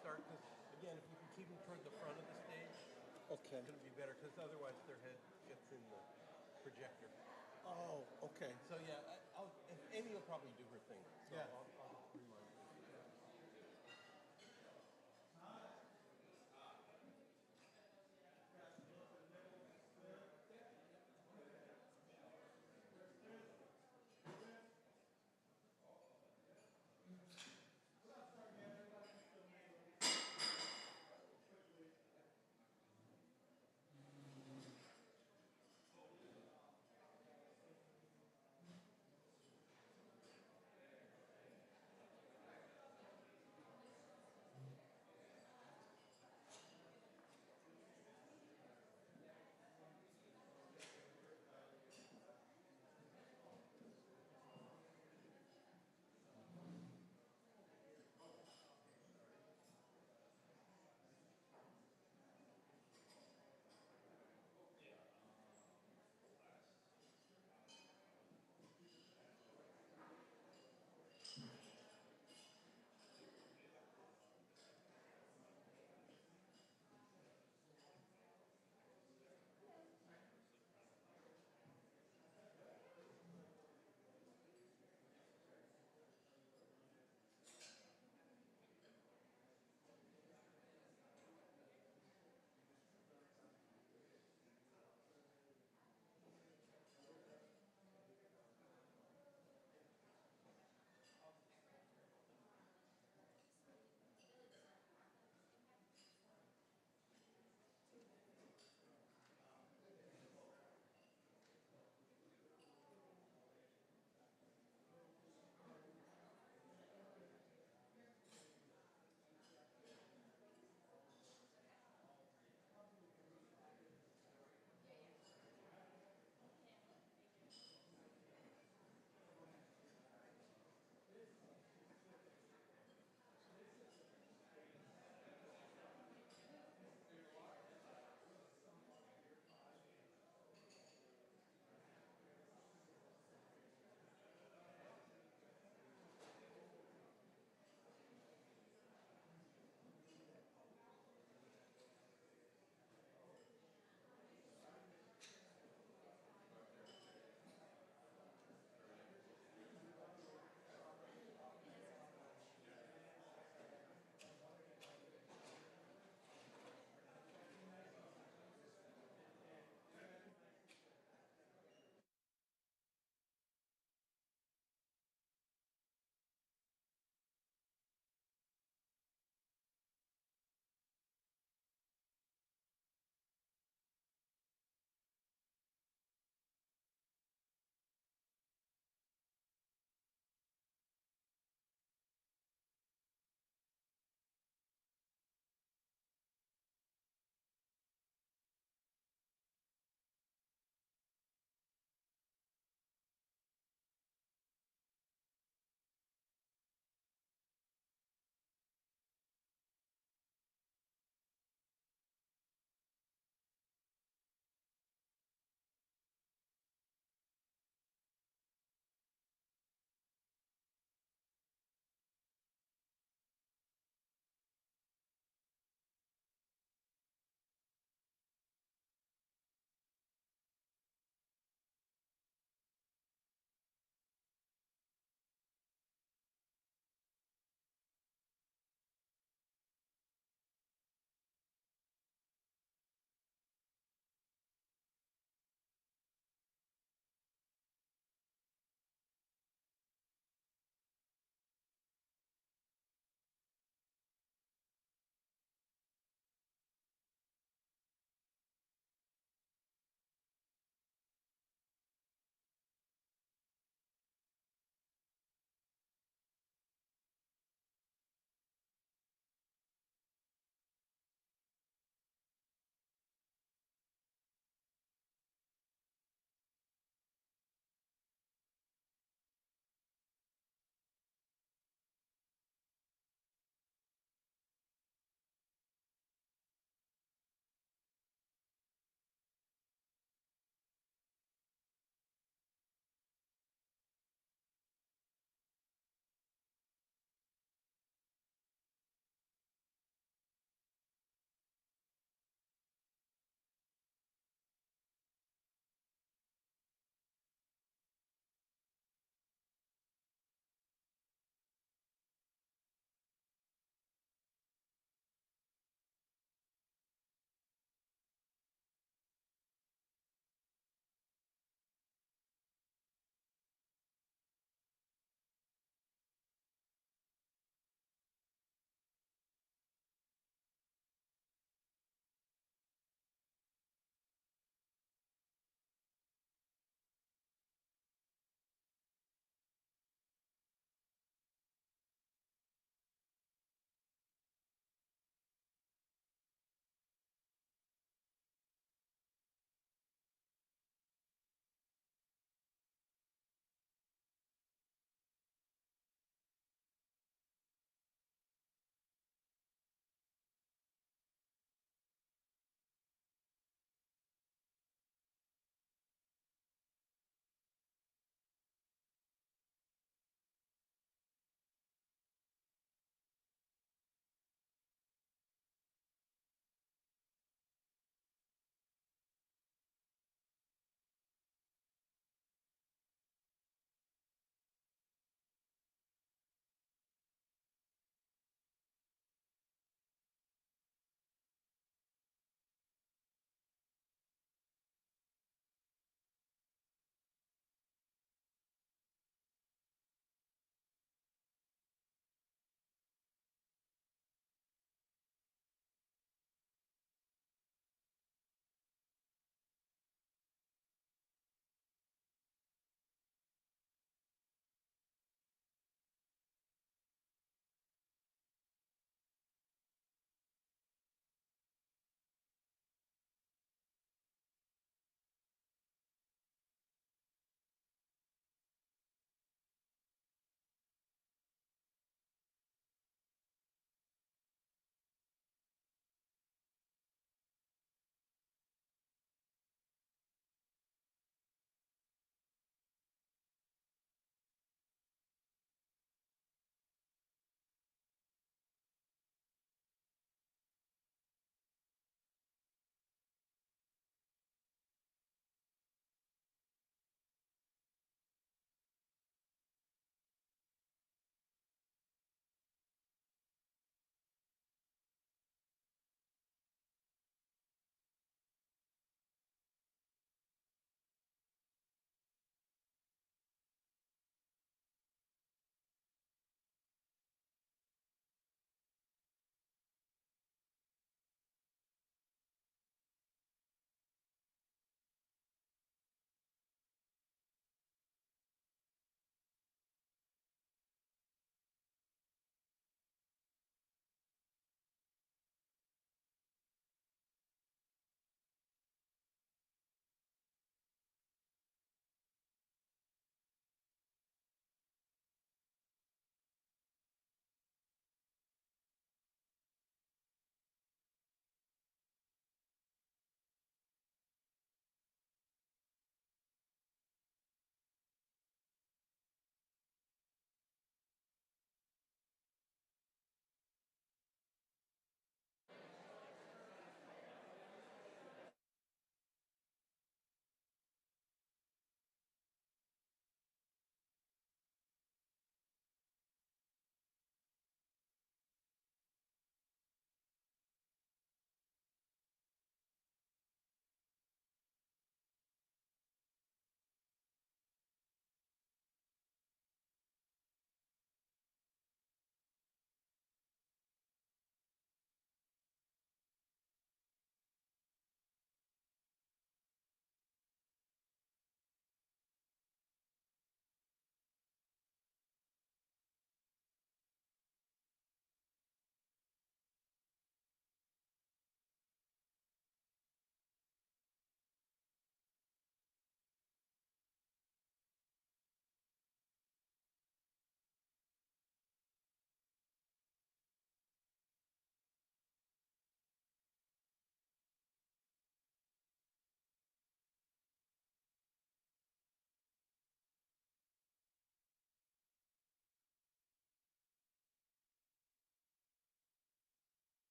start, because again, if you can keep them toward the front of the stage, Okay. it's going to be better, because otherwise their head gets in the projector. Oh, okay. So yeah, Amy will probably do her thing. So Yeah. I'll remind you.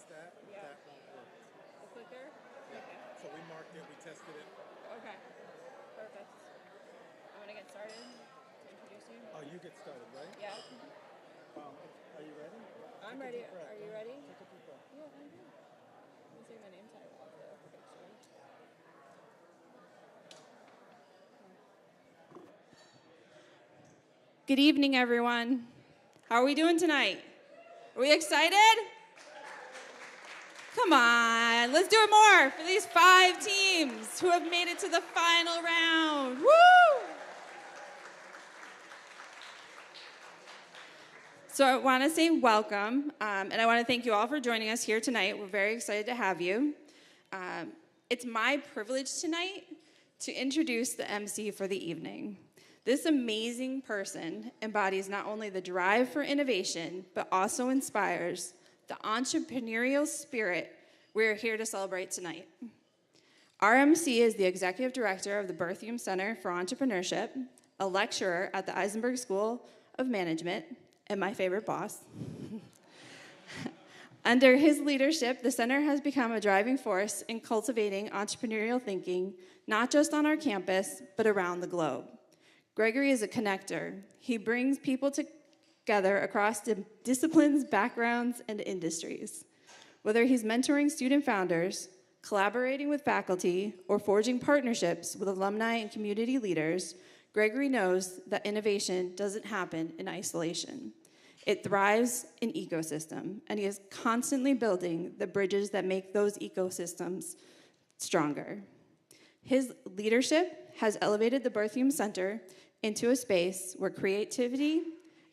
that, Yeah. that won't work. The clicker? Yeah. Okay. So we marked it, we tested it. Okay. Perfect. I'm gonna get started to introduce you. Oh, you get started, right? Yeah. Are you ready? I'm Take a ready. deep breath. Are you ready? Take a deep breath. Yeah, I'm good. Let me take my name tag off though. Actually. Good evening, everyone. How are we doing tonight? Are we excited? Come on, let's do it more for these 5 teams who have made it to the final round. Woo! So I want to say welcome, and I want to thank you all for joining us here tonight. We're very excited to have you. It's my privilege tonight to introduce the MC for the evening. This amazing person embodies not only the drive for innovation, but also inspires the entrepreneurial spirit we're here to celebrate tonight. Our MC is the executive director of the Berthiaume Center for Entrepreneurship, a lecturer at the Eisenberg School of Management, and my favorite boss. Under his leadership, the center has become a driving force in cultivating entrepreneurial thinking, not just on our campus, but around the globe. Gregory is a connector. He brings people together across disciplines, backgrounds, and industries. Whether he's mentoring student founders, collaborating with faculty, or forging partnerships with alumni and community leaders, Gregory knows that innovation doesn't happen in isolation. It thrives in ecosystem, and he is constantly building the bridges that make those ecosystems stronger. His leadership has elevated the Berthiaume Center into a space where creativity,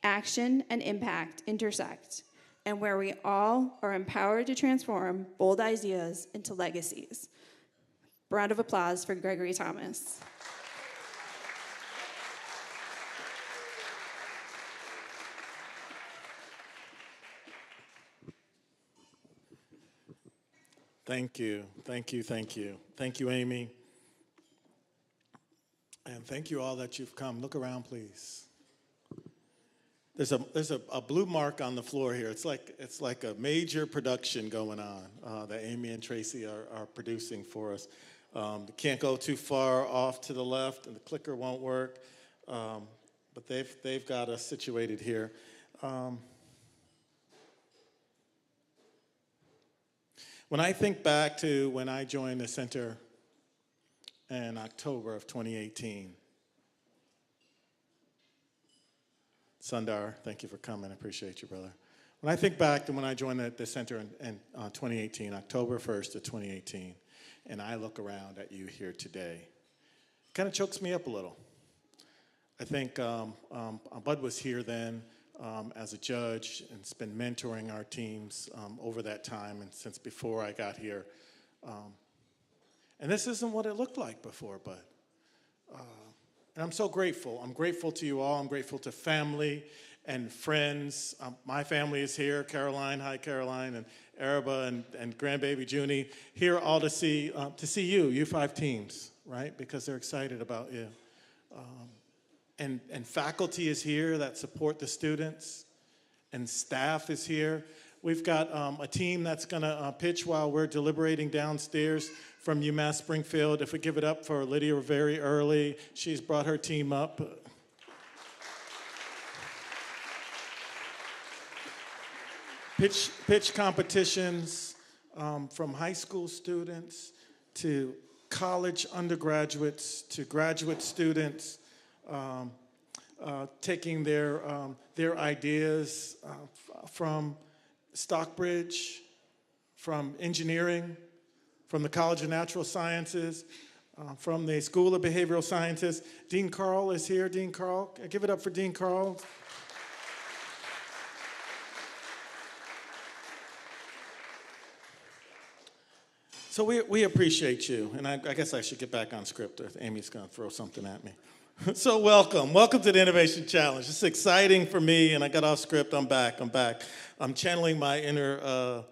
action, and impact intersect, and where we all are empowered to transform bold ideas into legacies. Round of applause for Gregory Thomas. Thank you, thank you, thank you. Thank you, Amy. And thank you all that you've come. Look around, please. There's a blue mark on the floor here. It's like a major production going on that Amy and Tracy are producing for us. Can't go too far off to the left, and the clicker won't work. But they've got us situated here. When I think back to when I joined the center in October of 2018, Sundar, thank you for coming. I appreciate you, brother. When I think back to when I joined the center in 2018, October 1st of 2018, and I look around at you here today, it kind of chokes me up a little. I think Bud was here then as a judge and has been mentoring our teams over that time and since before I got here. And this isn't what it looked like before, Bud. And I'm so grateful. I'm grateful to you all. I'm grateful to family and friends. My family is here. Caroline, hi Caroline, and Araba and grandbaby Junie, here all to see you 5 teams, right? Because they're excited about you. And faculty is here that support the students, and staff is here. We've got a team that's going to pitch while we're deliberating downstairs from UMass Springfield. If we give it up for Lydia very early, she's brought her team up. Pitch competitions from high school students to college undergraduates to graduate students. Taking their ideas from Stockbridge, from engineering, from the College of Natural Sciences, from the School of Behavioral Sciences. Dean Carl is here. Dean Carl, give it up for Dean Carl. So we appreciate you, and I guess I should get back on script. Amy's going to throw something at me. So welcome to the Innovation Challenge. It's exciting for me, and I got off script. I'm back. I'm channeling my inner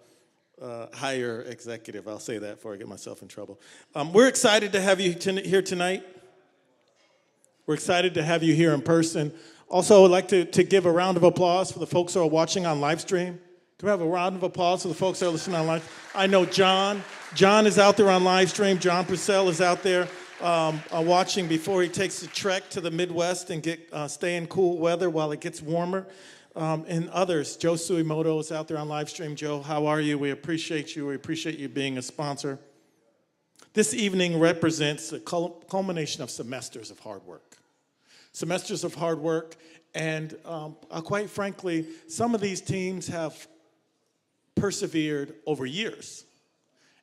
higher executive. I'll say that before I get myself in trouble. We're excited to have you here tonight. We're excited to have you here in person. Also, I'd like to give a round of applause for the folks who are watching on live stream. we have a round of applause for the folks that are listening online? I know John. John is out there on live stream. John Purcell is out there watching before he takes a trek to the Midwest and stay in cool weather while it gets warmer. And others, Joe Suimoto is out there on live stream. Joe, how are you? We appreciate you. We appreciate you being a sponsor. This evening represents the culmination of semesters of hard work. Semesters of hard work, and quite frankly, some of these teams have persevered over years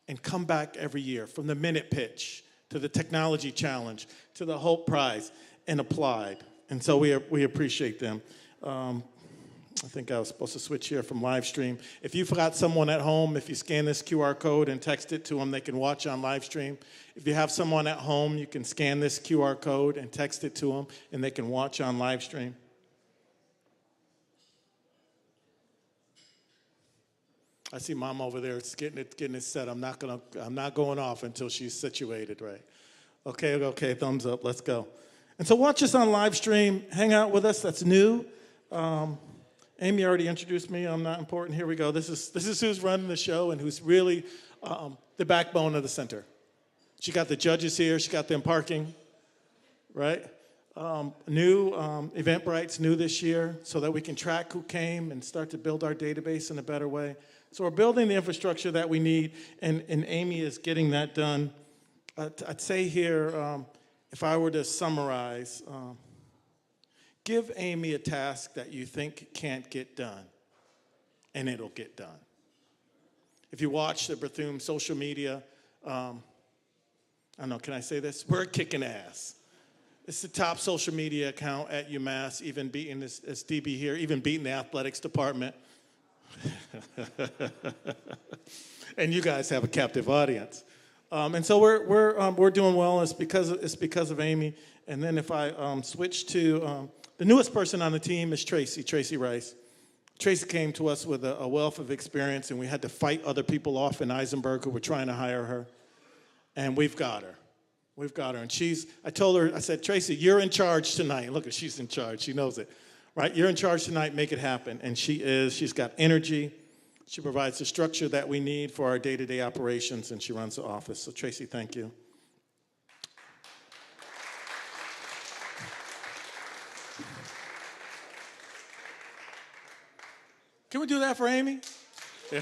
and come back every year, from the minute pitch to the technology challenge to the Hope Prize, and applied. And so we appreciate them. I think I was supposed to switch here from live stream. If you've got someone at home, if you scan this QR code and text it to them, they can watch on live stream. If you have someone at home, you can scan this QR code and text it to them, and they can watch on live stream. I see Mom over there getting it set. I'm not going off until she's situated right. Okay, thumbs up. Let's go. And so watch us on live stream. Hang out with us. That's new. Amy already introduced me. I'm not important. Here we go. This is who's running the show and who's really the backbone of the center. She got the judges here. She got them parking, right? New Eventbrite's new this year so that we can track who came and start to build our database in a better way. So we're building the infrastructure that we need, and Amy is getting that done. I'd say here, if I were to summarize, give Amy a task that you think can't get done, and it'll get done. If you watch the Berthiaume social media, I don't know, can I say this? We're kicking ass. It's the top social media account at UMass, even beating this DB here, even beating the athletics department. And you guys have a captive audience. And so we're doing well. It's because of Amy. And then if I switch to the newest person on the team is Tracy Rice. Tracy came to us with a wealth of experience, and we had to fight other people off in Eisenberg who were trying to hire her. And we've got her. And I told her, I said, Tracy, you're in charge tonight. Look, she's in charge. She knows it, right? You're in charge tonight. Make it happen. And she is. She's got energy. She provides the structure that we need for our day-to-day operations, and she runs the office. So, Tracy, thank you. Can we do that for Amy? Yeah.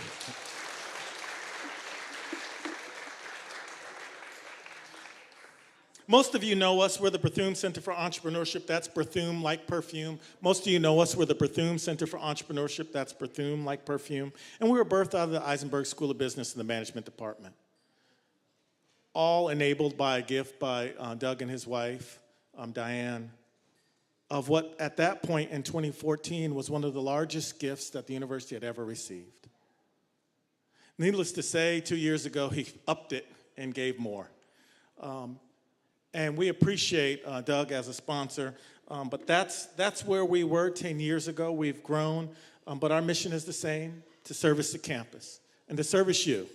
Most of you know us. We're the Berthiaume Center for Entrepreneurship. That's Berthiaume like perfume. Most of you know us. We're the Berthiaume Center for Entrepreneurship. That's Berthiaume like perfume. And we were birthed out of the Eisenberg School of Business in the Management Department. All enabled by a gift by Doug and his wife, Diane, of what at that point in 2014 was one of the largest gifts that the university had ever received. Needless to say, 2 years ago, he upped it and gave more. And we appreciate Doug as a sponsor, but that's where we were 10 years ago. We've grown, but our mission is the same, to service the campus and to service you.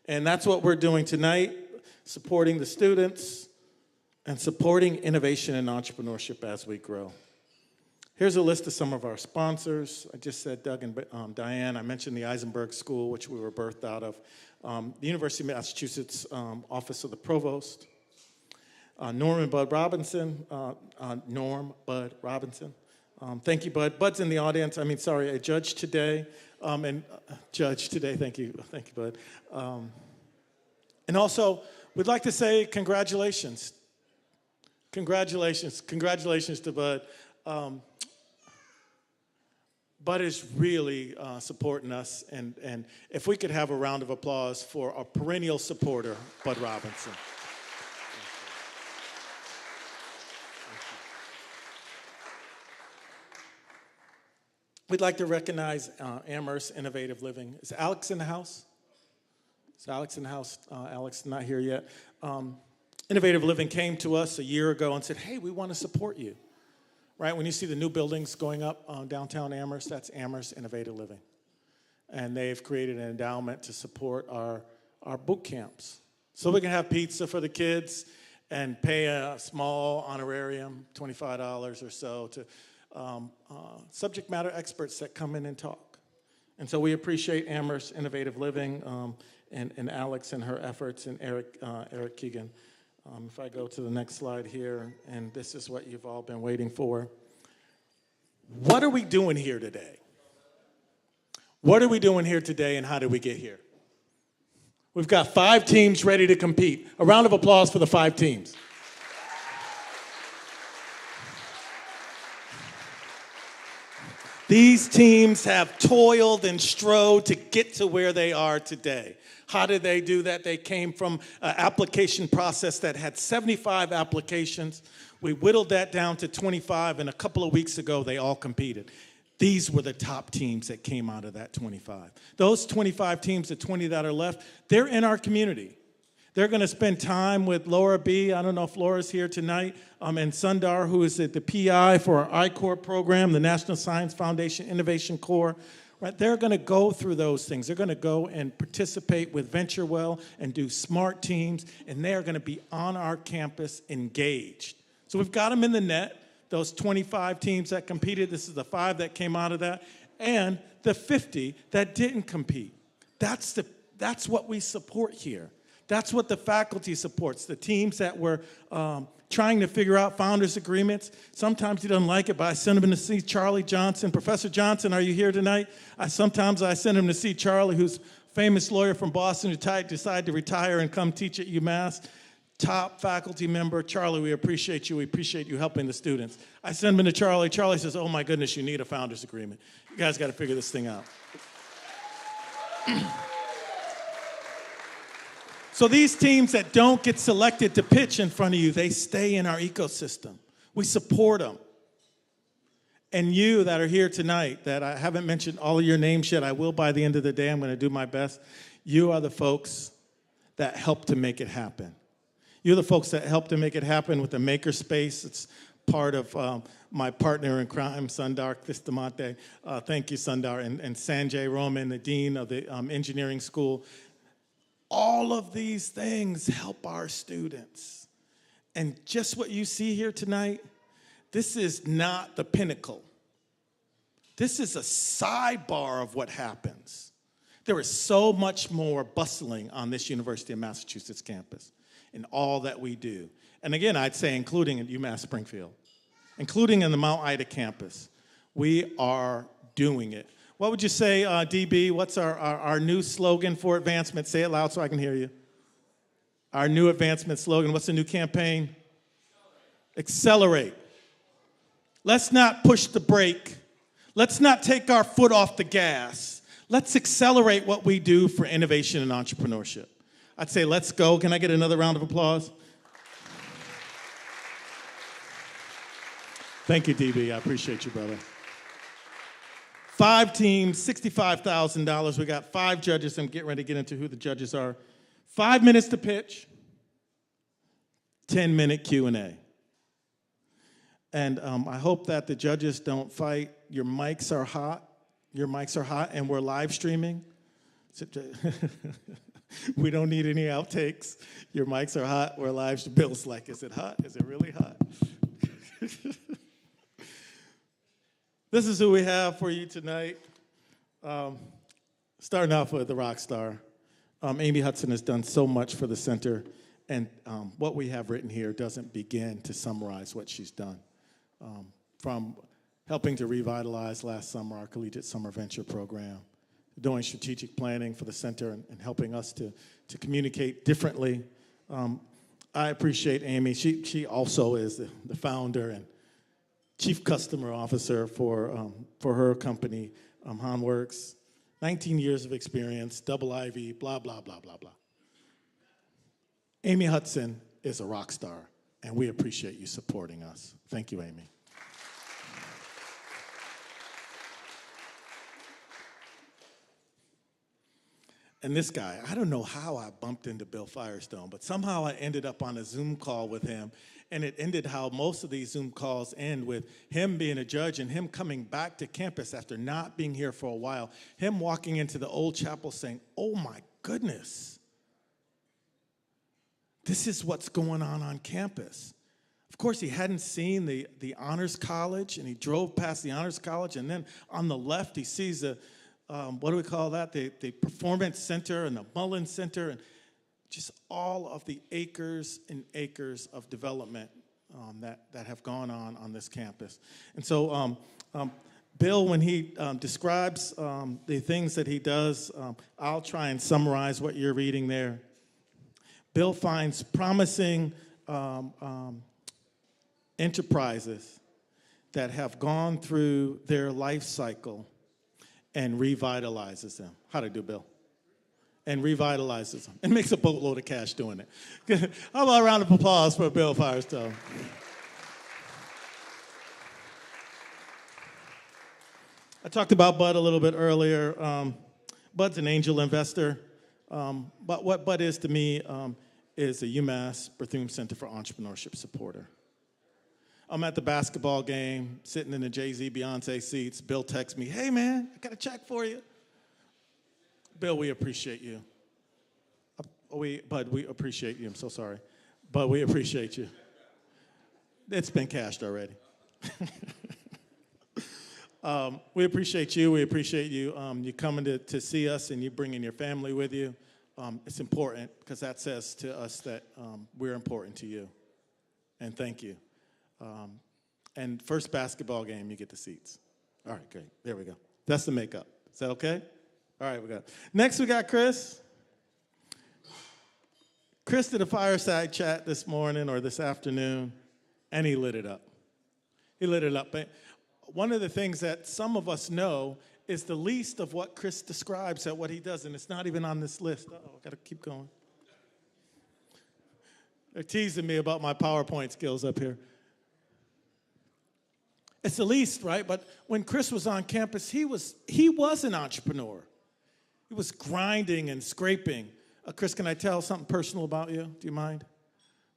And that's what we're doing tonight, supporting the students and supporting innovation and entrepreneurship as we grow. Here's a list of some of our sponsors. I just said Doug and Diane. I mentioned the Eisenberg School, which we were birthed out of. The University of Massachusetts Office of the Provost. Norm and Bud Robinson. Thank you, Bud. Bud's in the audience. A judge today. Thank you, Bud. And also, we'd like to say congratulations. Congratulations to Bud. Bud is really supporting us, and if we could have a round of applause for a perennial supporter, Bud Robinson. We'd like to recognize Amherst Innovative Living. Is Alex in the house? Alex is not here yet. Innovative Living came to us a year ago and said, hey, we want to support you. Right? When you see the new buildings going up downtown Amherst, that's Amherst Innovative Living. And they've created an endowment to support our boot camps. So we can have pizza for the kids and pay a small honorarium, $25 or so, to subject matter experts that come in and talk. And so we appreciate Amherst Innovative Living and Alex and her efforts, and Eric Keegan. If I go to the next slide here, and this is what you've all been waiting for. What are we doing here today? What are we doing here today, and how did we get here? We've got 5 teams ready to compete. A round of applause for the 5 teams. These teams have toiled and strode to get to where they are today. How did they do that? They came from an application process that had 75 applications. We whittled that down to 25, and a couple of weeks ago, they all competed. These were the top teams that came out of that 25. Those 25 teams, the 20 that are left, they're in our community. They're going to spend time with Laura B. I don't know if Laura's here tonight, and Sundar, who is the PI for our I-Corps program, the National Science Foundation Innovation Corps. Right? They're going to go through those things. They're going to go and participate with VentureWell and do smart teams, and they are going to be on our campus engaged. So we've got them in the net. Those 25 teams that competed, this is the 5 that came out of that, and the 50 that didn't compete. That's what we support here. That's what the faculty supports, the teams that were trying to figure out founders' agreements. Sometimes he doesn't like it, but I send him to see Charlie Johnson. Professor Johnson, are you here tonight? Sometimes I send him to see Charlie, who's a famous lawyer from Boston who decided to retire and come teach at UMass. Top faculty member. Charlie, we appreciate you. We appreciate you helping the students. I send him to Charlie. Charlie says, oh my goodness, you need a founders agreement. You guys got to figure this thing out. So these teams that don't get selected to pitch in front of you, they stay in our ecosystem. We support them. And you that are here tonight, that I haven't mentioned all of your names yet, I will by the end of the day. I'm going to do my best. You are the folks that help to make it happen. You're the folks that help to make it happen with the Makerspace. It's part of my partner in crime, Sundar Kristamante. Thank you, Sundar. And Sanjay Roman, the dean of the engineering school. All of these things help our students. And just what you see here tonight, this is not the pinnacle. This is a sidebar of what happens. There is so much more bustling on this University of Massachusetts campus in all that we do. And again, I'd say including at UMass Springfield, including in the Mount Ida campus. We are doing it. What would you say, DB? What's our new slogan for advancement? Say it loud so I can hear you. Our new advancement slogan. What's the new campaign? Accelerate. Let's not push the brake. Let's not take our foot off the gas. Let's accelerate what we do for innovation and entrepreneurship. I'd say let's go. Can I get another round of applause? Thank you, DB. I appreciate you, brother. 5 teams, $65,000. We got 5 judges. I'm getting ready to get into who the judges are. 5 minutes to pitch, 10-minute Q&A. And I hope that the judges don't fight. Your mics are hot. Your mics are hot, and we're live streaming. We don't need any outtakes. Your mics are hot. We're live. Bill's like, is it hot? Is it really hot? This is who we have for you tonight. Starting off with the rock star. Amy Hudson has done so much for the center, and what we have written here doesn't begin to summarize what she's done. From helping to revitalize last summer our collegiate summer venture program, doing strategic planning for the center and helping us to communicate differently. I appreciate Amy. She also is the founder and chief customer officer for her company, HonWorks. 19 years of experience, double Ivy, blah, blah, blah, blah, blah. Amy Hudson is a rock star, and we appreciate you supporting us. Thank you, Amy. And this guy, I don't know how I bumped into Bill Firestone, but somehow I ended up on a Zoom call with him, and it ended how most of these Zoom calls end, with him being a judge and him coming back to campus after not being here for a while, him walking into the old chapel saying, oh my goodness, this is what's going on campus. Of course, he hadn't seen the Honors College, and he drove past the Honors College, and then on the left he sees what do we call that? The Performance Center and the Mullen Center, and just all of the acres and acres of development that have gone on this campus. And so Bill, when he describes the things that he does, I'll try and summarize what you're reading there. Bill finds promising enterprises that have gone through their life cycle and revitalizes them. How'd I do, Bill? And revitalizes them. And makes a boatload of cash doing it. How about a round of applause for Bill Firestone? I talked about Bud a little bit earlier. Bud's an angel investor. But what Bud is to me is a UMass Berthiaume Center for Entrepreneurship supporter. I'm at the basketball game, sitting in the Jay-Z, Beyonce seats. Bill texts me, hey, man, I got a check for you. Bill, we appreciate you. Bud, we appreciate you. I'm so sorry. Bud, we appreciate you. It's been cashed already. We appreciate you. We appreciate you. You coming to see us and you bringing your family with you. It's important because that says to us that we're important to you. And thank you. And first basketball game, you get the seats. All right, great. There we go. That's the makeup. Is that okay? All right, we got it. Next, we got Chris. Chris did a fireside chat this morning or this afternoon, and he lit it up. He lit it up. But one of the things that some of us know is the least of what Chris describes at what he does, and it's not even on this list. Uh-oh, I got to keep going. They're teasing me about my PowerPoint skills up here. It's the least, right? But when Chris was on campus, he was an entrepreneur. He was grinding and scraping. Chris, can I tell something personal about you? Do you mind?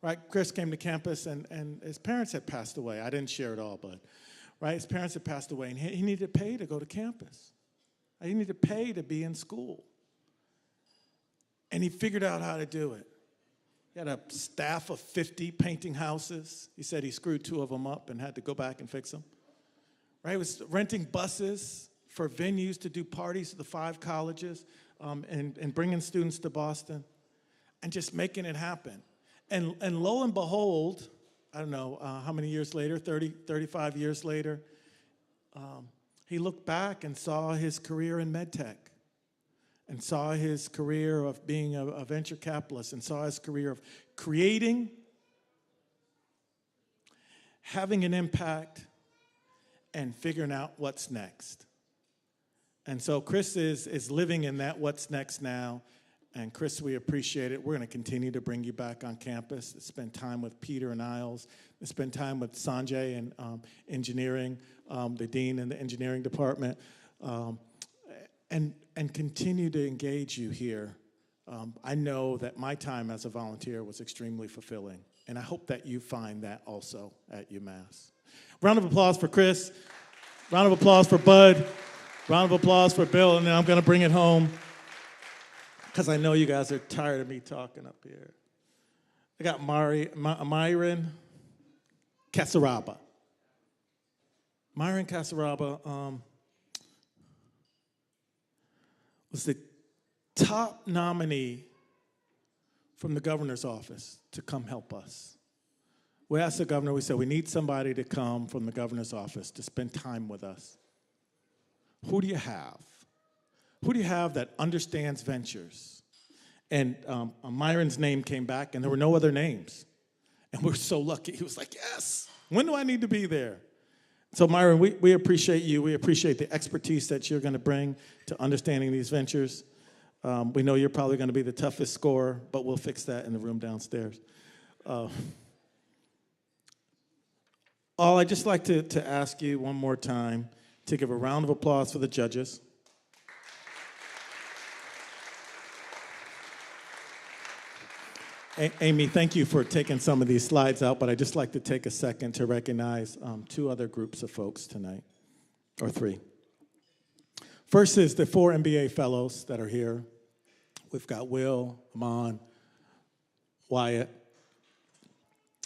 Right? Chris came to campus, and his parents had passed away. I didn't share it all, but right, his parents had passed away, and he needed to pay to go to campus. He needed to pay to be in school. And he figured out how to do it. He had a staff of 50 painting houses. He said he screwed 2 of them up and had to go back and fix them. Right? He was renting buses for venues to do parties at the 5 colleges and bringing students to Boston and just making it happen. And lo and behold, I don't know how many years later, 30, 35 years later, he looked back and saw his career in medtech and saw his career of being a venture capitalist and saw his career of creating, having an impact, and figuring out what's next. And so Chris is living in that what's next now. And Chris, we appreciate it. We're going to continue to bring you back on campus, to spend time with Peter and Isles, to spend time with Sanjay and engineering, the dean in the engineering department, and continue to engage you here. I know that my time as a volunteer was extremely fulfilling, and I hope that you find that also at UMass. Round of applause for Chris. Round of applause for Bud. Round of applause for Bill, and then I'm going to bring it home because I know you guys are tired of me talking up here. I got Myron Casaraba. Myron Casaraba was the top nominee from the governor's office to come help us. We asked the governor, we said, we need somebody to come from the governor's office to spend time with us. Who do you have? Who do you have that understands ventures? And Myron's name came back, and there were no other names. And we're so lucky. He was like, yes, when do I need to be there? So Myron, we appreciate you. We appreciate the expertise that you're going to bring to understanding these ventures. We know you're probably going to be the toughest scorer, but we'll fix that in the room downstairs. I'd just like to ask you one more time to give a round of applause for the judges. Amy, thank you for taking some of these slides out, but I'd just like to take a second to recognize 2 other groups of folks tonight, or 3. First is the 4 MBA fellows that are here. We've got Will, Amon, Wyatt.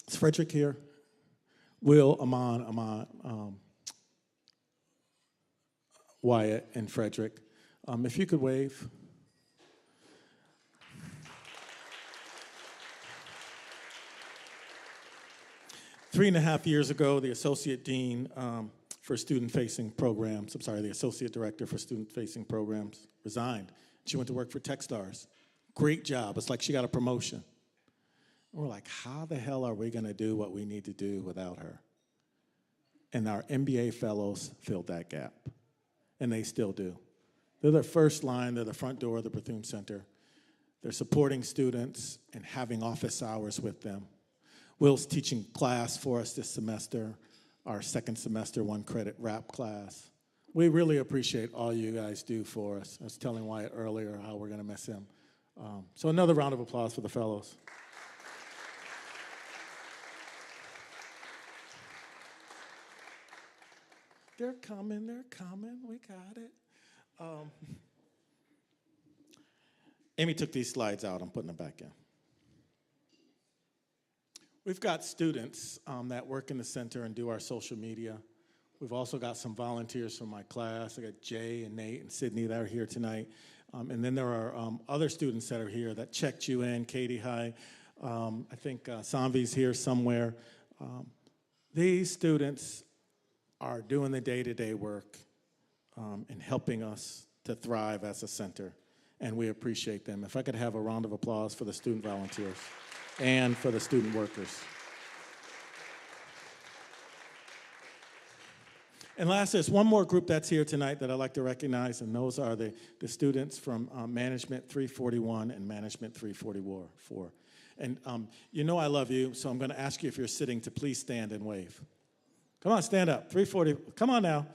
Is Frederick here? Will, Amon, Wyatt, and Frederick. If you could wave. Three and a half years ago, the Associate Dean for Student-Facing Programs, the Associate Director for Student-Facing Programs resigned. She went to work for Techstars. Great job. It's like she got a promotion. And we're like, how the hell are we going to do what we need to do without her? And our MBA fellows filled that gap, and they still do. They're the first line, they're the front door of the Berthiaume Center. They're supporting students and having office hours with them. Will's teaching class for us this semester, our second semester 1-credit rap class. We really appreciate all you guys do for us. I was telling Wyatt earlier how we're going to miss him. So another round of applause for the fellows. They're coming, we got it. Amy took these slides out, I'm putting them back in. We've got students that work in the center and do our social media. We've also got some volunteers from my class. I got Jay and Nate and Sydney that are here tonight. And then there are other students that are here that checked you in. Katie, hi. I think Sanvi's here somewhere. These students are doing the day-to-day work and helping us to thrive as a center, and we appreciate them. If I could have a round of applause for the student volunteers and for the student workers. And last, there's one more group that's here tonight that I'd like to recognize, and those are the students from Management 341 and Management 344. And you know I love you, so I'm going to ask you, if you're sitting, to please stand and wave. Come on, stand up. 340. Come on now.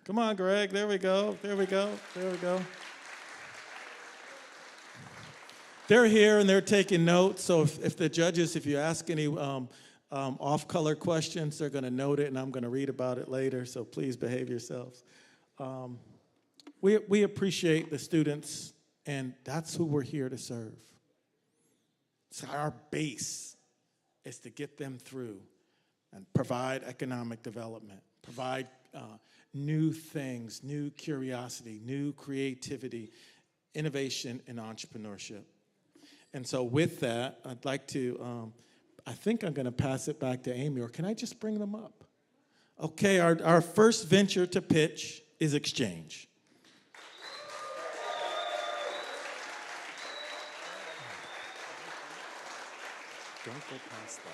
Come on, Greg. There we go. There we go. There we go. They're here and they're taking notes. So if the judges, if you ask any off-color questions, they're going to note it, and I'm going to read about it later. So please behave yourselves. We appreciate the students, and that's who we're here to serve. So our base is to get them through and provide economic development, provide new things, new curiosity, new creativity, innovation, and entrepreneurship. And so with that, I'd like to, I think I'm going to pass it back to Amy, or can I just bring them up? Okay, our first venture to pitch is exchange. Don't go past that.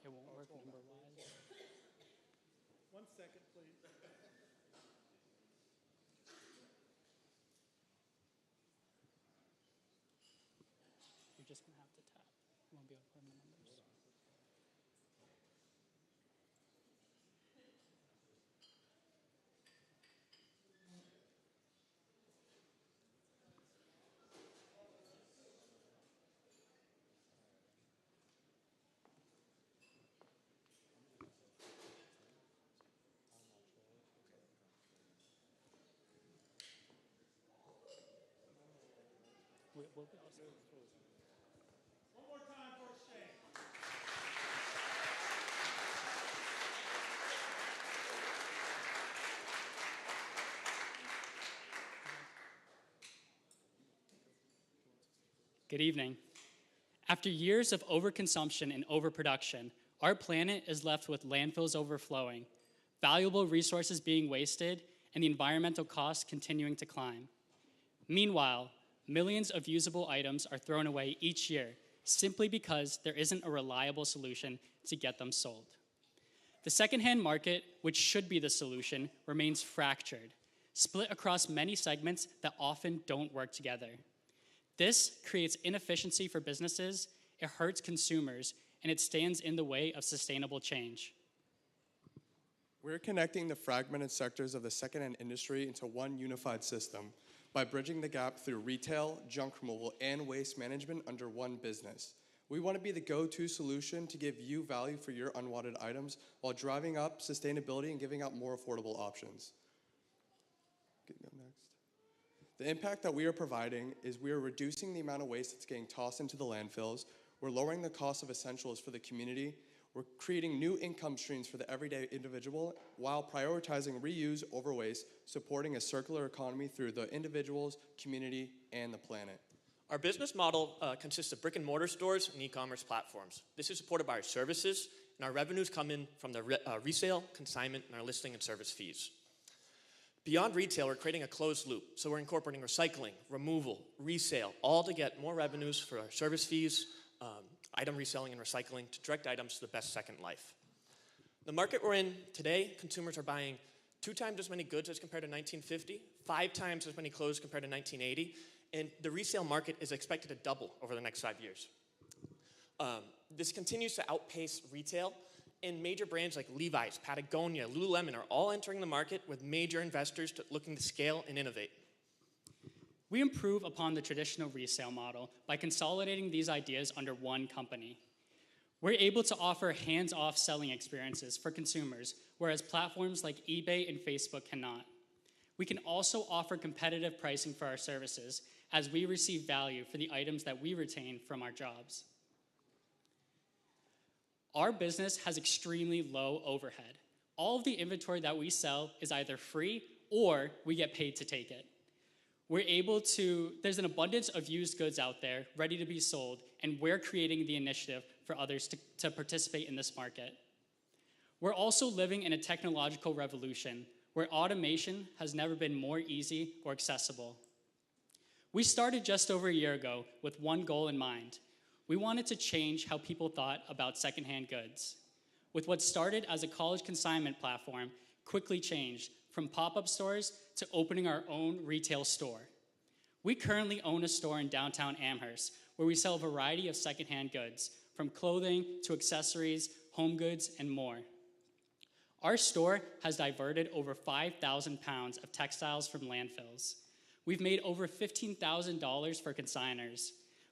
It won't work number-wise. 1 second, please. You're just going to have to tap. You won't be able to put in the numbers. We'll be also. One more time for exchange. Good evening. After years of overconsumption and overproduction, our planet is left with landfills overflowing, valuable resources being wasted, and the environmental costs continuing to climb. Meanwhile, millions of usable items are thrown away each year simply because there isn't a reliable solution to get them sold. The secondhand market, which should be the solution, remains fractured, split across many segments that often don't work together. This creates inefficiency for businesses, it hurts consumers, and it stands in the way of sustainable change. We're connecting the fragmented sectors of the secondhand industry into one unified system by bridging the gap through retail, junk removal, and waste management under one business. We want to be the go-to solution to give you value for your unwanted items while driving up sustainability and giving out more affordable options. Next. The impact that we are providing is we are reducing the amount of waste that's getting tossed into the landfills. We're lowering the cost of essentials for the community. We're creating new income streams for the everyday individual while prioritizing reuse over waste, supporting a circular economy through the individuals, community, and the planet. Our business model consists of brick and mortar stores and e-commerce platforms. This is supported by our services, and our revenues come in from the resale, consignment, and our listing and service fees. Beyond retail, we're creating a closed loop. So we're incorporating recycling, removal, resale, all to get more revenues for our service fees, item reselling and recycling to direct items to the best second life. The market we're in today, consumers are buying 2 times as many goods as compared to 1950, 5 times as many clothes compared to 1980, and the resale market is expected to double over the next 5 years. This continues to outpace retail, and major brands like Levi's, Patagonia, Lululemon are all entering the market with major investors looking to scale and innovate. We improve upon the traditional resale model by consolidating these ideas under one company. We're able to offer hands-off selling experiences for consumers, whereas platforms like eBay and Facebook cannot. We can also offer competitive pricing for our services as we receive value for the items that we retain from our jobs. Our business has extremely low overhead. All of the inventory that we sell is either free or we get paid to take it. There's an abundance of used goods out there ready to be sold, and we're creating the initiative for others to participate in this market. We're also living in a technological revolution where automation has never been more easy or accessible. We started just over a year ago with one goal in mind. We wanted to change how people thought about secondhand goods. With what started as a college consignment platform, quickly changed from pop-up stores to opening our own retail store. We currently own a store in downtown Amherst where we sell a variety of secondhand goods, from clothing to accessories, home goods, and more. Our store has diverted over 5,000 pounds of textiles from landfills. We've made over $15,000 for consigners.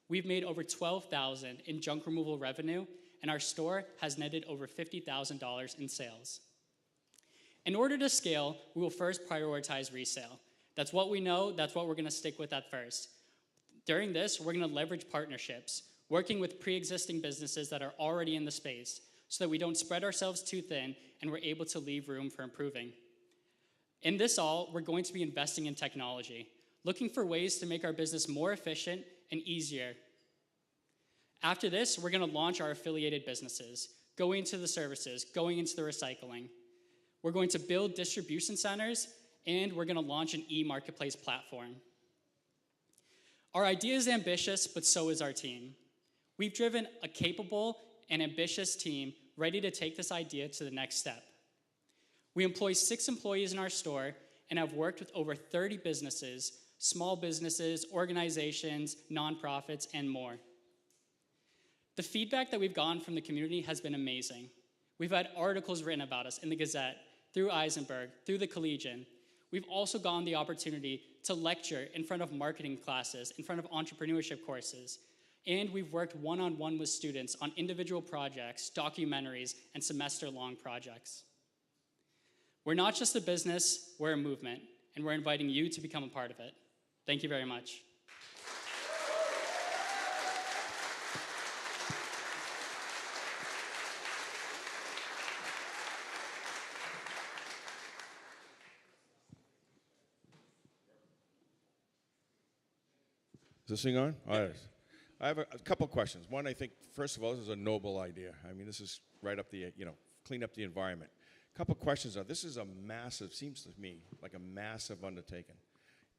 We've made over $12,000 in junk removal revenue, and our store has netted over $50,000 in sales. In order to scale, we will first prioritize resale. That's what we know, that's what we're gonna stick with at first. During this, we're gonna leverage partnerships, working with pre-existing businesses that are already in the space so that we don't spread ourselves too thin and we're able to leave room for improving. In this all, we're going to be investing in technology, looking for ways to make our business more efficient and easier. After this, we're gonna launch our affiliated businesses, going into the services, going into the recycling. We're going to build distribution centers, and we're gonna launch an e-marketplace platform. Our idea is ambitious, but so is our team. We've driven a capable and ambitious team ready to take this idea to the next step. We employ 6 employees in our store and have worked with over 30 businesses, small businesses, organizations, nonprofits, and more. The feedback that we've gotten from the community has been amazing. We've had articles written about us in the Gazette, through Eisenberg, through the Collegian. We've also gotten the opportunity to lecture in front of marketing classes, in front of entrepreneurship courses, and we've worked one-on-one with students on individual projects, documentaries, and semester-long projects. We're not just a business, we're a movement, and we're inviting you to become a part of it. Thank you very much. Is this thing on? All right. I have a couple questions. One, I think, first of all, this is a noble idea. I mean, this is right up the, clean up the environment. A couple questions are, this is a massive, seems to me, like a massive undertaking.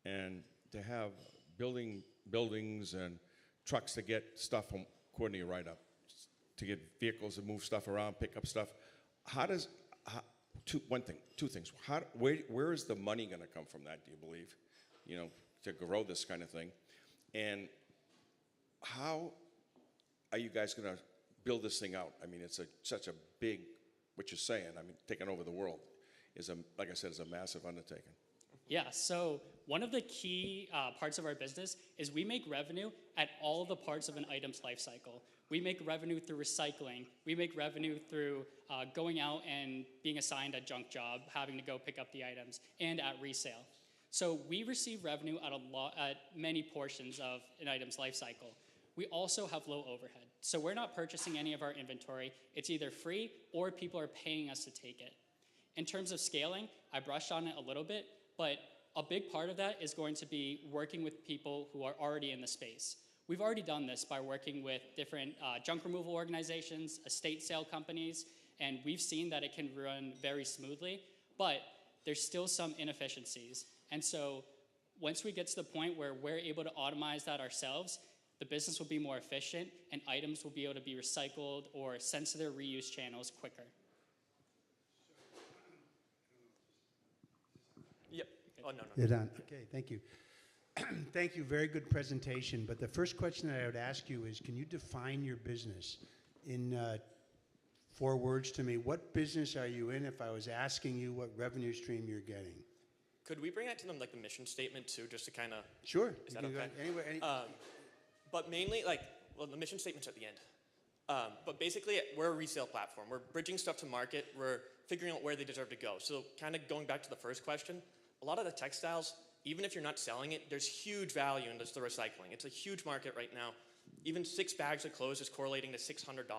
And to have buildings and trucks to get stuff from Courtney right up, to get vehicles to move stuff around, pick up stuff. Two things. Where is the money going to come from that, do you believe, to grow this kind of thing? And how are you guys going to build this thing out? I mean, it's such a big, what you're saying, I mean, taking over the world like I said, is a massive undertaking. Yeah, so One of the key parts of our business is we make revenue at all the parts of an item's life cycle. We make revenue through recycling. We make revenue through going out and being assigned a junk job, having to go pick up the items, and at resale. So we receive revenue at many portions of an item's life cycle. We also have low overhead. So we're not purchasing any of our inventory. It's either free or people are paying us to take it. In terms of scaling, I brushed on it a little bit, but a big part of that is going to be working with people who are already in the space. We've already done this by working with different junk removal organizations, estate sale companies, and we've seen that it can run very smoothly, but there's still some inefficiencies. And so once we get to the point where we're able to automate that ourselves, the business will be more efficient and items will be able to be recycled or sent to their reuse channels quicker. Yep. Oh, no. You're done. Okay, thank you. Thank you, very good presentation. But the first question that I would ask you is, can you define your business in 4 words to me? What business are you in if I was asking you what revenue stream you're getting? Could we bring that to them like the mission statement too, just to kind of... Sure. Is that okay? Anywhere, But mainly, the mission statement's at the end. But basically, we're a resale platform. We're bridging stuff to market. We're figuring out where they deserve to go. So kind of going back to the first question, a lot of the textiles, even if you're not selling it, there's huge value in just the recycling. It's a huge market right now. Even 6 bags of clothes is correlating to $600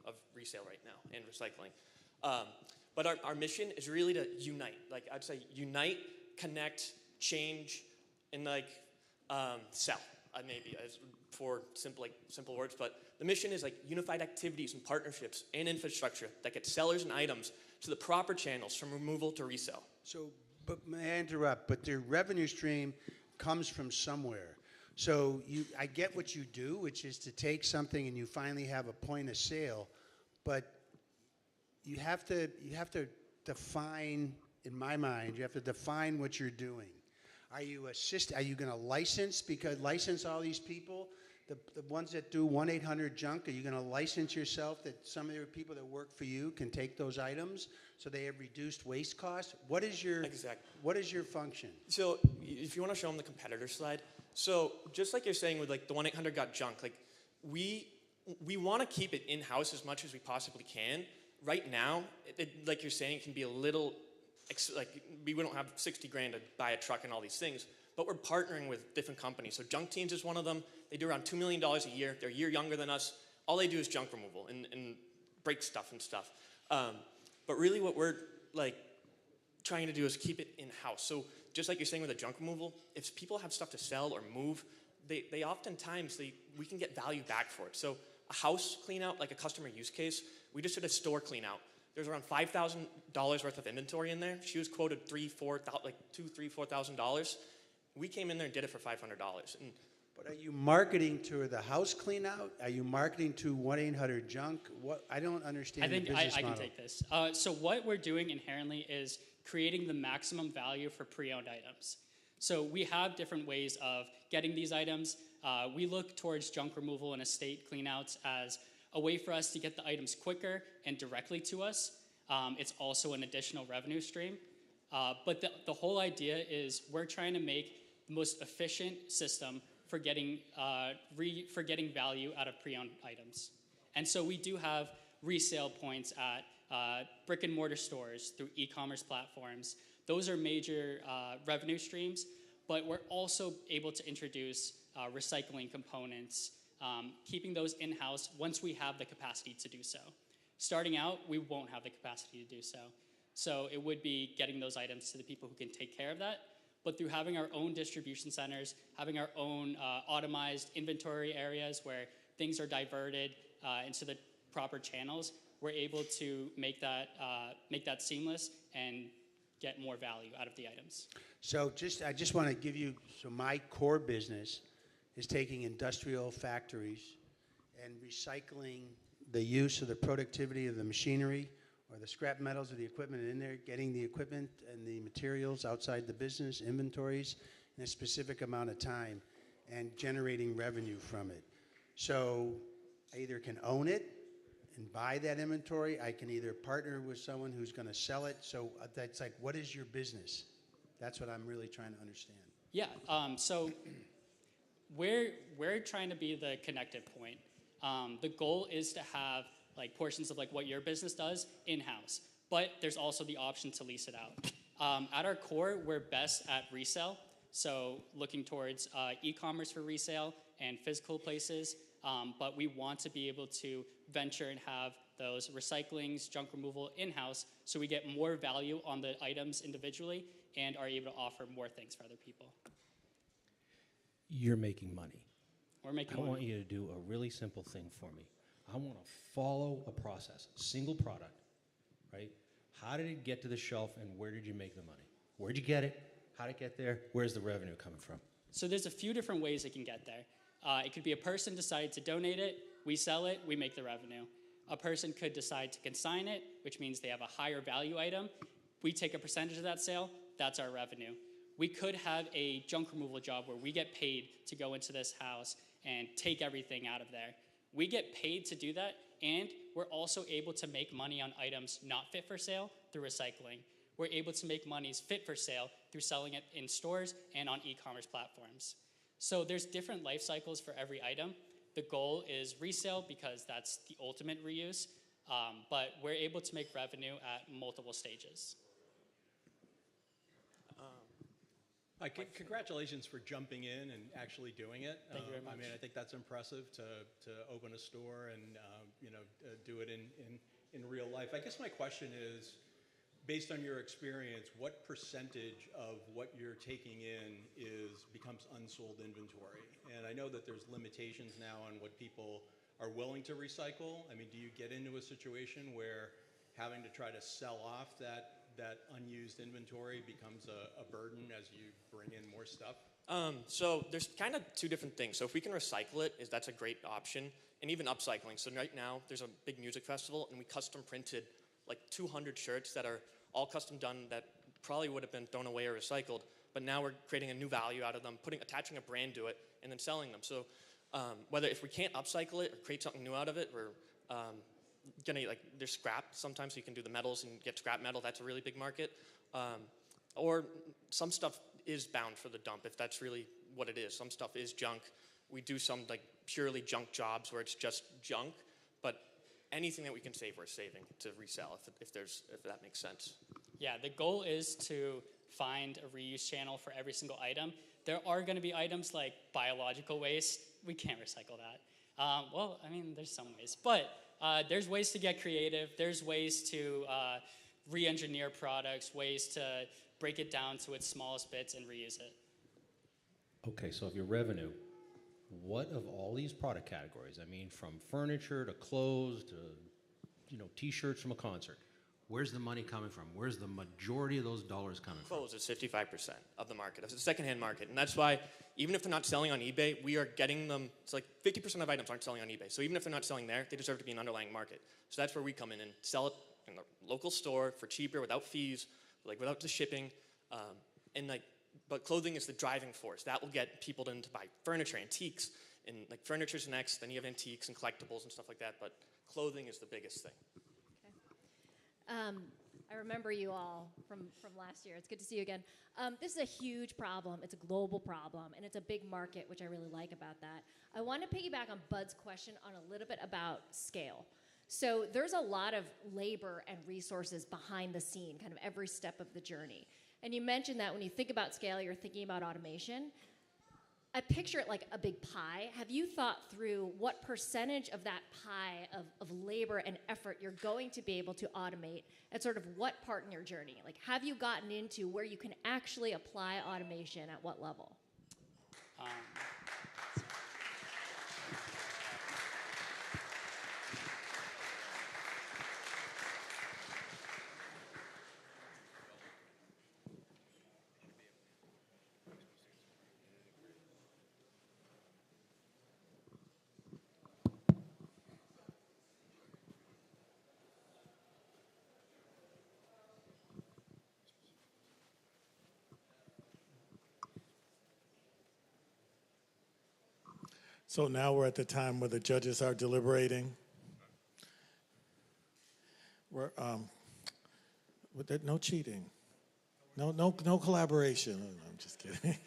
of resale right now in recycling. But our mission is really to unite. Like I'd say unite, connect, change, and sell. Maybe as for simple words, but the mission is like unified activities and partnerships and infrastructure that get sellers and items to the proper channels from removal to resale. So, but may I interrupt? But the revenue stream comes from somewhere. So I get what you do, which is to take something and you finally have a point of sale, but you have to define, in my mind, you have to define what you're doing. Are you going to license all these people? The ones that do 1-800-JUNK, are you going to license yourself that some of the people that work for you can take those items so they have reduced waste costs? What is your function? So if you want to show them the competitor slide, so just like you're saying with like the 1-800-GOT-JUNK, like we want to keep it in-house as much as we possibly can. Right now, like you're saying, it can be a little, we don't have 60 grand to buy a truck and all these things, but we're partnering with different companies. So Junk Teams is one of them. They do around $2 million a year. They're a year younger than us. All they do is junk removal and break stuff and stuff. But really what we're trying to do is keep it in-house. So just like you're saying with the junk removal, if people have stuff to sell or move, they oftentimes, we can get value back for it. So a house clean out, like a customer use case, we just did a store clean out. There's around $5,000 worth of inventory in there. She was quoted $4,000. We came in there and did it for $500. But are you marketing to the house clean out? Are you marketing to 1-800-JUNK? What? I don't understand the business model. I can take this. So what we're doing inherently is creating the maximum value for pre-owned items. So we have different ways of getting these items. We look towards junk removal and estate cleanouts as a way for us to get the items quicker and directly to us. It's also an additional revenue stream. But the whole idea is we're trying to make the most efficient system for getting value out of pre-owned items. And so we do have resale points at brick and mortar stores through e-commerce platforms. Those are major revenue streams, but we're also able to introduce recycling components, keeping those in-house once we have the capacity to do so. Starting out, we won't have the capacity to do so. So it would be getting those items to the people who can take care of that. But through having our own distribution centers, having our own automized inventory areas where things are diverted into the proper channels, we're able to make that seamless and get more value out of the items. So I just want to give you, so my core business is taking industrial factories and recycling the use of the productivity of the machinery or the scrap metals of the equipment in there, getting the equipment and the materials outside the business, inventories, in a specific amount of time, and generating revenue from it. So I either can own it and buy that inventory, I can either partner with someone who's going to sell it. So that's like, what is your business? That's what I'm really trying to understand. Yeah, so we're trying to be the connective point. The goal is to have like portions of like what your business does in-house, but there's also the option to lease it out. At our core, we're best at resale, so looking towards e-commerce for resale and physical places, but we want to be able to venture and have those recyclings, junk removal in-house, so we get more value on the items individually and are able to offer more things for other people. You're making money. We're making I money. want you to do a really simple thing for me. I want to follow a process, single product, right? How did it get to the shelf and where did you make the money? Where'd you get it? How did it get there? Where's the revenue coming from? So there's a few different ways it can get there. It could be a person decided to donate it, we sell it, we make the revenue. A person could decide to consign it, which means they have a higher value item. We take a percentage of that sale, that's our revenue. We could have a junk removal job where we get paid to go into this house and take everything out of there. We get paid to do that, and we're also able to make money on items not fit for sale through recycling. We're able to make monies fit for sale through selling it in stores and on e-commerce platforms. So there's different life cycles for every item. The goal is resale because that's the ultimate reuse, but we're able to make revenue at multiple stages. Congratulations for jumping in and actually doing it. Thank you very much. I mean, I think that's impressive to open a store and do it in real life. I guess my question is, based on your experience, what percentage of what you're taking in becomes unsold inventory? And I know that there's limitations now on what people are willing to recycle. I mean, do you get into a situation where having to try to sell off that unused inventory becomes a burden as you bring in more stuff? So there's kind of two different things. So if we can recycle it, that's a great option. And even upcycling. So right now, there's a big music festival, and we custom printed like 200 shirts that are all custom done that probably would have been thrown away or recycled. But now we're creating a new value out of them, attaching a brand to it, and then selling them. So if we can't upcycle it or create something new out of it, we're they're scrapped sometimes, so you can do the metals and get scrap metal. That's a really big market. Or some stuff is bound for the dump, if that's really what it is. Some stuff is junk. We do some like purely junk jobs where it's just junk, but anything that we can save, we're saving to resell, if that makes sense. Yeah, the goal is to find a reuse channel for every single item. There are going to be items like biological waste. We can't recycle that. Well, I mean, there's some ways, but there's ways to get creative. There's ways to re-engineer products, ways to break it down to its smallest bits and reuse it. Okay, so if your revenue, what of all these product categories, I mean, from furniture to clothes to, T-shirts from a concert, where's the money coming from? Where's the majority of those dollars coming from? Clothes is 55% of the market. It's a secondhand market, and that's why even if they're not selling on eBay, we are getting them. It's like 50% of items aren't selling on eBay. So even if they're not selling there, they deserve to be an underlying market. So that's where we come in and sell it in the local store for cheaper, without fees, without the shipping, But clothing is the driving force. That will get people to buy furniture, antiques, and furniture's next. Then you have antiques and collectibles and stuff like that. But clothing is the biggest thing. Okay. I remember you all from last year. It's good to see you again. This is a huge problem. It's a global problem, and it's a big market, which I really like about that. I want to piggyback on Bud's question on a little bit about scale. So there's a lot of labor and resources behind the scene, kind of every step of the journey. And you mentioned that when you think about scale, you're thinking about automation. I picture it like a big pie. Have you thought through what percentage of that pie of labor and effort you're going to be able to automate at sort of what part in your journey? Have you gotten into where you can actually apply automation at what level? So now we're at the time where the judges are deliberating. We're, no cheating. No collaboration. I'm just kidding.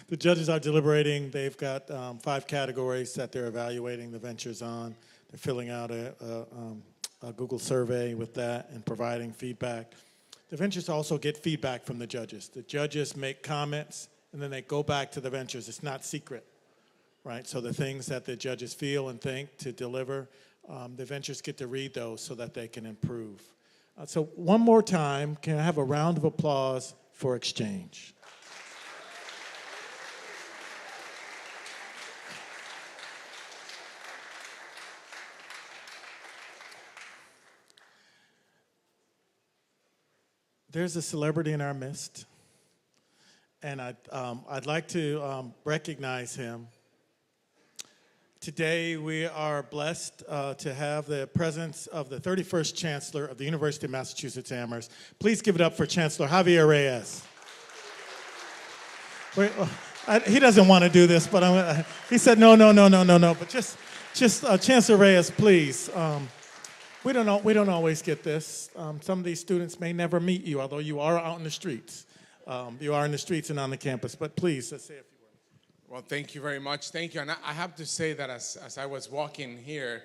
The judges are deliberating. They've got 5 categories that they're evaluating the ventures on. They're filling out a Google survey with that and providing feedback. The ventures also get feedback from the judges. The judges make comments, and then they go back to the ventures. It's not secret, right? So the things that the judges feel and think to deliver, the ventures get to read those so that they can improve. So one more time, can I have a round of applause for Exchange? There's a celebrity in our midst, and I'd like to recognize him. Today, we are blessed to have the presence of the 31st Chancellor of the University of Massachusetts Amherst. Please give it up for Chancellor Javier Reyes. Wait, he doesn't want to do this, but he said no. But just Chancellor Reyes, please. We don't always get this. Some of these students may never meet you, although you are out in the streets. You are in the streets and on the campus. But please, let's say a few words. Well, thank you very much. Thank you. And I have to say that as I was walking here,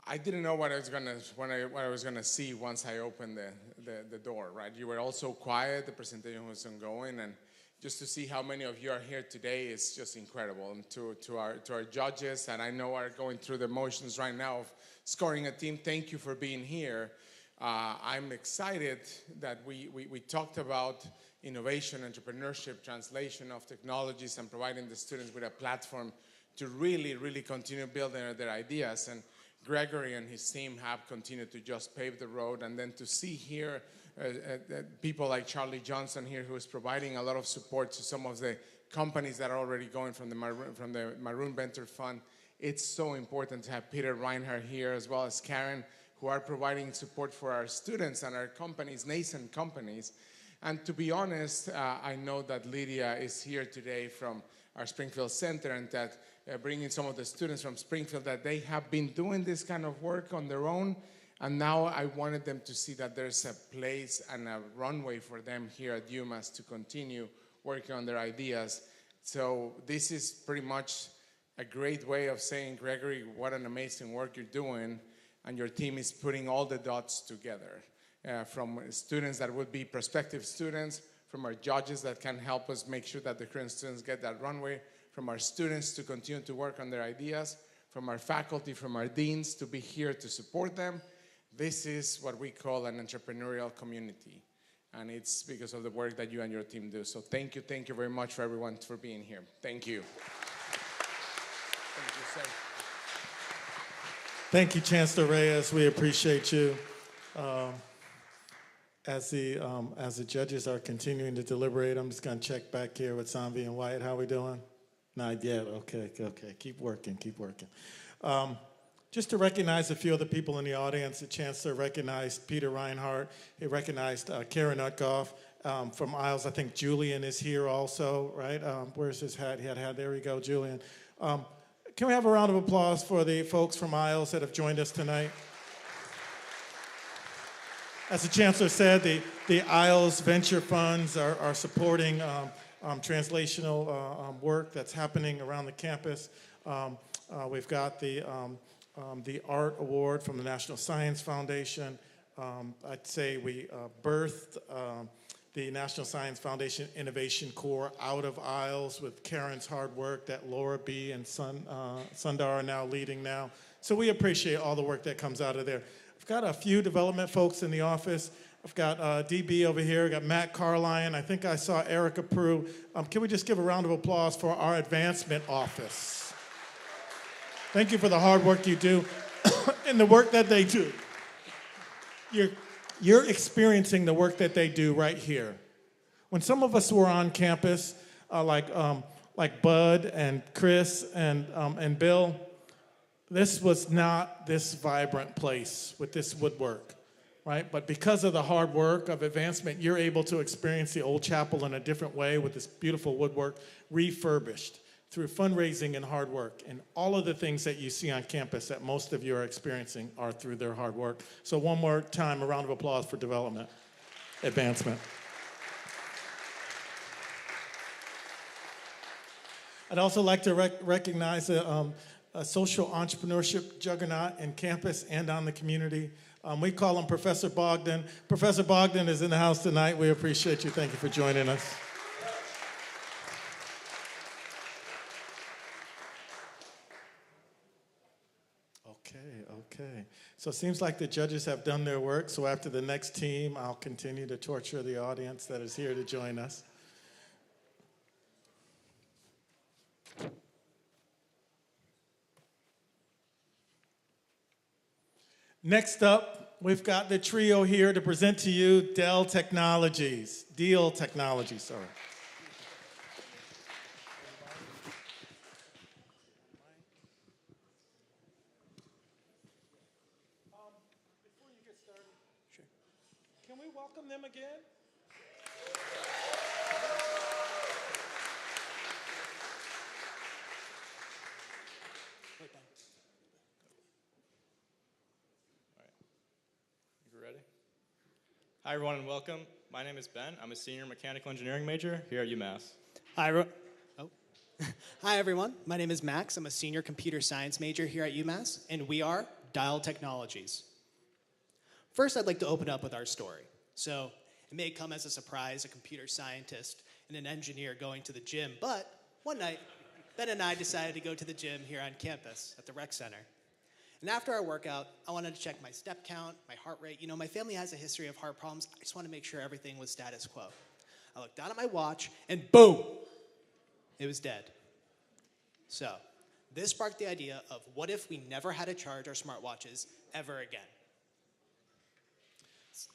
I didn't know what I was gonna see once I opened the door. Right? You were all so quiet. The presentation was ongoing, and just to see how many of you are here today is just incredible. And to our judges that I know are going through the motions right now of scoring a team, thank you for being here. I'm excited that we talked about innovation, entrepreneurship, translation of technologies, and providing the students with a platform to really continue building their ideas. And Gregory and his team have continued to just pave the road. And then to see here people like Charlie Johnson here, who is providing a lot of support to some of the companies that are already going from the Maroon Venture Fund. It's so important to have Peter Reinhardt here, as well as Karen, who are providing support for our students and our companies, nascent companies. And to be honest, I know that Lydia is here today from our Springfield Center, and that bringing some of the students from Springfield, that they have been doing this kind of work on their own. And now I wanted them to see that there's a place and a runway for them here at UMass to continue working on their ideas. So this is pretty much a great way of saying, Gregory, what an amazing work you're doing, and your team is putting all the dots together. From students that would be prospective students, from our judges that can help us make sure that the current students get that runway, from our students to continue to work on their ideas, from our faculty, from our deans to be here to support them. This is what we call an entrepreneurial community, and it's because of the work that you and your team do. So thank you very much for everyone for being here. Thank you. Thank you, sir. Thank you, Chancellor Reyes. We appreciate you. As the judges are continuing to deliberate, I'm just going to check back here with Sanvi and Wyatt. How are we doing? Not yet. Okay. Keep working. Just to recognize a few of the people in the audience, the Chancellor recognized Peter Reinhardt. He recognized Karen Utgoff from Isles. I think Julian is here also, right? Where's his hat? He had a hat. There we go, Julian. Can we have a round of applause for the folks from Isles that have joined us tonight? As the Chancellor said, the Isles Venture Funds are supporting translational work that's happening around the campus. We've got the Art Award from the National Science Foundation. I'd say we birthed the National Science Foundation Innovation Corps out of Isles with Karen's hard work that Laura B. and Sundar are now leading now. So we appreciate all the work that comes out of there. I've got a few development folks in the office. I've got DB over here. I've got Matt Carline. I think I saw Erica Prue. Can we just give a round of applause for our advancement office? Thank you for the hard work you do and the work that they do. You're experiencing the work that they do right here. When some of us were on campus, like Bud and Chris and Bill, this was not this vibrant place with this woodwork, right? But because of the hard work of advancement, you're able to experience the old chapel in a different way with this beautiful woodwork refurbished through fundraising and hard work. And all of the things that you see on campus that most of you are experiencing are through their hard work. So one more time, a round of applause for development. advancement. I'd also like to recognize a social entrepreneurship juggernaut in campus and on the community. We call him Professor Bogdan. Professor Bogdan is in the house tonight. We appreciate you. Thank you for joining us. Okay. So it seems like the judges have done their work. So after the next team, I'll continue to torture the audience that is here to join us. Next up, we've got the trio here to present to you Diel Technologies. Diel Technologies, sorry. Before you get started, can we welcome them again? Hi, everyone, and welcome. My name is Ben. I'm a senior mechanical engineering major here at UMass. Hi, Hi, everyone. My name is Max. I'm a senior computer science major here at UMass, and we are Diel Technologies. First, I'd like to open up with our story. So, it may come as a surprise, a computer scientist and an engineer going to the gym, but one night, Ben and I decided to go to the gym here on campus at the rec center. And after our workout, I wanted to check my step count, my heart rate. You know, my family has a history of heart problems. I just want to make sure everything was status quo. I looked down at my watch, and boom, it was dead. So, this sparked the idea of what if we never had to charge our smartwatches ever again?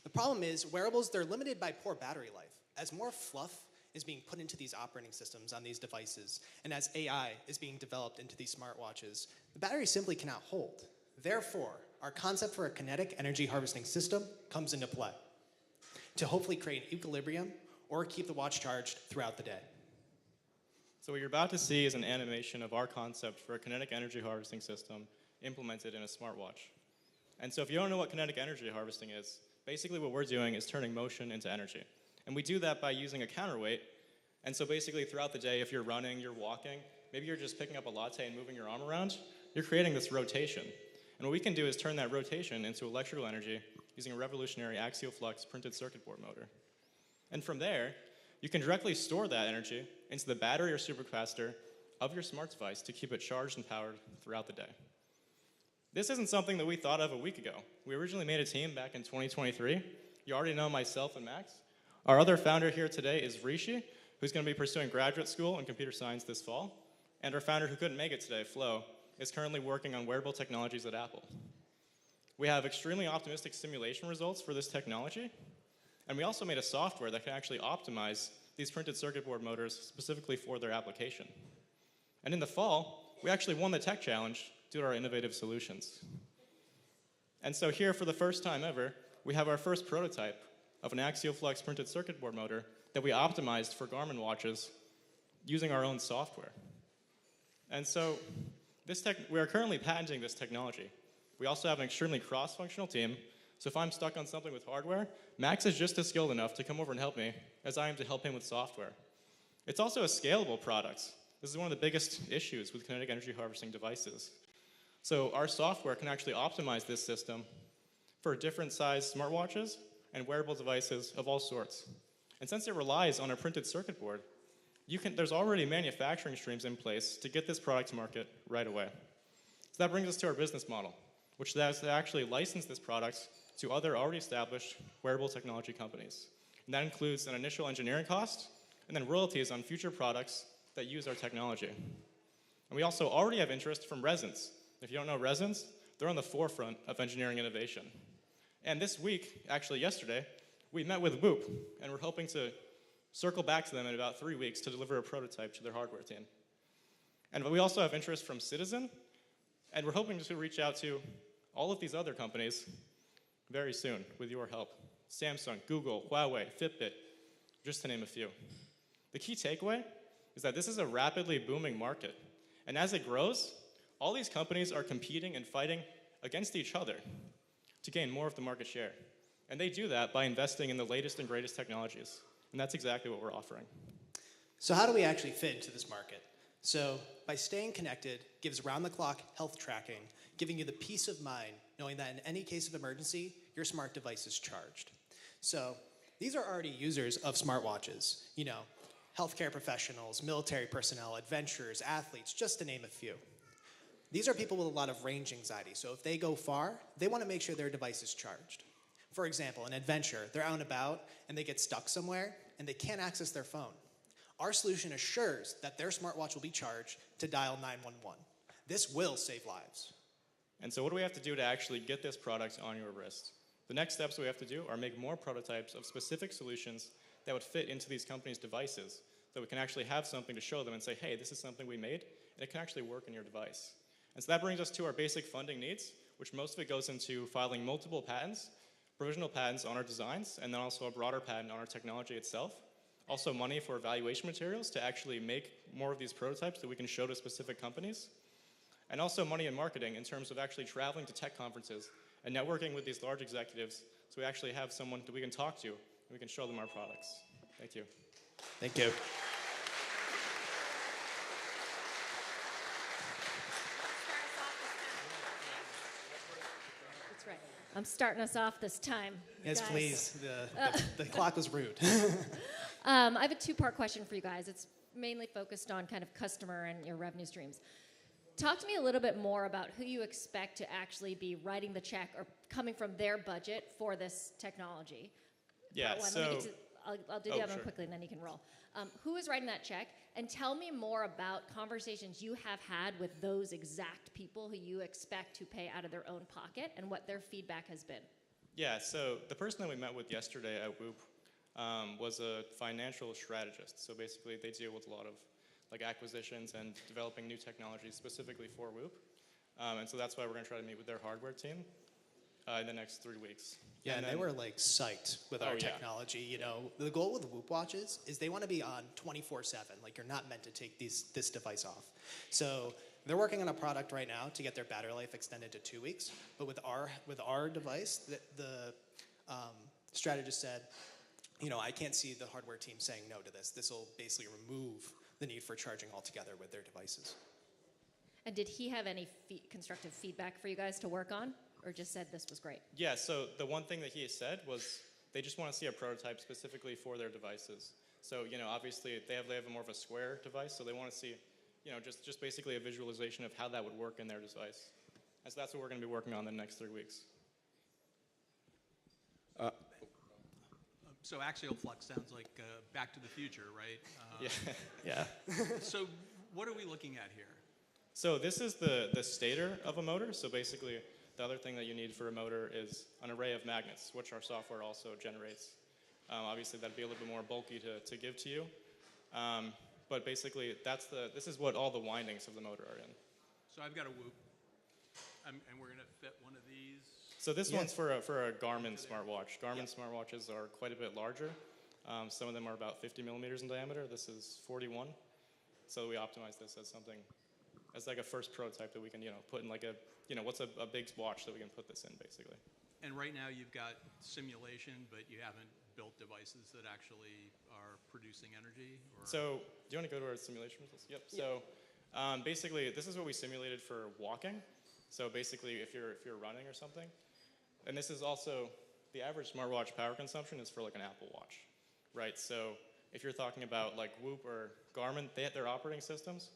The problem is, wearables, they're limited by poor battery life. As more fluff is being put into these operating systems on these devices, and as AI is being developed into these smartwatches, the battery simply cannot hold. Therefore, our concept for a kinetic energy harvesting system comes into play to hopefully create an equilibrium or keep the watch charged throughout the day. So what you're about to see is an animation of our concept for a kinetic energy harvesting system implemented in a smartwatch. And so if you don't know what kinetic energy harvesting is, basically what we're doing is turning motion into energy. And we do that by using a counterweight. And so basically throughout the day, if you're running, you're walking, maybe you're just picking up a latte and moving your arm around, you're creating this rotation. And what we can do is turn that rotation into electrical energy using a revolutionary axial flux printed circuit board motor. And from there, you can directly store that energy into the battery or supercapacitor of your smart device to keep it charged and powered throughout the day. This isn't something that we thought of a week ago. We originally made a team back in 2023. You already know myself and Max. Our other founder here today is Rishi, who's going to be pursuing graduate school in computer science this fall. And our founder who couldn't make it today, Flo, is currently working on wearable technologies at Apple. We have extremely optimistic simulation results for this technology, and we also made a software that can actually optimize these printed circuit board motors specifically for their application. And in the fall, we actually won the tech challenge due to our innovative solutions. And so here, for the first time ever, we have our first prototype of an axial flux printed circuit board motor that we optimized for Garmin watches using our own software. And so we are currently patenting this technology. We also have an extremely cross-functional team, so if I'm stuck on something with hardware, Max is just as skilled enough to come over and help me as I am to help him with software. It's also a scalable product. This is one of the biggest issues with kinetic energy harvesting devices. So our software can actually optimize this system for different size smartwatches and wearable devices of all sorts. And since it relies on a printed circuit board, there's already manufacturing streams in place to get this product to market right away. So that brings us to our business model, which is to actually license this product to other already established wearable technology companies. And that includes an initial engineering cost and then royalties on future products that use our technology. And we also already have interest from resins. If you don't know resins, they're on the forefront of engineering innovation. And this week, actually yesterday, we met with Whoop, and we're hoping to circle back to them in about 3 weeks to deliver a prototype to their hardware team. And we also have interest from Citizen, and we're hoping to reach out to all of these other companies very soon with your help. Samsung, Google, Huawei, Fitbit, just to name a few. The key takeaway is that this is a rapidly booming market. And as it grows, all these companies are competing and fighting against each other to gain more of the market share. And they do that by investing in the latest and greatest technologies. And that's exactly what we're offering. So how do we actually fit into this market? So by staying connected gives round-the-clock health tracking, giving you the peace of mind knowing that in any case of emergency, your smart device is charged. So these are already users of smartwatches, you know, healthcare professionals, military personnel, adventurers, athletes, just to name a few. These are people with a lot of range anxiety, so if they go far, they want to make sure their device is charged. For example, an adventurer, they're out and about and they get stuck somewhere and they can't access their phone. Our solution assures that their smartwatch will be charged to dial 911. This will save lives. And so what do we have to do to actually get this product on your wrist? The next steps we have to do are make more prototypes of specific solutions that would fit into these companies' devices, so we can actually have something to show them and say, hey, this is something we made, and it can actually work in your device. And so that brings us to our basic funding needs, which most of it goes into filing multiple patents, provisional patents on our designs, and then also a broader patent on our technology itself. Also money for evaluation materials to actually make more of these prototypes that we can show to specific companies. And also money in marketing in terms of actually traveling to tech conferences and networking with these large executives so we actually have someone that we can talk to and we can show them our products. Thank you. Thank you. That's right. I'm starting us off this time. Yes, guys. please. The clock was rude. I have a two-part question for you guys. It's mainly focused on kind of customer and your revenue streams. Talk to me a little bit more about who you expect to actually be writing the check or coming from their budget for this technology. Yeah, I'll do the other one quickly and then you can roll. Who is writing that check? And tell me more about conversations you have had with those exact people who you expect to pay out of their own pocket and what their feedback has been. Yeah, so the person that we met with yesterday at Whoop was a financial strategist. So basically they deal with a lot of like acquisitions and developing new technologies specifically for Whoop. And so that's why we're going to try to meet with their hardware team in the next 3 weeks. Yeah, and they were like psyched with our technology. You know, the goal with the Whoop watches is they want to be on 24/7. Like you're not meant to take this device off. So they're working on a product right now to get their battery life extended to 2 weeks. But with our device, the strategist said, you know, I can't see the hardware team saying no to this. This will basically remove the need for charging altogether with their devices. And did he have any constructive feedback for you guys to work on? Or just said this was great? Yeah, so the one thing that he said was they just want to see a prototype specifically for their devices. So, you know, obviously they have more of a square device, so they want to see, you know, just basically a visualization of how that would work in their device. And so that's what we're going to be working on in the next 3 weeks. So axial flux sounds like Back to the Future, right? Yeah. So what are we looking at here? So this is the stator of a motor. So basically, the other thing that you need for a motor is an array of magnets, which our software also generates. Obviously, that'd be a little bit more bulky to give to you. But basically, this is what all the windings of the motor are in. So I've got a Whoop, and we're going to fit one of these. So this one's for a Garmin smartwatch. Garmin smartwatches are quite a bit larger. Some of them are about 50 millimeters in diameter. This is 41. So we optimize this as something, as like a first prototype that we can, you know, put in like a, you know, what's a big watch that we can put this in, basically. And right now you've got simulation, but you haven't built devices that actually are producing energy? Or? So do you want to go to our simulation results? Yep. Yeah. So basically, this is what we simulated for walking. So basically, if you're running or something, and this is also, the average smartwatch power consumption is for like an Apple Watch, right? So if you're talking about like Whoop or Garmin, their operating systems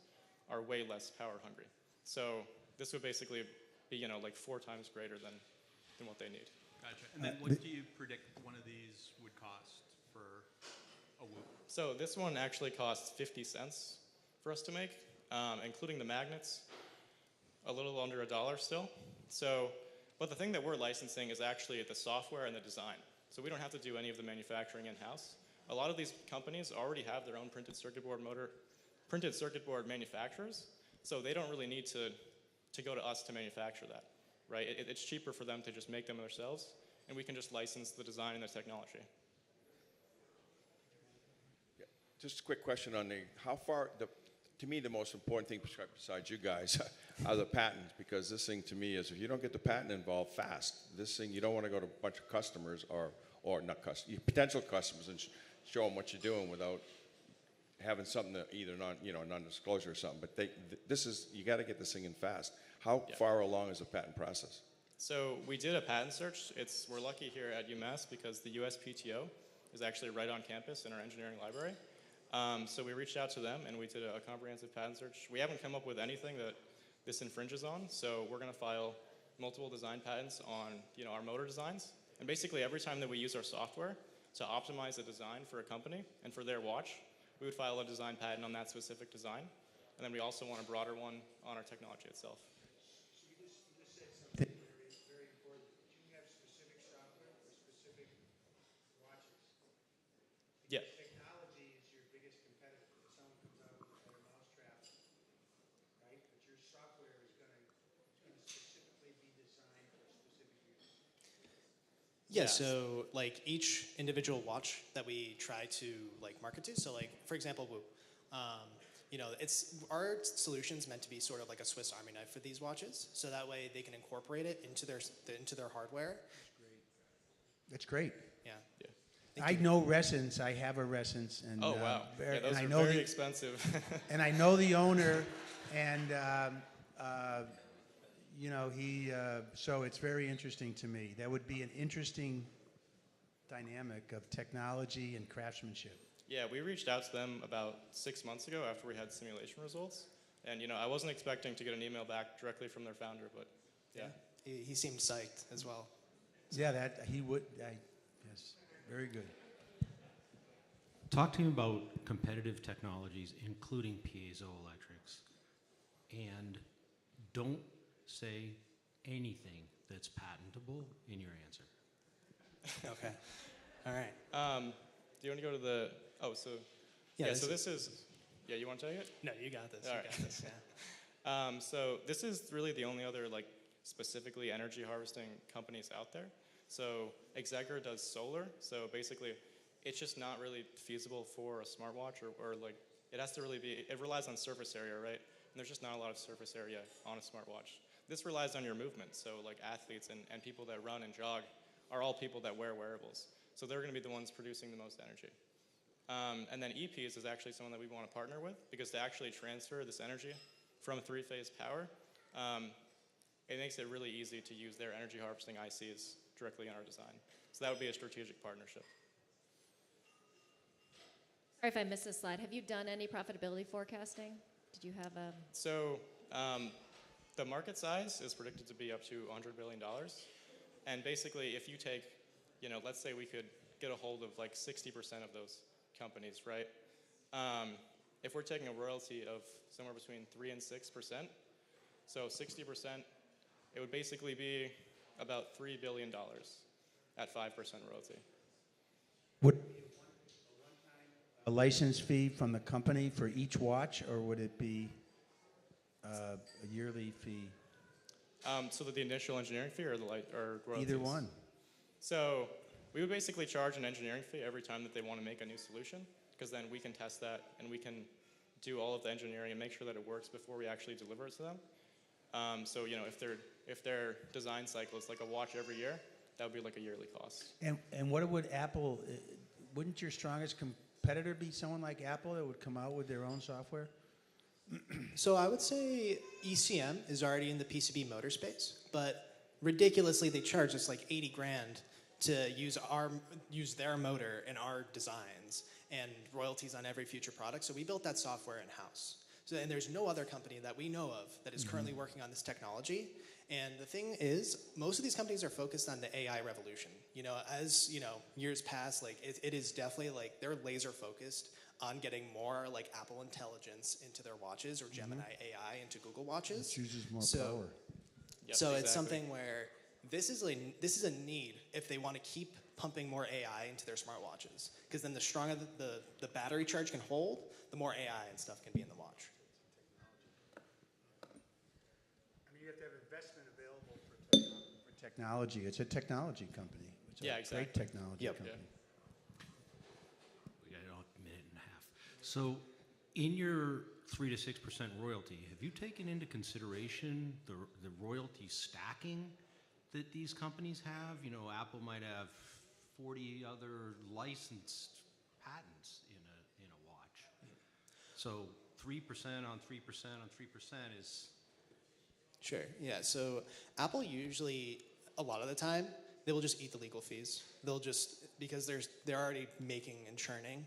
are way less power hungry. So this would basically be, you know, like 4 times greater than what they need. Gotcha. And then what do you predict one of these would cost for a Whoop? So this one actually costs 50 cents for us to make, including the magnets, a little under $1 still. So, but the thing that we're licensing is actually the software and the design. So we don't have to do any of the manufacturing in-house. A lot of these companies already have their own printed circuit board manufacturers, so they don't really need to go to us to manufacture that, right? It's cheaper for them to just make them themselves, and we can just license the design and the technology. Yeah. Just a quick question on how far, to me, the most important thing besides you guys are the patents, because this thing to me is, if you don't get the patent involved fast, this thing, you don't want to go to a bunch of customers or not customers, potential customers, and show them what you're doing without having something that either non-disclosure or something. But this is, you got to get this thing in fast. How far along is the patent process? So we did a patent search. We're lucky here at UMass because the USPTO is actually right on campus in our engineering library. So we reached out to them and we did a comprehensive patent search. We haven't come up with anything that this infringes on, so we're going to file multiple design patents on our motor designs. And basically every time that we use our software to optimize a design for a company and for their watch, we would file a design patent on that specific design. And then we also want a broader one on our technology itself. Very important. Do you have specific software for specific watches? Yeah. Technology is your biggest competitor. If someone comes out with a better mousetrap, right? But your software is going to specifically be designed for specific use. Yeah, so like each individual watch that we try to like market to, so like for example, Whoop, it's our solution's meant to be sort of like a Swiss Army knife for these watches, so that way they can incorporate it into their hardware. That's great. Yeah. I know Resonance. I have a Resonance, and Oh wow, yeah, those and are very expensive. and I know the owner, and so it's very interesting to me. That would be an interesting dynamic of technology and craftsmanship. Yeah, we reached out to them about 6 months ago after we had simulation results. And I wasn't expecting to get an email back directly from their founder, but yeah. He seemed psyched as well. Yeah, that he would. Yes, very good. Talk to me about competitive technologies, including piezoelectrics, and don't say anything that's patentable in your answer. Okay. All right. Do you want to go to the? Oh, so so this is. Yeah, you want to take it? No, you got this. All You right. got this. Yeah. So this is really the only other specifically energy harvesting companies out there. So Exeger does solar. So basically, it's just not really feasible for a smartwatch, or it has to really be. It relies on surface area, right? And there's just not a lot of surface area on a smartwatch. This relies on your movement. So athletes and people that run and jog are all people that wear wearables. So they're going to be the ones producing the most energy. And then EPs is actually someone that we want to partner with, because to actually transfer this energy from three-phase power, it makes it really easy to use their energy harvesting ICs directly in our design. So that would be a strategic partnership. Sorry if I missed this slide. Have you done any profitability forecasting? Did you have a... So the market size is predicted to be up to $100 billion. And basically, if you take, let's say we could get a hold of 60% of those companies, right? If we're taking a royalty of somewhere between 3 and 6%, so 60%, it would basically be about $3 billion at 5% royalty. Would it be a license fee from the company for each watch, or would it be a yearly fee? So the initial engineering fee or royalties? Either one. So we would basically charge an engineering fee every time that they want to make a new solution, because then we can test that and we can do all of the engineering and make sure that it works before we actually deliver it to them. So if their design cycle is a watch every year, that would be a yearly cost. And what would Apple? Wouldn't your strongest competitor be someone like Apple that would come out with their own software? So I would say ECM is already in the PCB motor space, but ridiculously they charge us $80 grand to use their motor in our designs and royalties on every future product. So we built that software in-house. And there's no other company that we know of that is currently working on this technology. And the thing is, most of these companies are focused on the AI revolution. As years pass, it is definitely they're laser focused on getting more Apple Intelligence into their watches, or Gemini AI into Google watches. It uses more power. Yep, So exactly. it's something where this is a need if they want to keep pumping more AI into their smartwatches, because then the stronger the battery charge can hold, the more AI and stuff can be in the watch. You have to have investment available for technology. It's a technology company. It's a great technology company. We got a minute and a half. So in your 3 to 6% royalty. Have you taken into consideration the royalty stacking that these companies have? You know, Apple might have 40 other licensed patents in a watch. So 3% on 3% on 3% is... Sure, yeah. So Apple usually, a lot of the time, they will just eat the legal fees. They'll just, because they're already making and churning,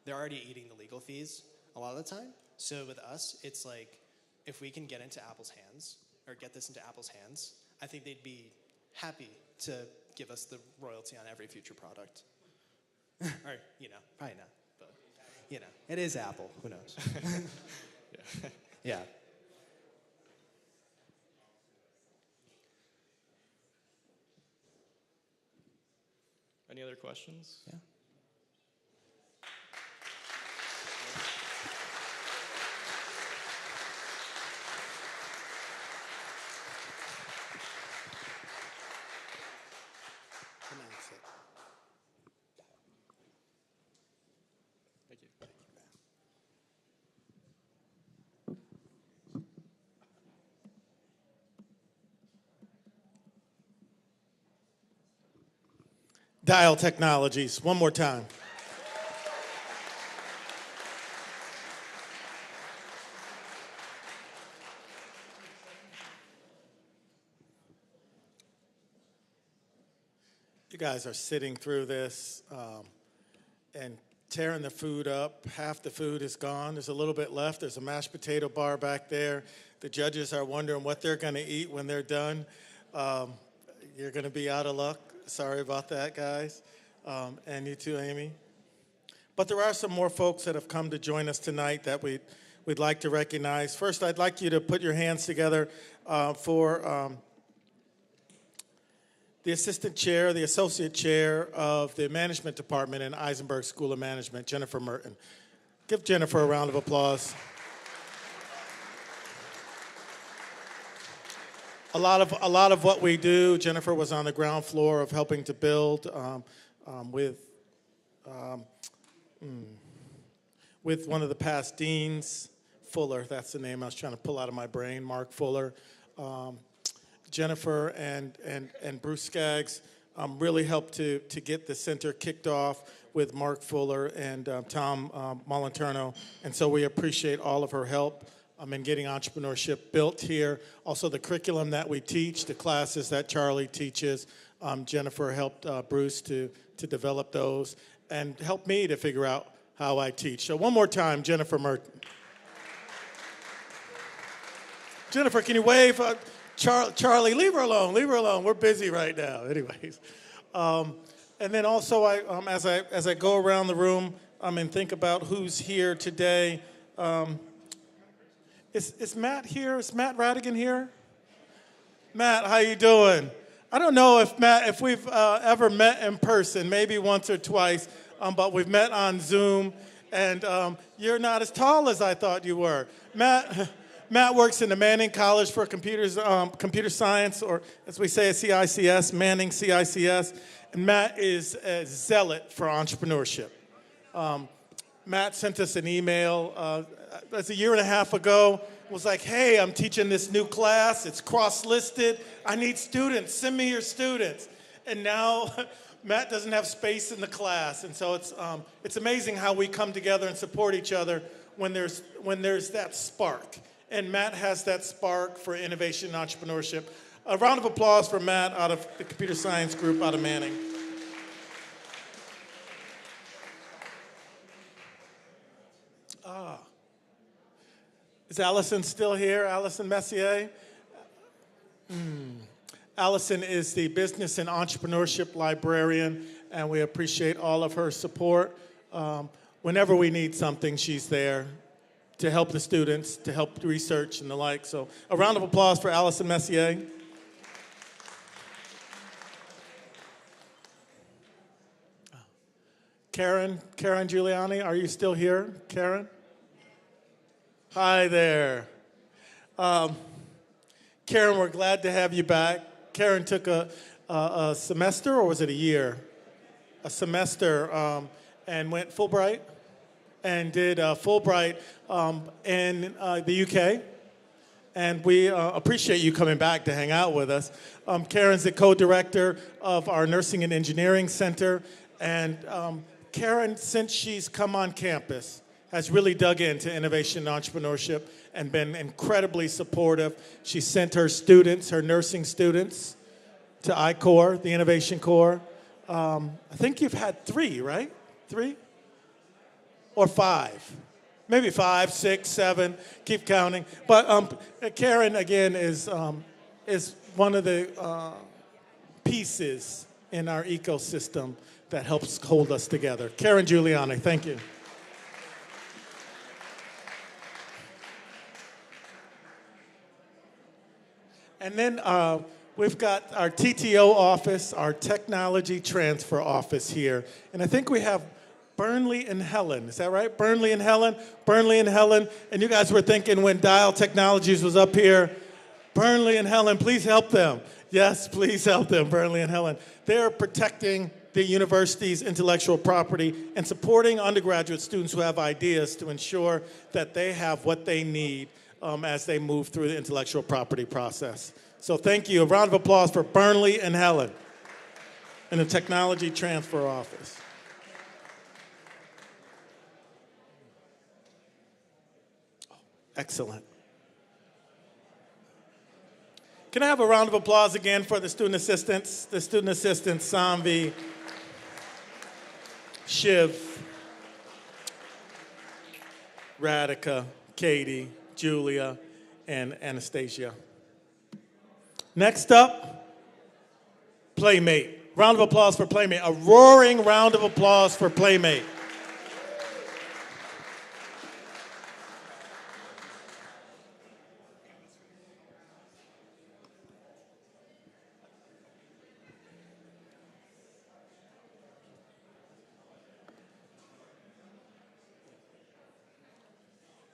they're already eating the legal fees a lot of the time. So with us, it's like, if we can get into Apple's hands, or get this into Apple's hands, I think they'd be happy to give us the royalty on every future product. Or, you know, probably not, but, you know, it is Apple, who knows? Yeah. Any other questions? Yeah. Thank you. Diel Technologies, one more time. You guys are sitting through this and tearing the food up. Half the food is gone. There's a little bit left. There's a mashed potato bar back there. The judges are wondering what they're going to eat when they're done. You're going to be out of luck. Sorry about that, guys. And you too, Amy. But there are some more folks that have come to join us tonight that we'd like to recognize. First, I'd like you to put your hands together for the assistant chair, the associate chair of the management department in Eisenberg School of Management, Jennifer Merton. Give Jennifer a round of applause. A lot of what we do, Jennifer was on the ground floor of helping to build with one of the past deans, Fuller, that's the name I was trying to pull out of my brain, Mark Fuller. Jennifer and Bruce Skaggs really helped to get the center kicked off with Mark Fuller and Tom Molinterno, and so we appreciate all of her help in getting entrepreneurship built here. Also the curriculum that we teach, the classes that Charlie teaches, Jennifer helped Bruce to develop those and helped me to figure out how I teach. So one more time, Jennifer Merton. Jennifer, can you wave? Charlie, leave her alone. Leave her alone. We're busy right now. Anyways, and then also, as I go around the room, and think about who's here today. Is Matt here? Is Matt Radigan here? Matt, how you doing? I don't know if we've ever met in person, maybe once or twice, but we've met on Zoom, and you're not as tall as I thought you were. Matt works in the Manning College for Computer Science, or as we say at CICS, Manning CICS, and Matt is a zealot for entrepreneurship. Matt sent us an email that's a year and a half ago. Was like, hey, I'm teaching this new class. It's cross-listed. I need students. Send me your students. And now Matt doesn't have space in the class. And so it's amazing how we come together and support each other when there's that spark. And Matt has that spark for innovation and entrepreneurship. A round of applause for Matt out of the computer science group out of Manning. Is Allison still here? Allison Messier? Allison is the business and entrepreneurship librarian, and we appreciate all of her support. Whenever we need something, she's there to help the students, to help research and the like. So a round of applause for Allison Messier. Karen Giuliani, are you still here? Karen? Hi there. Karen, we're glad to have you back. Karen took a semester, or was it a year? A semester, and went Fulbright? and did Fulbright in the UK. And we appreciate you coming back to hang out with us. Karen's the co-director of our Nursing and Engineering Center. And Karen, since she's come on campus, has really dug into innovation and entrepreneurship and been incredibly supportive. She sent her students, her nursing students, to I-Core, the Innovation Core. I think you've had 3, right? 3? Or 5? Maybe 5, 6, 7, keep counting. But Karen, again, is one of the pieces in our ecosystem that helps hold us together. Karen Giuliani, thank you. And then we've got our TTO office, our Technology Transfer Office here. And I think we have Burnley and Helen, is that right? Burnley and Helen, Burnley and Helen. And you guys were thinking when Diel Technologies was up here, Burnley and Helen, please help them. Yes, please help them, Burnley and Helen. They're protecting the university's intellectual property and supporting undergraduate students who have ideas to ensure that they have what they need as they move through the intellectual property process. So thank you. A round of applause for Burnley and Helen in the Technology Transfer Office. Excellent. Can I have a round of applause again for the student assistants? The student assistants, Samvi, Shiv, Radhika, Katie, Julia, and Anastasia. Next up, Platemate. Round of applause for Platemate. A roaring round of applause for Platemate.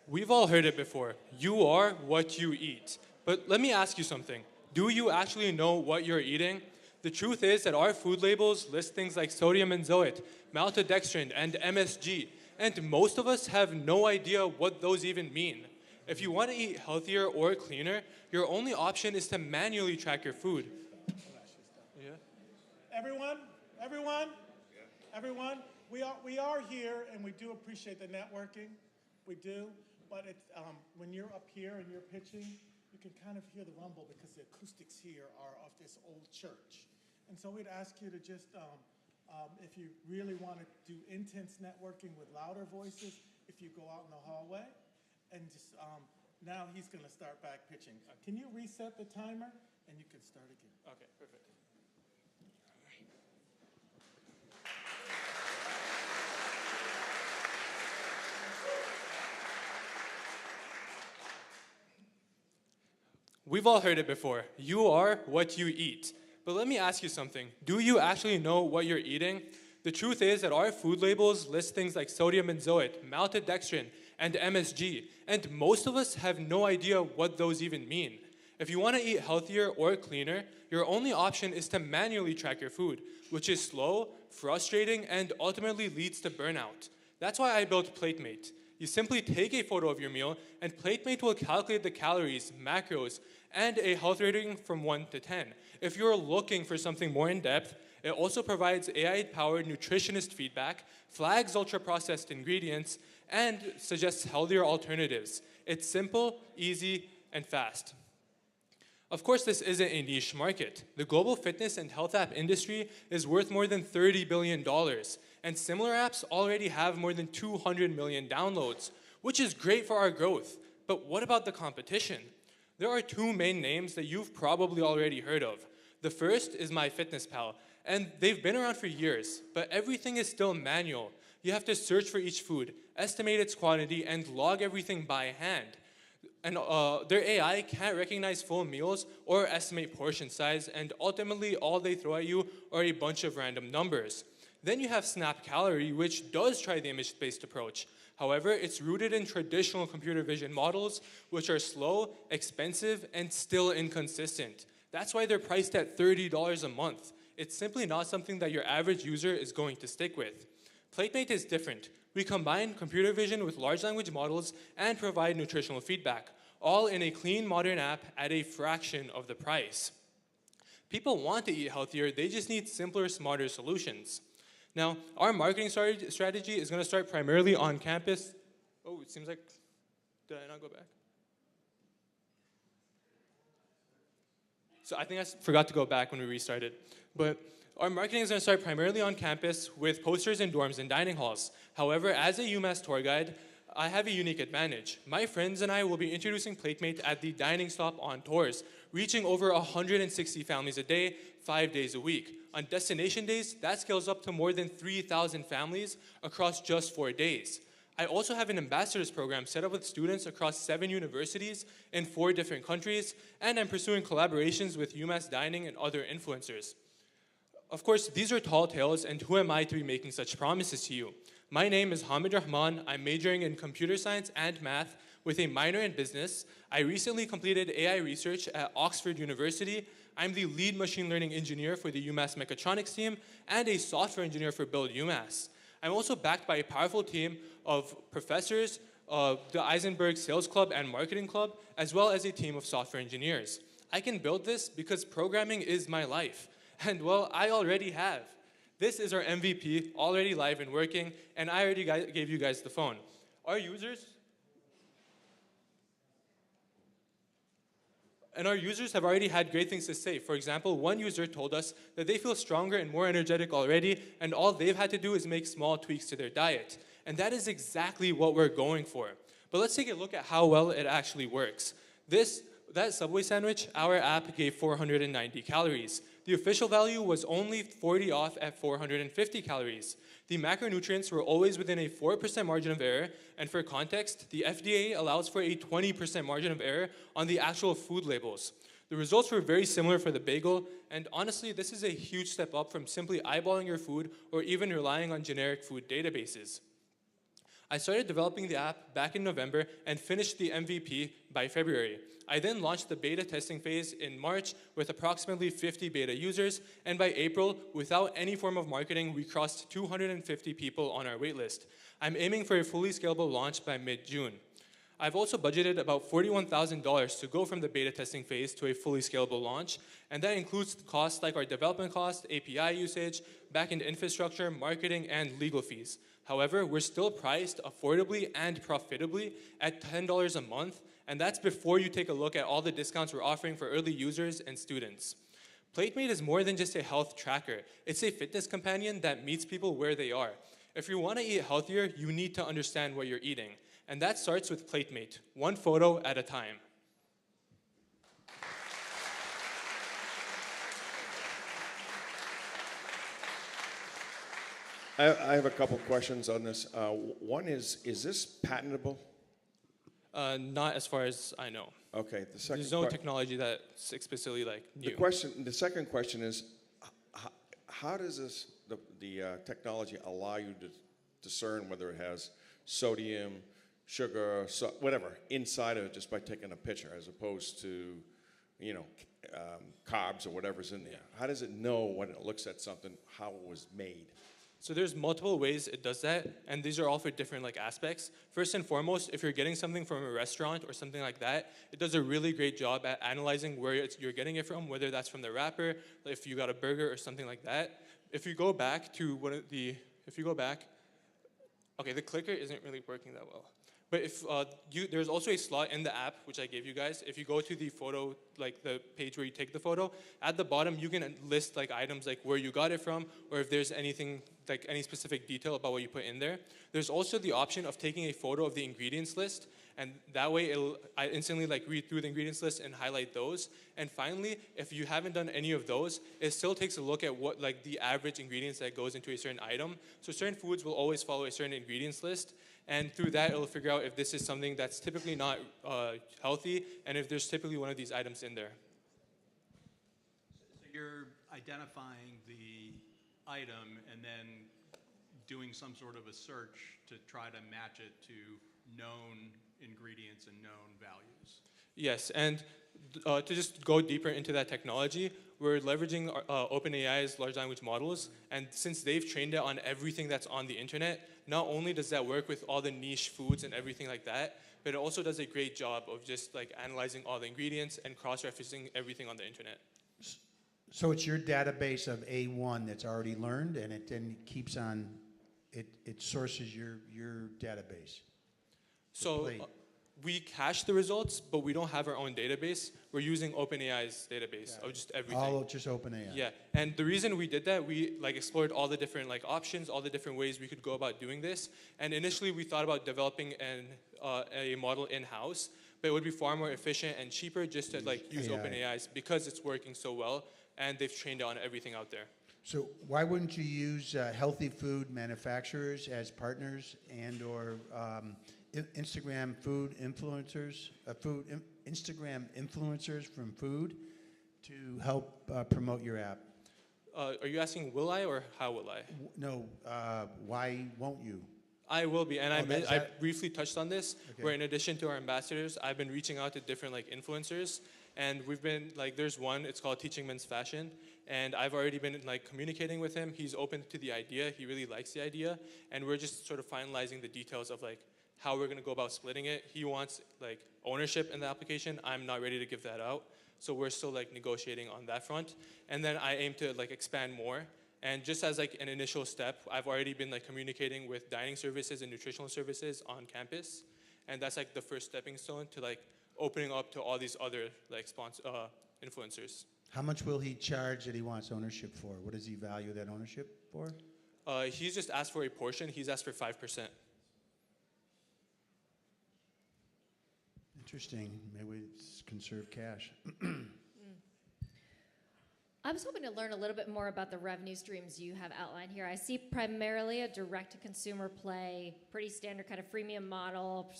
We've all heard it before. You are what you eat. But let me ask you something. Do you actually know what you're eating? The truth is that our food labels list things like sodium benzoate, maltodextrin, and MSG. And most of us have no idea what those even mean. If you want to eat healthier or cleaner, your only option is to manually track your food. Yeah. Everyone, we are here, and we do appreciate the networking. We do. But it's, when you're up here and you're pitching, you can kind of hear the rumble because the acoustics here are of this old church. And so we'd ask you to just, if you really want to do intense networking with louder voices, if you go out in the hallway, and just, now he's going to start back pitching. Can you reset the timer? And you can start again. Okay, perfect. We've all heard it before. You are what you eat. But let me ask you something. Do you actually know what you're eating? The truth is that our food labels list things like sodium benzoate, maltodextrin, and MSG. And most of us have no idea what those even mean. If you want to eat healthier or cleaner, your only option is to manually track your food, which is slow, frustrating, and ultimately leads to burnout. That's why I built Platemate. You simply take a photo of your meal, and Platemate will calculate the calories, macros, and a health rating from 1 to 10. If you're looking for something more in-depth, it also provides AI-powered nutritionist feedback, flags ultra-processed ingredients, and suggests healthier alternatives. It's simple, easy, and fast. Of course, this isn't a niche market. The global fitness and health app industry is worth more than $30 billion, and similar apps already have more than 200 million downloads, which is great for our growth. But what about the competition? There are 2 main names that you've probably already heard of. The first is MyFitnessPal, and they've been around for years, but everything is still manual. You have to search for each food, estimate its quantity, and log everything by hand. And their AI can't recognize full meals or estimate portion size, and ultimately all they throw at you are a bunch of random numbers. Then you have Snap Calorie, which does try the image-based approach. However, it's rooted in traditional computer vision models, which are slow, expensive, and still inconsistent. That's why they're priced at $30 a month. It's simply not something that your average user is going to stick with. Platemate is different. We combine computer vision with large language models and provide nutritional feedback, all in a clean, modern app at a fraction of the price. People want to eat healthier, they just need simpler, smarter solutions. Now, our marketing strategy is going to start primarily on campus. Oh, it seems like, did I not go back? So I think I forgot to go back when we restarted. But our marketing is going to start primarily on campus with posters in dorms and dining halls. However, as a UMass tour guide, I have a unique advantage. My friends and I will be introducing Platemate at the dining stop on tours, reaching over 160 families a day, 5 days a week. On destination days, that scales up to more than 3,000 families across just 4 days. I also have an ambassadors program set up with students across 7 universities in 4 different countries, and I'm pursuing collaborations with UMass Dining and other influencers. Of course, these are tall tales, and who am I to be making such promises to you? My name is Hamid Rahman. I'm majoring in computer science and math with a minor in business. I recently completed AI research at Oxford University. I'm the lead machine learning engineer for the UMass Mechatronics team and a software engineer for Build UMass. I'm also backed by a powerful team of professors, the Eisenberg Sales Club and Marketing Club, as well as a team of software engineers. I can build this because programming is my life. And well, I already have. This is our MVP, already live and working, and I already gave you guys the phone. Our users have already had great things to say. For example, one user told us that they feel stronger and more energetic already, and all they've had to do is make small tweaks to their diet. And that is exactly what we're going for. But let's take a look at how well it actually works. That Subway sandwich, our app gave 490 calories. The official value was only 40 off at 450 calories. The macronutrients were always within a 4% margin of error, and for context, the FDA allows for a 20% margin of error on the actual food labels. The results were very similar for the bagel, and honestly, this is a huge step up from simply eyeballing your food or even relying on generic food databases. I started developing the app back in November and finished the MVP by February. I then launched the beta testing phase in March with approximately 50 beta users, and by April, without any form of marketing, we crossed 250 people on our waitlist. I'm aiming for a fully scalable launch by mid-June. I've also budgeted about $41,000 to go from the beta testing phase to a fully scalable launch, and that includes costs like our development cost, API usage, backend infrastructure, marketing, and legal fees. However, we're still priced affordably and profitably at $10 a month, and that's before you take a look at all the discounts we're offering for early users and students. Platemate is more than just a health tracker. It's a fitness companion that meets people where they are. If you want to eat healthier, you need to understand what you're eating. And that starts with Platemate, one photo at a time. I have a couple questions on this. One is this patentable? Not as far as I know. Okay. The second There's no technology that's explicitly like new. The second question is, how does the technology allow you to discern whether it has sodium, sugar, whatever inside of it just by taking a picture, as opposed to, carbs or whatever's in there? Yeah. How does it know when it looks at something how it was made? So there's multiple ways it does that, and these are all for different aspects. First and foremost, if you're getting something from a restaurant or something like that, it does a really great job at analyzing where you're getting it from, whether that's from the wrapper, if you got a burger or something like that. If you go back to okay, the clicker isn't really working that well. But if there's also a slot in the app, which I gave you guys. If you go to the photo, the page where you take the photo, at the bottom you can list items where you got it from, or if there's anything, any specific detail about what you put in there. There's also the option of taking a photo of the ingredients list, and that way I instantly read through the ingredients list and highlight those. And finally, if you haven't done any of those, it still takes a look at what the average ingredients that goes into a certain item. So certain foods will always follow a certain ingredients list. And through that, it'll figure out if this is something that's typically not healthy, and if there's typically one of these items in there. So you're identifying the item and then doing some sort of a search to try to match it to known ingredients and known values. Yes, and to just go deeper into that technology, we're leveraging OpenAI's large language models, and since they've trained it on everything that's on the internet, not only does that work with all the niche foods and everything like that, but it also does a great job of just like analyzing all the ingredients and cross-referencing everything on the internet. So it's your database of A1 that's already learned, and it then keeps on, it sources your database. So we cache the results, but we don't have our own database. We're using OpenAI's database of just everything. All just OpenAI. Yeah, and the reason we did that, we like explored all the different like options, all the different ways we could go about doing this. And initially, we thought about developing a model in-house, but it would be far more efficient and cheaper just to like use OpenAI's because it's working so well, and they've trained on everything out there. So why wouldn't you use healthy food manufacturers as partners and/or Instagram food influencers, Instagram influencers from food to help promote your app? Are you asking will I or how will I? No, why won't you? I will be, and Oh, I briefly touched on this, Okay. where in addition to our ambassadors, I've been reaching out to different like influencers, and we've been like, there's one, it's called Teaching Men's Fashion, and I've already been like communicating with him. He's open to the idea, he really likes the idea, and we're just sort of finalizing the details of like how we're gonna go about splitting it. He wants like ownership in the application. I'm not ready to give that out, so we're still like negotiating on that front, and then I aim to like expand more. And just as like an initial step, I've already been like communicating with dining services and nutritional services on campus, and that's like the first stepping stone to like opening up to all these other like influencers. How much will he charge that he wants ownership for? What does he value that ownership for? He's just asked for a portion. He's asked for 5%. Interesting. Maybe we conserve cash. I was hoping to learn a little bit more about the revenue streams you have outlined here. I see primarily a direct-to-consumer play, pretty standard kind of freemium model,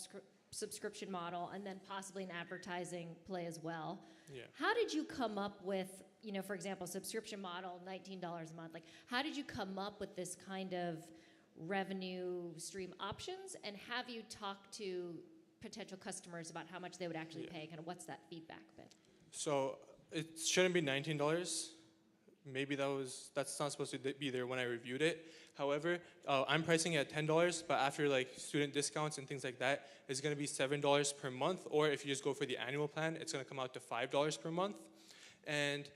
subscription model, and then possibly an advertising play as well. Yeah. How did you come up with, you know, for example, subscription model, $19 a month? Like, how did you come up with this kind of revenue stream options? And have you talked to potential customers about how much they would actually pay? Kind of what's that feedback been? So it shouldn't be $19. Maybe that's not supposed to be there when I reviewed it. However, I'm pricing it at $10, but after like student discounts and things like that, it's going to be $7 per month. Or if you just go for the annual plan, it's going to come out to $5 per month. And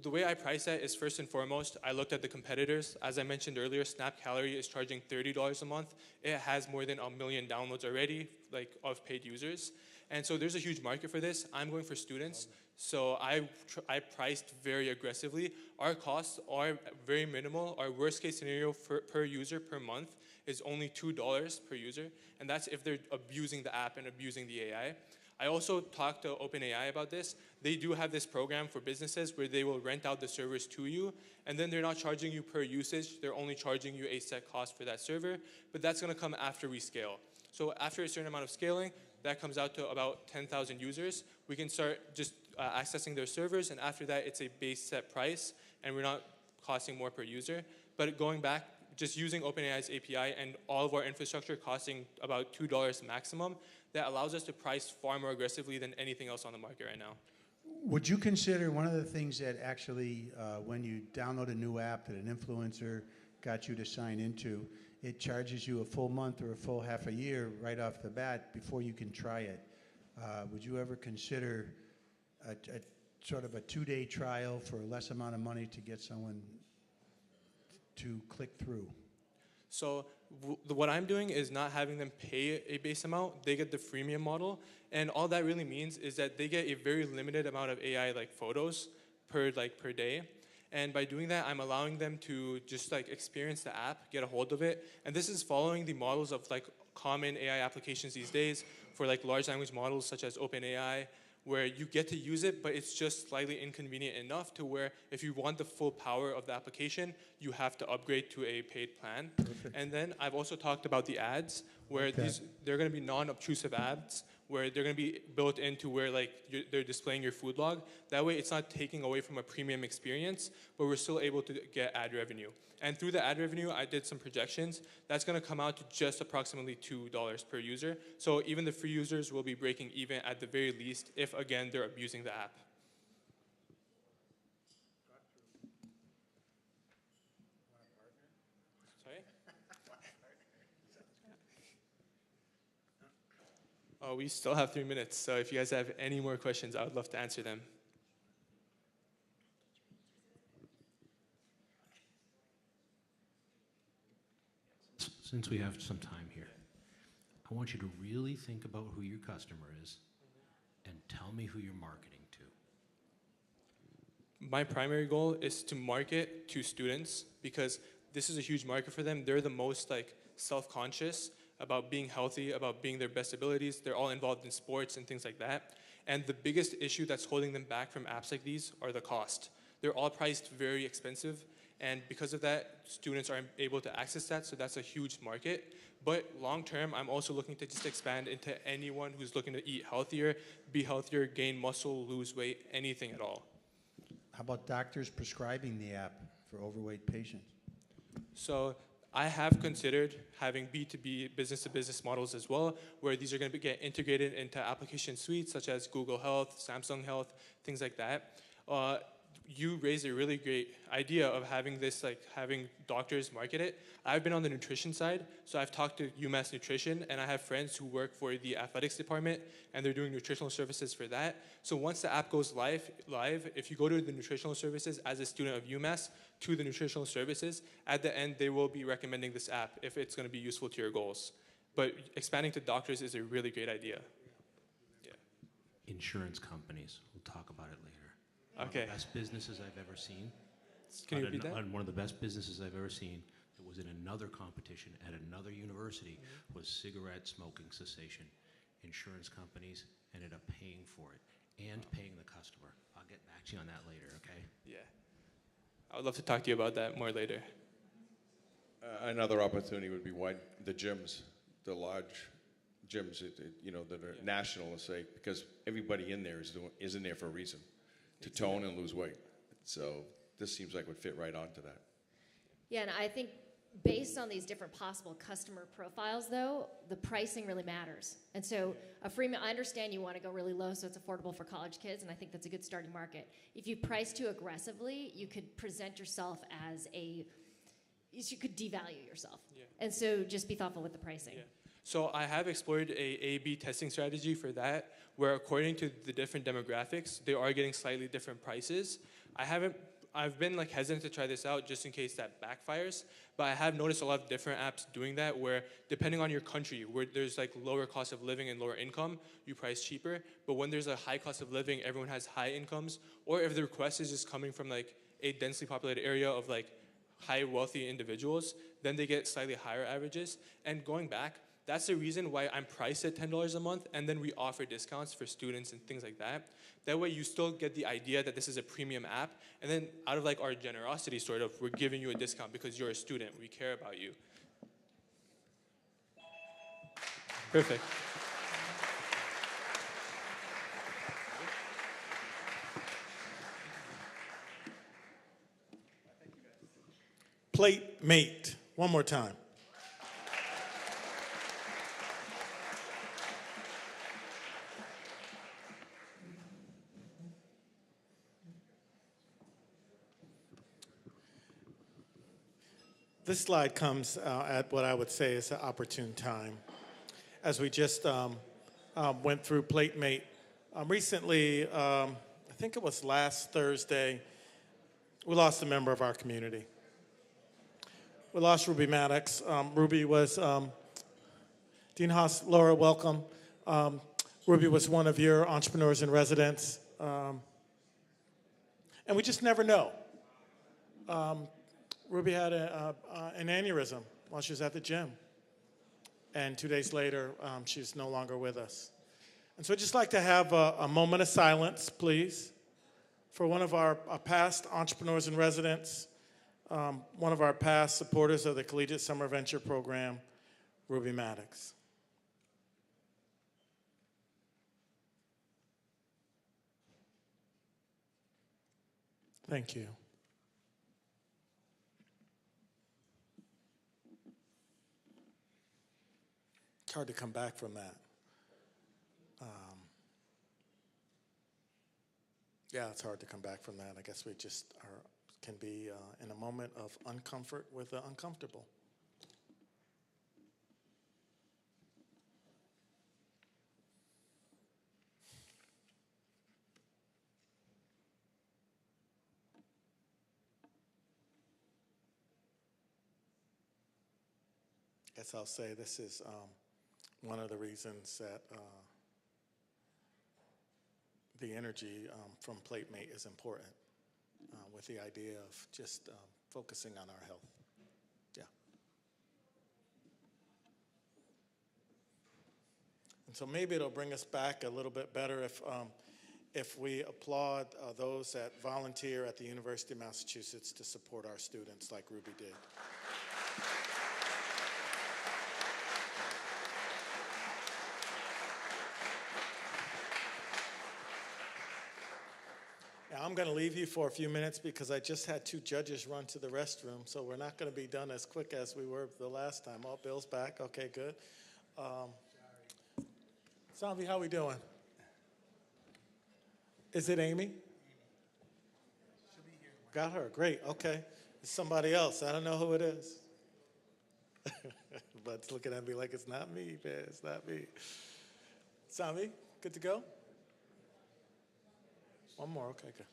the way I price that is first and foremost, I looked at the competitors. As I mentioned earlier, Snap Calorie is charging $30 a month. It has more than 1 million downloads already, like of paid users. And so there's a huge market for this. I'm going for students. So I priced very aggressively. Our costs are very minimal. Our worst case scenario per user per month is only $2 per user. And that's if they're abusing the app and abusing the AI. I also talked to OpenAI about this. They do have this program for businesses where they will rent out the servers to you, and then they're not charging you per usage. They're only charging you a set cost for that server, but that's going to come after we scale. So after a certain amount of scaling, that comes out to about 10,000 users. We can start just accessing their servers, and after that, it's a base set price, and we're not costing more per user. But going back, just using OpenAI's API and all of our infrastructure costing about $2 maximum, that allows us to price far more aggressively than anything else on the market right now. Would you consider one of the things that actually, when you download a new app that an influencer got you to sign into, it charges you a full month or a full half a year right off the bat before you can try it? Would you ever consider a sort of a 2-day trial for a less amount of money to get someone to click through? So what I'm doing is not having them pay a base amount. They get the freemium model, and all that really means is that they get a very limited amount of AI like photos per day. And by doing that, I'm allowing them to just like experience the app, get a hold of it. And this is following the models of like common AI applications these days for like large language models such as OpenAI, where you get to use it, but it's just slightly inconvenient enough to where if you want the full power of the application, you have to upgrade to a paid plan. Perfect. And then I've also talked about the ads, where they're going to be non-obtrusive ads, where they're going to be built into where like they're displaying your food log. That way it's not taking away from a premium experience, but we're still able to get ad revenue. And through the ad revenue, I did some projections. That's going to come out to just approximately $2 per user. So even the free users will be breaking even at the very least if, again, they're abusing the app. We still have 3 minutes, so if you guys have any more questions, I would love to answer them. Since we have some time here, I want you to really think about who your customer is and tell me who you're marketing to. My primary goal is to market to students because this is a huge market for them. They're the most like self-conscious about being healthy, about being their best abilities. They're all involved in sports and things like that. And the biggest issue that's holding them back from apps like these are the cost. They're all priced very expensive. And because of that, students aren't able to access that, so that's a huge market. But long term, I'm also looking to just expand into anyone who's looking to eat healthier, be healthier, gain muscle, lose weight, anything at all. How about doctors prescribing the app for overweight patients? So I have considered having B2B, business-to-business models as well, where these are going to get integrated into application suites such as Google Health, Samsung Health, things like that. You raised a really great idea of having this, like having doctors market it. I've been on the nutrition side, so I've talked to UMass Nutrition, and I have friends who work for the athletics department, and they're doing nutritional services for that. So once the app goes live, if you go to the nutritional services as a student of UMass to the nutritional services, at the end they will be recommending this app if it's going to be useful to your goals. But expanding to doctors is a really great idea. Yeah. Insurance companies, we'll talk about it later. Okay. One of the best businesses I've ever seen. Can you repeat that? One of the best businesses I've ever seen that was in another competition at another university was cigarette smoking cessation. Insurance companies ended up paying for it and paying the customer. I'll get back to you on that later, okay? Yeah. I would love to talk to you about that more later. Another opportunity would be why the gyms, the large gyms, that are national, let's say, because everybody in there is in there for a reason, to tone and lose weight. So this seems like would fit right onto that. Yeah, and I think based on these different possible customer profiles, though, the pricing really matters. And so a freemium, I understand you want to go really low so it's affordable for college kids, and I think that's a good starting market. If you price too aggressively, you could present yourself as you could devalue yourself. Yeah. And so just be thoughtful with the pricing. Yeah. So I have explored a A/B testing strategy for that, where according to the different demographics, they are getting slightly different prices. I've been like hesitant to try this out just in case that backfires, but I have noticed a lot of different apps doing that where depending on your country, where there's like lower cost of living and lower income, you price cheaper. But when there's a high cost of living, everyone has high incomes, or if the request is just coming from like a densely populated area of like high wealthy individuals, then they get slightly higher averages. And going back, that's the reason why I'm priced at $10 a month, and then we offer discounts for students and things like that. That way you still get the idea that this is a premium app, and then out of like our generosity sort of, we're giving you a discount because you're a student, we care about you. Perfect. Platemate, one more time. This slide comes at what I would say is an opportune time. As we just went through Platemate, recently, I think it was last Thursday, we lost a member of our community. We lost Ruby Maddox. Ruby was, Dean Haas, Laura, welcome. Ruby was one of your entrepreneurs in residence. And we just never know. Ruby had an aneurysm while she was at the gym. And 2 days later, she's no longer with us. And so I'd just like to have a moment of silence, please, for one of our past entrepreneurs in residence, one of our past supporters of the Collegiate Summer Venture Program, Ruby Maddox. Thank you. It's hard to come back from that. Yeah, it's hard to come back from that. I guess we just can be in a moment of uncomfort with the uncomfortable. guess I'll say this is one of the reasons that the energy from Platemate is important, with the idea of just focusing on our health. Yeah. And so maybe it'll bring us back a little bit better if we applaud those that volunteer at the University of Massachusetts to support our students like Ruby did. Now, I'm going to leave you for a few minutes because I just had 2 judges run to the restroom, so we're not going to be done as quick as we were the last time. Oh, Bill's back. Okay, good. Sanvi, how we doing? Is it Amy? Got her. Great. Okay. It's somebody else. I don't know who it is. But it's looking at me like it's not me, man. It's not me. Sanvi, good to go? One more. Okay, good.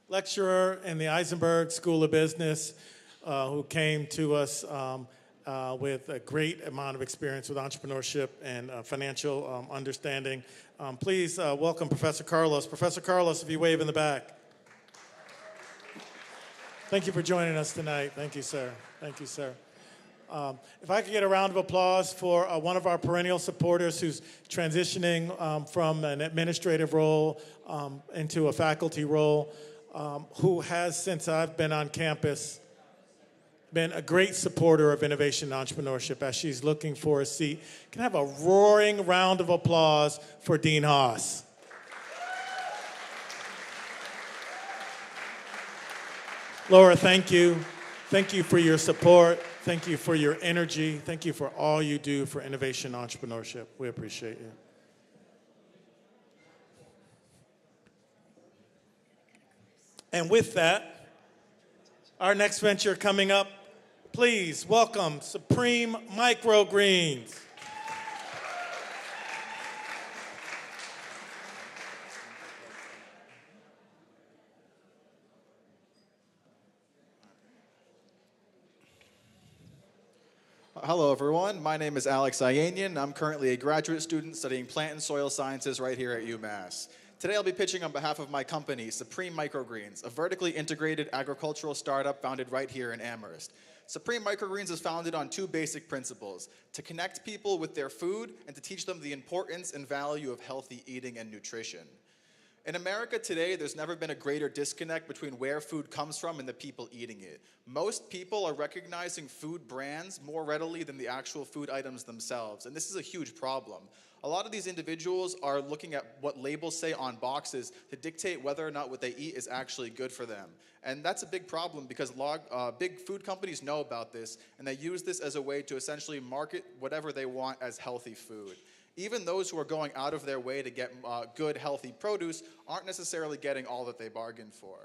Lecturer in the Eisenberg School of Business, who came to us with a great amount of experience with entrepreneurship and financial understanding. Please welcome Professor Carlos. Professor Carlos, if you wave in the back. Thank you for joining us tonight. Thank you, sir. Thank you, sir. If I could get a round of applause for one of our perennial supporters who's transitioning from an administrative role into a faculty role, who has, since I've been on campus, been a great supporter of innovation and entrepreneurship as she's looking for a seat. Can I have a roaring round of applause for Dean Haas? Laura, thank you. Thank you for your support. Thank you for your energy. Thank you for all you do for innovation and entrepreneurship. We appreciate you. And with that, our next venture coming up, please welcome Supreme Microgreens. Hello, everyone. My name is Alex Ayanian. I'm currently a graduate student studying plant and soil sciences right here at UMass. Today, I'll be pitching on behalf of my company, Supreme Microgreens, a vertically integrated agricultural startup founded right here in Amherst. Supreme Microgreens is founded on 2 basic principles: to connect people with their food and to teach them the importance and value of healthy eating and nutrition. In America today, there's never been a greater disconnect between where food comes from and the people eating it. Most people are recognizing food brands more readily than the actual food items themselves, and this is a huge problem. A lot of these individuals are looking at what labels say on boxes to dictate whether or not what they eat is actually good for them. And that's a big problem because big food companies know about this, and they use this as a way to essentially market whatever they want as healthy food. Even those who are going out of their way to get good, healthy produce aren't necessarily getting all that they bargained for.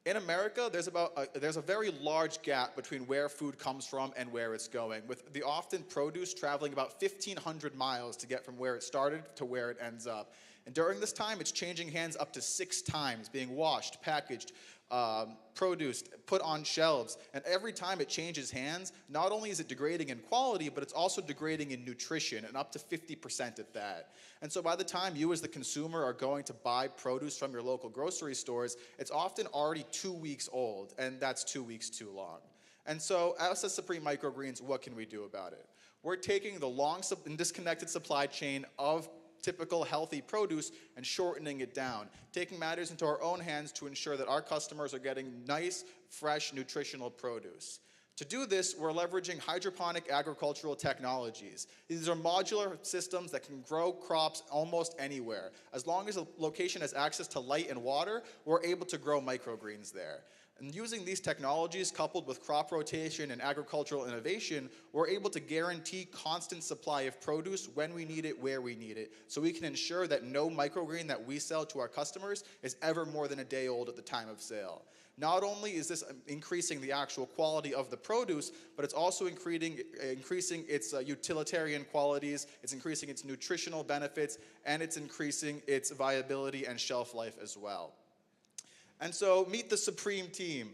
In America, there's a very large gap between where food comes from and where it's going, with the often produce traveling about 1,500 miles to get from where it started to where it ends up. And during this time, it's changing hands up to 6 times, being washed, packaged, produced, put on shelves. And every time it changes hands, not only is it degrading in quality, but it's also degrading in nutrition, and up to 50% at that. And so by the time you as the consumer are going to buy produce from your local grocery stores, it's often already 2 weeks old, and that's 2 weeks too long. And so as a Supreme Microgreens, what can we do about it? We're taking the long and disconnected supply chain of typical healthy produce and shortening it down, taking matters into our own hands to ensure that our customers are getting nice, fresh, nutritional produce. To do this, we're leveraging hydroponic agricultural technologies. These are modular systems that can grow crops almost anywhere. As long as a location has access to light and water, we're able to grow microgreens there. And using these technologies, coupled with crop rotation and agricultural innovation, we're able to guarantee constant supply of produce when we need it, where we need it, so we can ensure that no microgreen that we sell to our customers is ever more than a day old at the time of sale. not only is this increasing the actual quality of the produce, but it's also increasing its utilitarian qualities, it's increasing its nutritional benefits, and it's increasing its viability and shelf life as well. And so meet the Supreme team.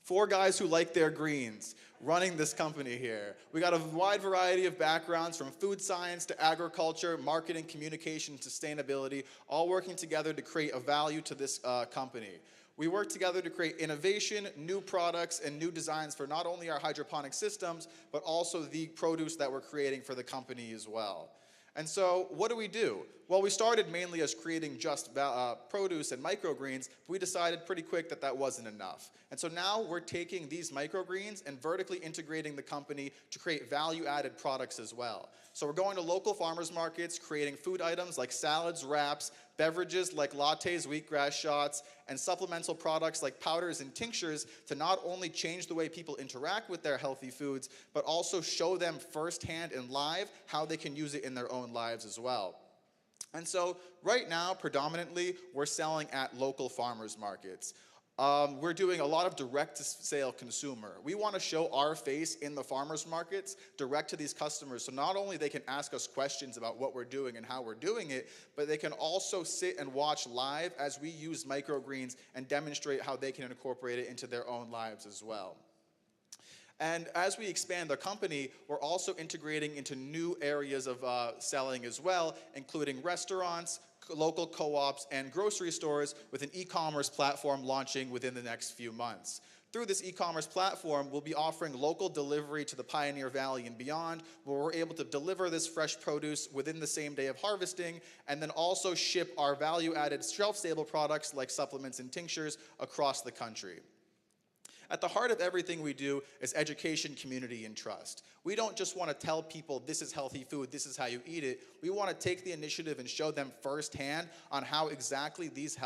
4 guys who like their greens running this company here. We got a wide variety of backgrounds from food science to agriculture, marketing, communication, sustainability, all working together to create a value to this company. We work together to create innovation, new products, and new designs for not only our hydroponic systems, but also the produce that we're creating for the company as well. And so what do? Well, we started mainly as creating just produce and microgreens, but we decided pretty quick that that wasn't enough. And so now we're taking these microgreens and vertically integrating the company to create value-added products as well. So we're going to local farmers markets, creating food items like salads, wraps, beverages like lattes, wheatgrass shots, and supplemental products like powders and tinctures to not only change the way people interact with their healthy foods, but also show them firsthand and live how they can use it in their own lives as well. And so right now, predominantly, we're selling at local farmers markets. We're doing a lot of direct-to-sale consumer. We want to show our face in the farmers markets direct to these customers, so not only they can ask us questions about what we're doing and how we're doing it, but they can also sit and watch live as we use microgreens and demonstrate how they can incorporate it into their own lives as well. And as we expand the company, we're also integrating into new areas of selling as well, including restaurants, local co-ops, and grocery stores, with an e-commerce platform launching within the next few months. Through this e-commerce platform, we'll be offering local delivery to the Pioneer Valley and beyond, where we're able to deliver this fresh produce within the same day of harvesting, and then also ship our value-added shelf-stable products like supplements and tinctures across the country. At the heart of everything we do is education, community, and trust. We don't just want to tell people this is healthy food, this is how you eat it. We want to take the initiative and show them firsthand on how exactly these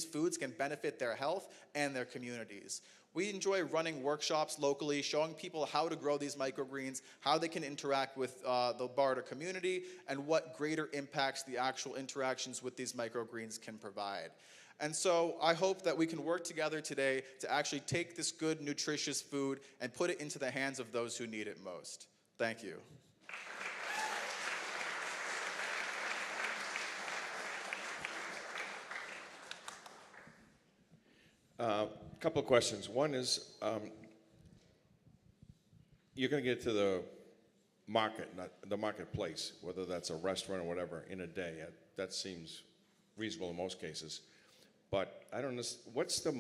foods can benefit their health and their communities. We enjoy running workshops locally, showing people how to grow these microgreens, how they can interact with the barter community, and what greater impacts the actual interactions with these microgreens can provide. And so I hope that we can work together today to actually take this good, nutritious food and put it into the hands of those who need it most. Thank you. A couple of questions. One is, you're going to get to the market, not the marketplace, whether that's a restaurant or whatever, in a day. That seems reasonable in most cases. But I don't know, what's the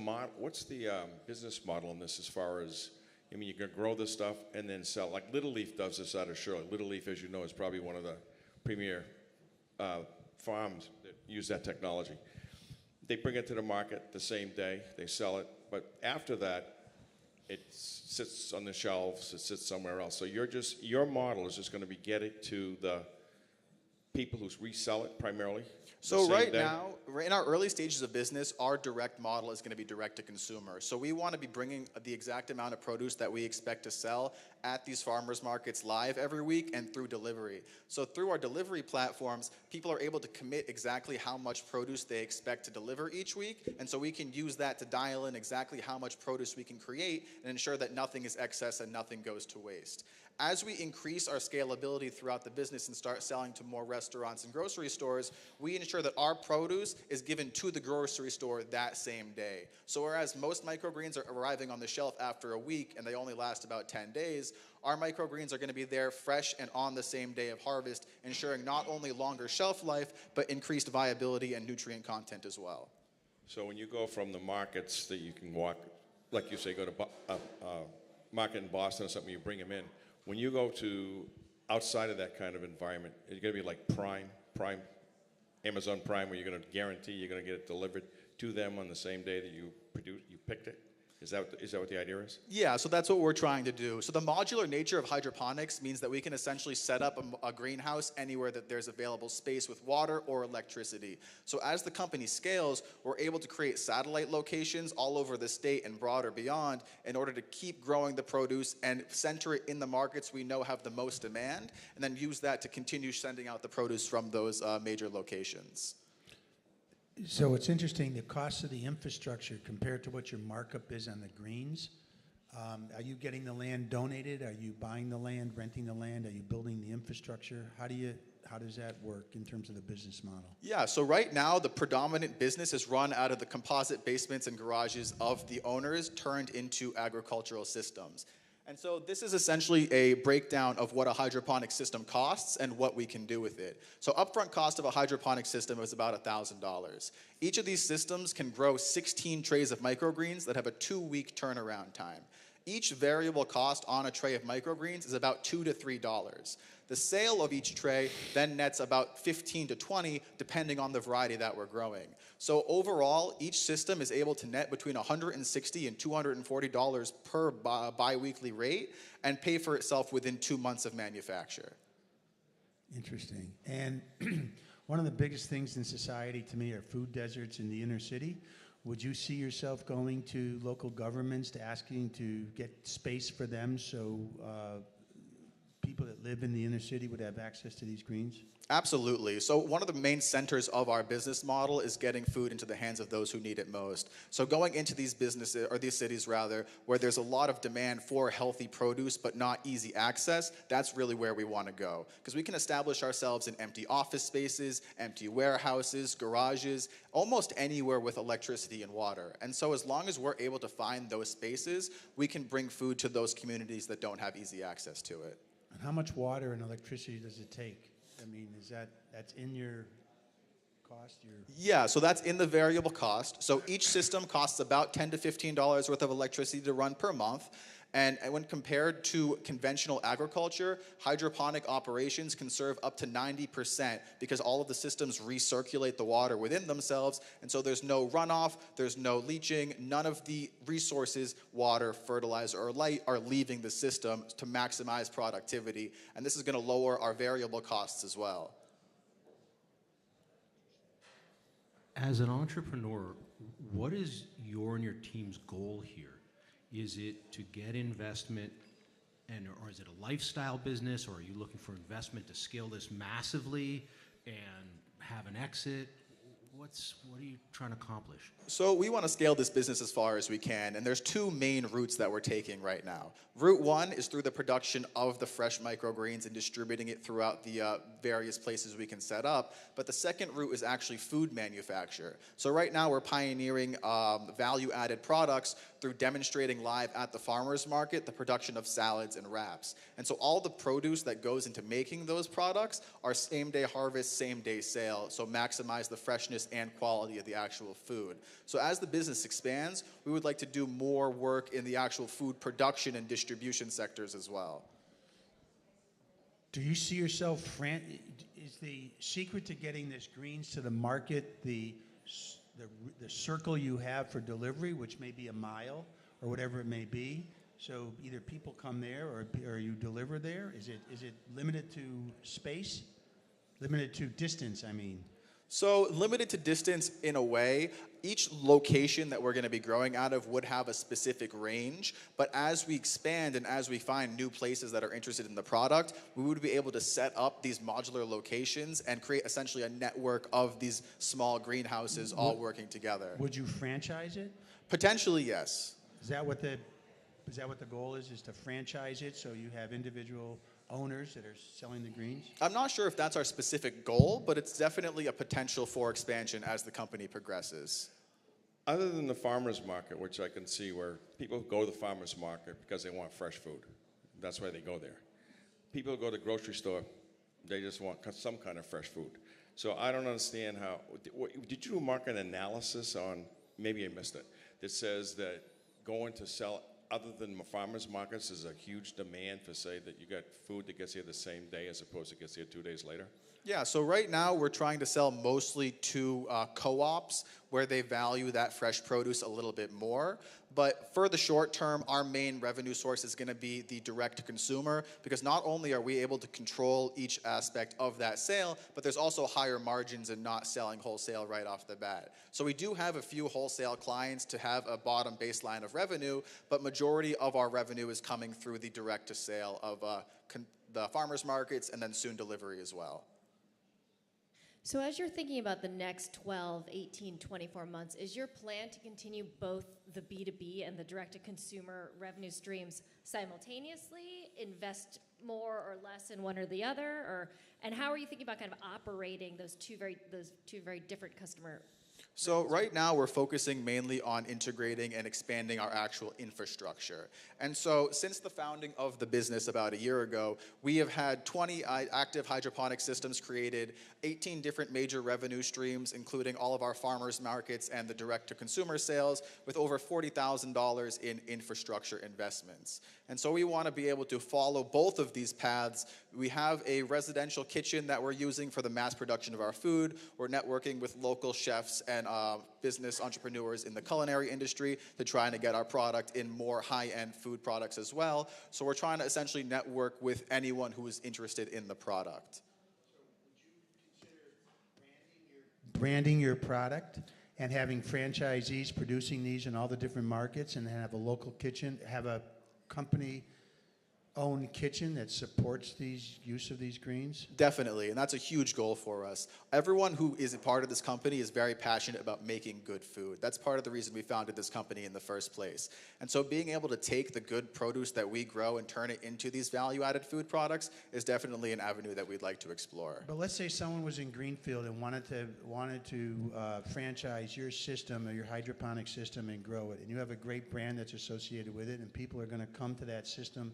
business model in this as far as, I mean, you can grow this stuff and then sell. Like Little Leaf does this out of Shirley. Little Leaf, as you know, is probably one of the premier farms that use that technology. They bring it to the market the same day, they sell it, but after that, it sits on the shelves, it sits somewhere else. So your model is just going to be get it to the people who resell it primarily? So right now, in our early stages of business, our direct model is going to be direct to consumer. So we want to be bringing the exact amount of produce that we expect to sell at these farmers markets live every week and through delivery. So through our delivery platforms, people are able to commit exactly how much produce they expect to deliver each week. And so we can use that to dial in exactly how much produce we can create and ensure that nothing is excess and nothing goes to waste. As we increase our scalability throughout the business and start selling to more restaurants and grocery stores, we ensure that our produce is given to the grocery store that same day. So whereas most microgreens are arriving on the shelf after a week and they only last about 10 days, our microgreens are going to be there fresh and on the same day of harvest, ensuring not only longer shelf life, but increased viability and nutrient content as well. So when you go from the markets that you can walk, like you say, go to a market in Boston or something, you bring them in. When you go to outside of that kind of environment, it's going to be like Amazon Prime, where you're going to guarantee you're going to get it delivered to them on the same day that you picked it? Is that what the idea is? Yeah, so that's what we're trying to do. So the modular nature of hydroponics means that we can essentially set up a greenhouse anywhere that there's available space with water or electricity. So as the company scales, we're able to create satellite locations all over the state and broader beyond in order to keep growing the produce and center it in the markets we know have the most demand, and then use that to continue sending out the produce from those major locations. So it's interesting, the cost of the infrastructure compared to what your markup is on the greens. Are you getting the land donated? Are you buying the land, renting the land? Are you building the infrastructure? How does that work in terms of the business model? Yeah, so right now the predominant business is run out of the composite basements and garages of the owners turned into agricultural systems. And so this is essentially a breakdown of what a hydroponic system costs and what we can do with it. So upfront cost of a hydroponic system is about $1,000. Each of these systems can grow 16 trays of microgreens that have a 2-week turnaround time. Each variable cost on a tray of microgreens is about $2 to $3. The sale of each tray then nets about 15 to 20, depending on the variety that we're growing. So overall, each system is able to net between $160 and $240 per biweekly rate and pay for itself within 2 months of manufacture. Interesting. And one of the biggest things in society to me are food deserts in the inner city. Would you see yourself going to local governments to asking to get space for them so people that live in the inner city would have access to these greens? Absolutely. So one of the main centers of our business model is getting food into the hands of those who need it most. So going into these businesses, or these cities rather, where there's a lot of demand for healthy produce but not easy access, that's really where we want to go. Because we can establish ourselves in empty office spaces, empty warehouses, garages, almost anywhere with electricity and water. And so as long as we're able to find those spaces, we can bring food to those communities that don't have easy access to it. And how much water and electricity does it take? I mean, that's in your cost? Yeah, so that's in the variable cost. So each system costs about $10 to $15 worth of electricity to run per month. And when compared to conventional agriculture, hydroponic operations can serve up to 90% because all of the systems recirculate the water within themselves. And so there's no runoff, there's no leaching, none of the resources, water, fertilizer, or light are leaving the system to maximize productivity. And this is going to lower our variable costs as well. As an entrepreneur, what is your and your team's goal here? Is it to get investment, or is it a lifestyle business, or are you looking for investment to scale this massively and have an exit? What are you trying to accomplish? So we want to scale this business as far as we can, and there's 2 main routes that we're taking right now. Route 1 is through the production of the fresh microgreens and distributing it throughout the various places we can set up. But the second route is actually food manufacture. So right now we're pioneering value-added products through demonstrating live at the farmer's market the production of salads and wraps. And so all the produce that goes into making those products are same-day harvest, same-day sale, so maximize the freshness and quality of the actual food. So as the business expands, we would like to do more work in the actual food production and distribution sectors as well. Do you see yourself, is the secret to getting this greens to the market the circle you have for delivery, which may be a mile or whatever it may be? So either people come there or you deliver there? Is it limited to space? Limited to distance, I mean. So limited to distance in a way. Each location that we're going to be growing out of would have a specific range, but as we expand and as we find new places that are interested in the product, we would be able to set up these modular locations and create essentially a network of these small greenhouses all working together. Would you franchise it? Potentially, yes. Is that what the goal is to franchise it so you have individual owners that are selling the greens? I'm not sure if that's our specific goal, but it's definitely a potential for expansion as the company progresses. Other than the farmer's market, which I can see where people go to the farmer's market because they want fresh food. That's why they go there. People go to the grocery store, they just want some kind of fresh food. So I don't understand how, did you do a market analysis on, maybe I missed it, that says that going to sell other than farmers markets, is a huge demand for, say, that you got food that gets here the same day as opposed to gets here 2 days later? Yeah, so right now we're trying to sell mostly to co-ops where they value that fresh produce a little bit more. But for the short term, our main revenue source is going to be the direct-to-consumer, because not only are we able to control each aspect of that sale, but there's also higher margins in not selling wholesale right off the bat. So we do have a few wholesale clients to have a bottom baseline of revenue, but majority of our revenue is coming through the direct-to-sale of the farmers markets and then soon delivery as well. So as you're thinking about the next 12, 18, 24 months, is your plan to continue both the B2B and the direct-to-consumer revenue streams simultaneously, invest more or less in one or the other, and how are you thinking about kind of operating those two very different customer? So right now we're focusing mainly on integrating and expanding our actual infrastructure. And so since the founding of the business about a year ago, we have had 20 active hydroponic systems created, 18 different major revenue streams, including all of our farmers markets and the direct-to-consumer sales, with over $40,000 in infrastructure investments. And so we want to be able to follow both of these paths. We have a residential kitchen that we're using for the mass production of our food. We're networking with local chefs and business entrepreneurs in the culinary industry to try to get our product in more high-end food products as well. So we're trying to essentially network with anyone who is interested in the product. Branding your product and having franchisees producing these in all the different markets, and then have a local kitchen, have a company-owned kitchen that supports these use of these greens? Definitely, and that's a huge goal for us. Everyone who is a part of this company is very passionate about making good food. That's part of the reason we founded this company in the first place. And so being able to take the good produce that we grow and turn it into these value-added food products is definitely an avenue that we'd like to explore. But let's say someone was in Greenfield and wanted to franchise your system or your hydroponic system and grow it, and you have a great brand that's associated with it, and people are going to come to that system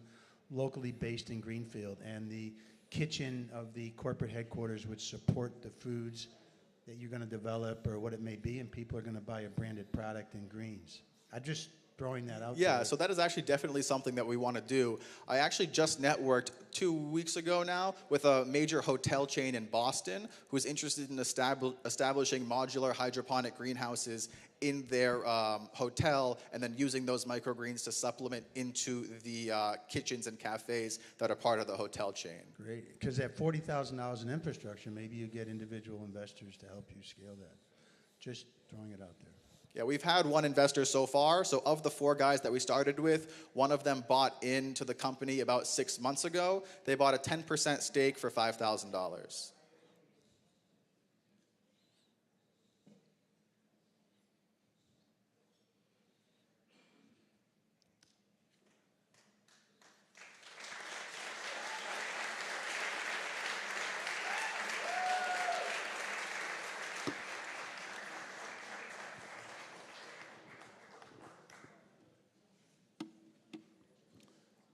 locally based in Greenfield, and the kitchen of the corporate headquarters would support the foods that you're going to develop or what it may be, and people are going to buy a branded product in greens. I'm just throwing that out there. Yeah, so that is actually definitely something that we want to do. I actually just networked 2 weeks ago now with a major hotel chain in Boston who's interested in establishing modular hydroponic greenhouses in their hotel, and then using those microgreens to supplement into the kitchens and cafes that are part of the hotel chain. Great, because at $40,000 in infrastructure, maybe you get individual investors to help you scale that. Just throwing it out there. Yeah, we've had one investor so far. So of the 4 guys that we started with, one of them bought into the company about 6 months ago. They bought a 10% stake for $5,000.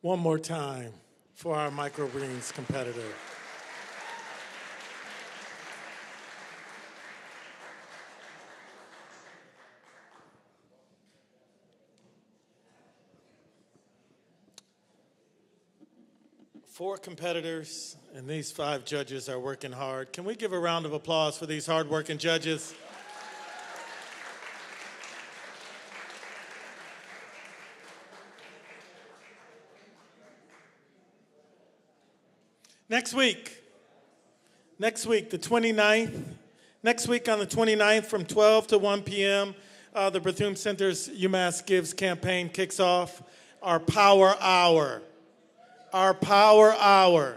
One more time for our microgreens competitor. Four competitors, and these 5 judges are working hard. Can we give a round of applause for these hard-working judges? Next week, the 29th, next week on the 29th from 12 to 1 p.m., the Berthiaume Center's UMass Gives campaign kicks off our Power Hour. Our Power Hour.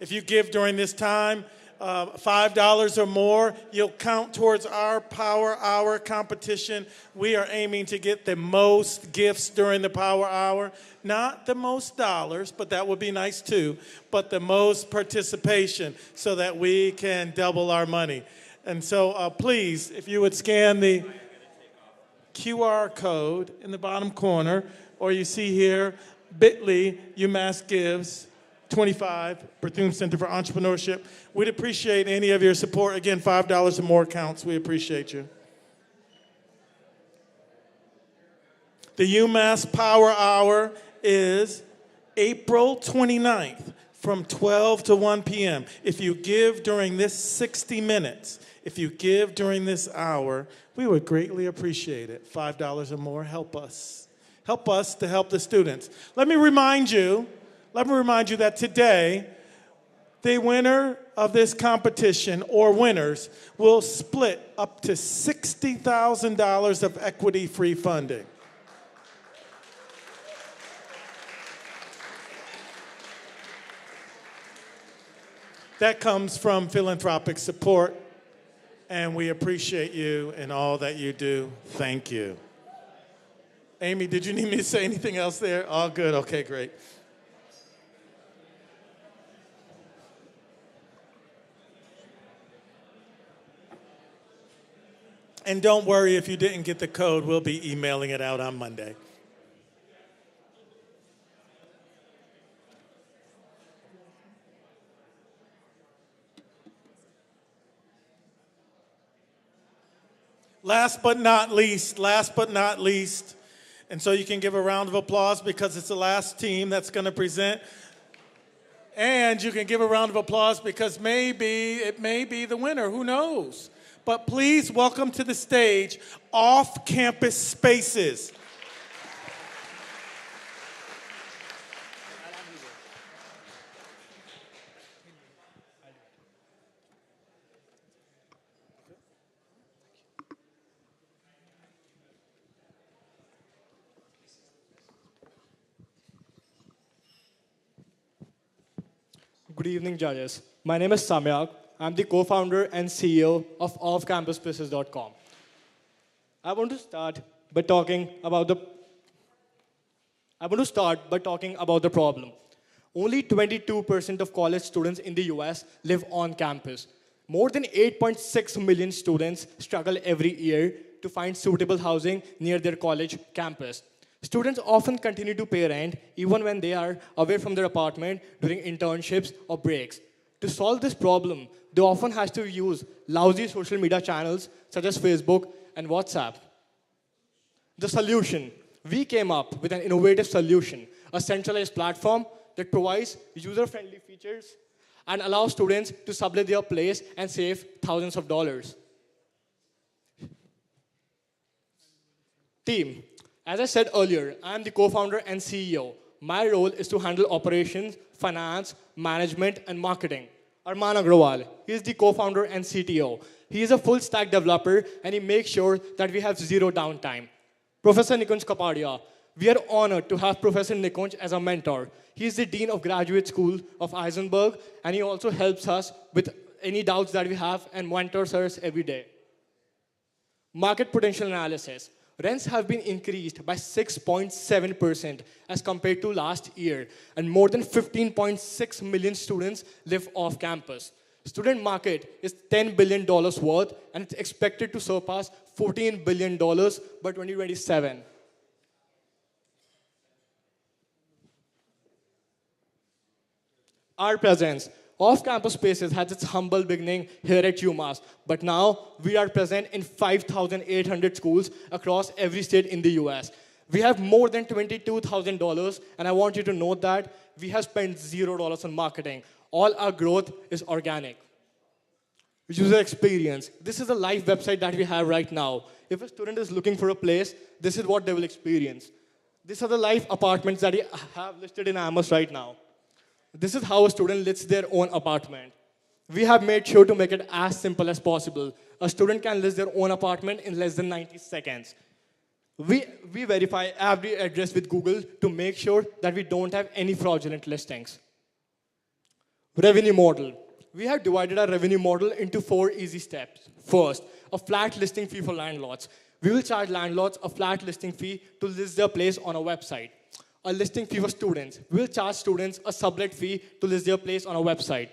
If you give during this time, $5 or more, you'll count towards our Power Hour competition. We are aiming to get the most gifts during the Power Hour. Not the most dollars, but that would be nice too, but the most participation so that we can double our money. And so please, if you would scan the QR code in the bottom corner, or you see here, bit.ly, UMass Gives, 25, Berthiaume Center for Entrepreneurship. We'd appreciate any of your support. Again, $5 or more counts. We appreciate you. The UMass Power Hour is April 29th from 12 to 1 p.m. If you give during this 60 minutes, if you give during this hour, we would greatly appreciate it. $5 or more, help us. Help us to help the students. Let me remind you that today, the winner of this competition, or winners, will split up to $60,000 of equity-free funding. That comes from philanthropic support And we appreciate you and all that you do. Thank you. Amy, did you need me to say anything else there? All good. Okay, great. And don't worry if you didn't get the code. We'll be emailing it out on Monday. Last but not least, and so you can give a round of applause because it's the last team that's going to present. And you can give a round of applause because it may be the winner, who knows? But please welcome to the stage Off-Campus Spaces. Good evening, judges. My name is Samyak. I'm the co-founder and CEO of offcampusspaces.com. I want to start by talking about the problem. Only 22% of college students in the US live on campus. More than 8.6 million students struggle every year to find suitable housing near their college campus. Students often continue to pay rent even when they are away from their apartment during internships or breaks. To solve this problem, they often have to use lousy social media channels such as Facebook and WhatsApp. The solution. We came up with an innovative solution, a centralized platform that provides user-friendly features and allows students to sublet their place and save thousands of dollars. Team. As I said earlier, I am the co-founder and CEO. My role is to handle operations, finance, management, and marketing. Arman Agrawal, he is the co-founder and CTO. He is a full-stack developer, and he makes sure that we have zero downtime. Professor Nikunj Kapadia, we are honored to have Professor Nikunj as a mentor. He is the Dean of Graduate School of Eisenberg, and he also helps us with any doubts that we have and mentors us every day. Market potential analysis. Rents have been increased by 6.7% as compared to last year, and more than 15.6 million students live off campus. Student market is $10 billion worth, and it's expected to surpass $14 billion by 2027. Our presence. Off-campus spaces had its humble beginning here at UMass, but now we are present in 5,800 schools across every state in the US. We have more than $22,000, and I want you to note that we have spent $0 on marketing. All our growth is organic. User experience. This is the live website that we have right now. If a student is looking for a place, this is what they will experience. These are the live apartments that we have listed in Amos right now. This is how a student lists their own apartment. We have made sure to make it as simple as possible. A student can list their own apartment in less than 90 seconds. We verify every address with Google to make sure that we don't have any fraudulent listings. Revenue model. We have divided our revenue model into 4 easy steps. First, a flat listing fee for landlords. We will charge landlords a flat listing fee to list their place on a website. A listing fee for students. We will charge students a sublet fee to list their place on a website.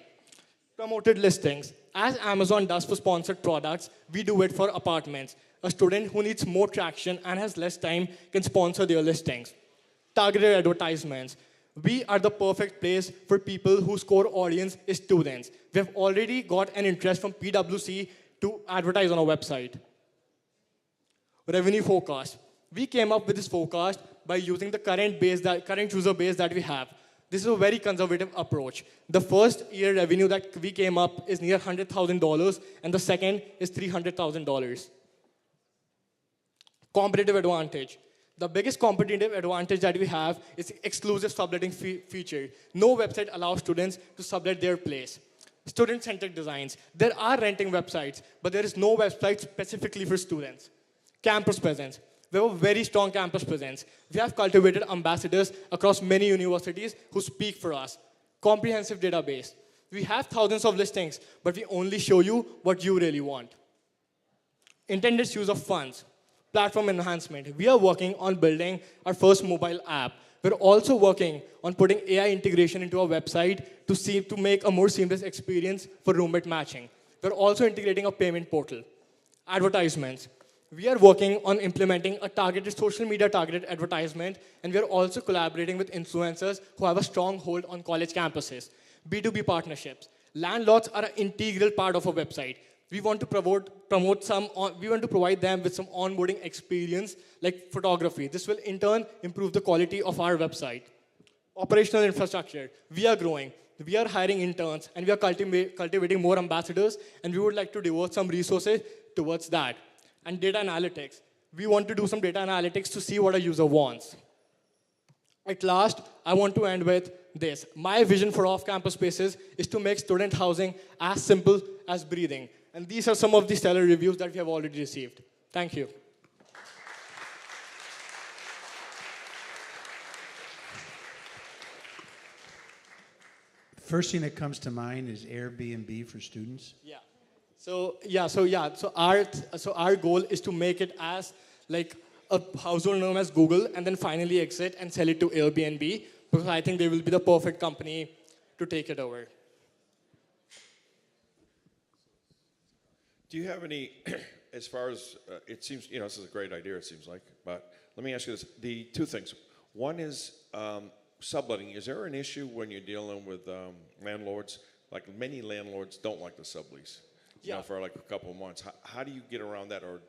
Promoted listings. As Amazon does for sponsored products, we do it for apartments. A student who needs more traction and has less time can sponsor their listings. Targeted advertisements. We are the perfect place for people whose core audience is students. We have already got an interest from PwC to advertise on our website. Revenue forecast. We came up with this forecast by using the current user base that we have. This is a very conservative approach. The first year revenue that we came up is near $100,000, and the second is $300,000. Competitive advantage. The biggest competitive advantage that we have is exclusive subletting feature. No website allows students to sublet their place. Student-centric designs. There are renting websites, but there is no website specifically for students. Campus presence. We have a very strong campus presence. We have cultivated ambassadors across many universities who speak for us. Comprehensive database. We have thousands of listings, but we only show you what you really want. Intended use of funds, platform enhancement. We are working on building our first mobile app. We're also working on putting AI integration into our website to make a more seamless experience for roommate matching. We're also integrating a payment portal. Advertisements. We are working on implementing a targeted social media targeted advertisement, and we are also collaborating with influencers who have a strong hold on college campuses. B2B partnerships. Landlords are an integral part of our website. We want to we want to provide them with some onboarding experience like photography. This will in turn improve the quality of our website. Operational infrastructure. We are growing. We are hiring interns, and we are cultivating more ambassadors, and we would like to devote some resources towards that. And data analytics. We want to do some data analytics to see what a user wants. At last, I want to end with this. My vision for off-campus spaces is to make student housing as simple as breathing. And these are some of the stellar reviews that we have already received. Thank you. First thing that comes to mind is Airbnb for students. Yeah. So our goal is to make it as like a household name as Google, and then finally exit and sell it to Airbnb, because I think they will be the perfect company to take it over. Do you have any, as far as, it seems, this is a great idea, it seems like, but let me ask you this. The two things. One is subletting. Is there an issue when you're dealing with landlords? Like many landlords don't like the sublease, for like a couple of months. How do you get around that? Or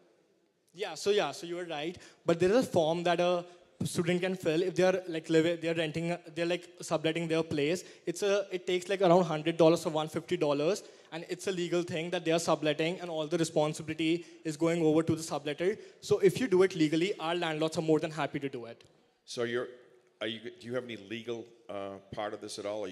So you are right. But there is a form that a student can fill if they are like subletting their place. It takes like around $100 or $150, and it's a legal thing that they are subletting, and all the responsibility is going over to the subletter. So if you do it legally, our landlords are more than happy to do it. So do you have any legal part of this at all?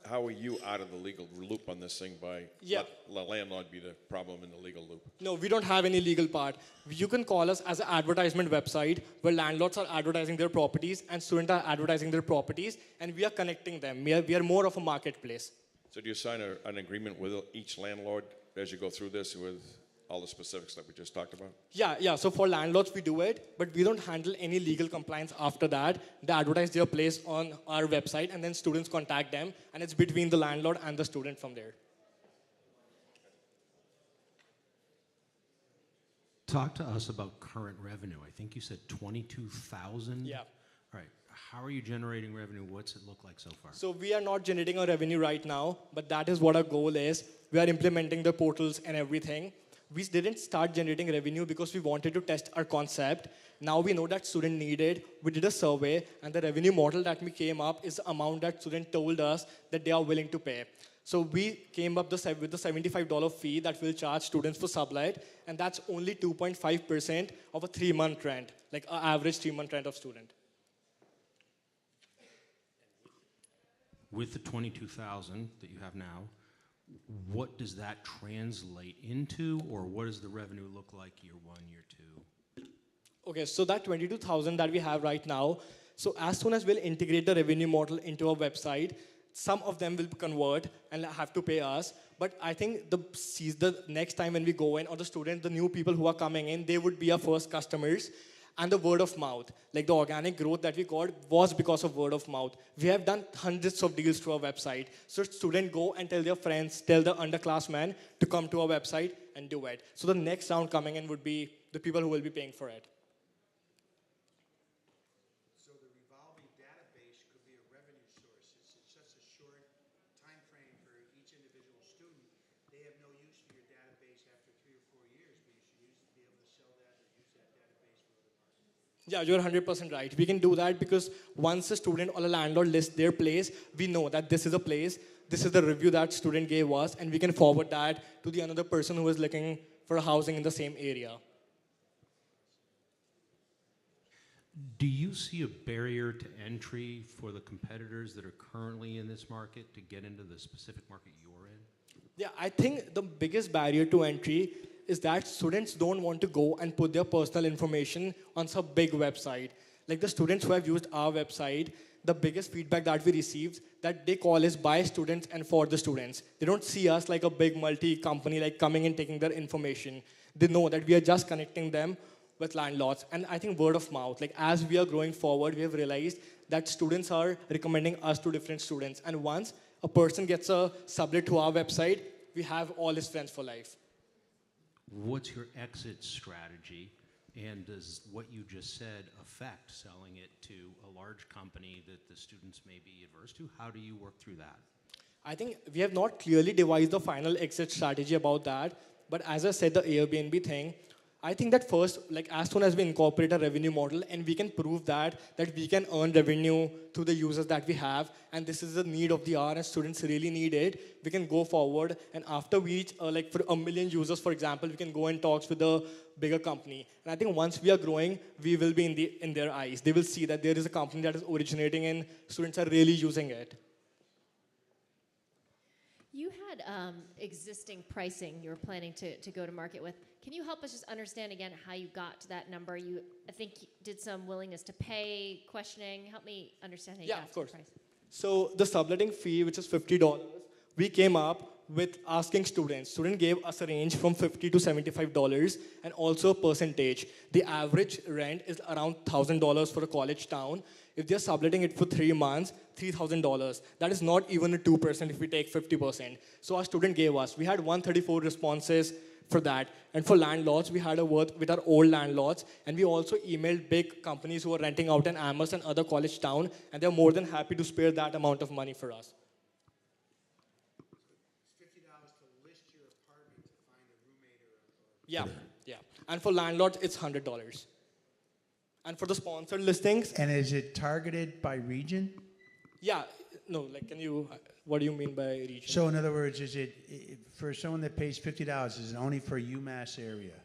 How are you out of the legal loop on this thing by let the landlord be the problem in the legal loop? No, we don't have any legal part. You can call us as an advertisement website where landlords are advertising their properties and students are advertising their properties, and we are connecting them. We are more of a marketplace. So do you sign an agreement with each landlord as you go through this with all the specifics that we just talked about? Yeah. So for landlords, we do it, but we don't handle any legal compliance after that. They advertise their place on our website, and then students contact them, and it's between the landlord and the student from there. Talk to us about current revenue. I think you said 22,000? Yeah. All right. How are you generating revenue? What's it look like so far? So we are not generating a revenue right now, but that is what our goal is. We are implementing the portals and everything. We didn't start generating revenue because we wanted to test our concept. Now we know that student needed. We did a survey, and the revenue model that we came up is the amount that student told us that they are willing to pay. So we came up with the $75 fee that we'll charge students for sublet, and that's only 2.5% of a 3-month rent, like an average 3-month rent of student. With the 22,000 that you have now, what does that translate into, or what does the revenue look like year 1, year 2? Okay, so that 22,000 that we have right now, so as soon as we'll integrate the revenue model into our website, some of them will convert and have to pay us. But I think the next time when we go in, or the students, the new people who are coming in, they would be our first customers. And the word of mouth, like the organic growth that we got was because of word of mouth. We have done hundreds of deals to our website. So students go and tell their friends, tell the underclassmen to come to our website and do it. So the next round coming in would be the people who will be paying for it. So the revolving database could be a revenue source. It's such a short time frame for each individual student. They have no use for your database after 3 or 4 years, but you should be able to sell that or use that database for other markets. Yeah, you're 100% right. We can do that because once a student or a landlord lists their place, we know that this is a place, this is the review that student gave us, and we can forward that to the another person who is looking for a housing in the same area. Do you see a barrier to entry for the competitors that are currently in this market to get into the specific market you're in? Yeah, I think the biggest barrier to entry is that students don't want to go and put their personal information on some big website. Like the students who have used our website, the biggest feedback that we received that they call is by students and for the students. They don't see us like a big multi-company like coming and taking their information. They know that we are just connecting them with landlords. And I think word of mouth, like as we are growing forward, we have realized that students are recommending us to different students. And once a person gets a sublet to our website, we have all his friends for life. What's your exit strategy? And does what you just said affect selling it to a large company that the students may be adverse to? How do you work through that? I think we have not clearly devised the final exit strategy about that. But as I said, the Airbnb thing, I think that first, like as soon as we incorporate a revenue model and we can prove that we can earn revenue through the users that we have, and this is the need of the hour and students really need it, we can go forward. And after we reach like for 1 million users, for example, we can go in talks with a bigger company. And I think once we are growing, we will be in their eyes. They will see that there is a company that is originating and students are really using it. You had existing pricing you were planning to go to market with. Can you help us just understand again how you got to that number? You, I think, did some willingness to pay questioning. Help me understand how you got to the price. So the subletting fee, which is $50, we came up with asking students. Students gave us a range from $50 to $75 and also a percentage. The average rent is around $1,000 for a college town. If they're subletting it for 3 months, $3,000. That is not even a 2% if we take 50%. So our student gave us, we had 134 responses for that. And for landlords, we had a word with our old landlords, and we also emailed big companies who are renting out in Amherst and other college town, and they're more than happy to spare that amount of money for us. Yeah, yeah. And for landlords, it's $100. And for the sponsored listings. And is it targeted by region? Yeah, no, like can you, what do you mean by region? So in other words, is it, for someone that pays $50, is it only for UMass area?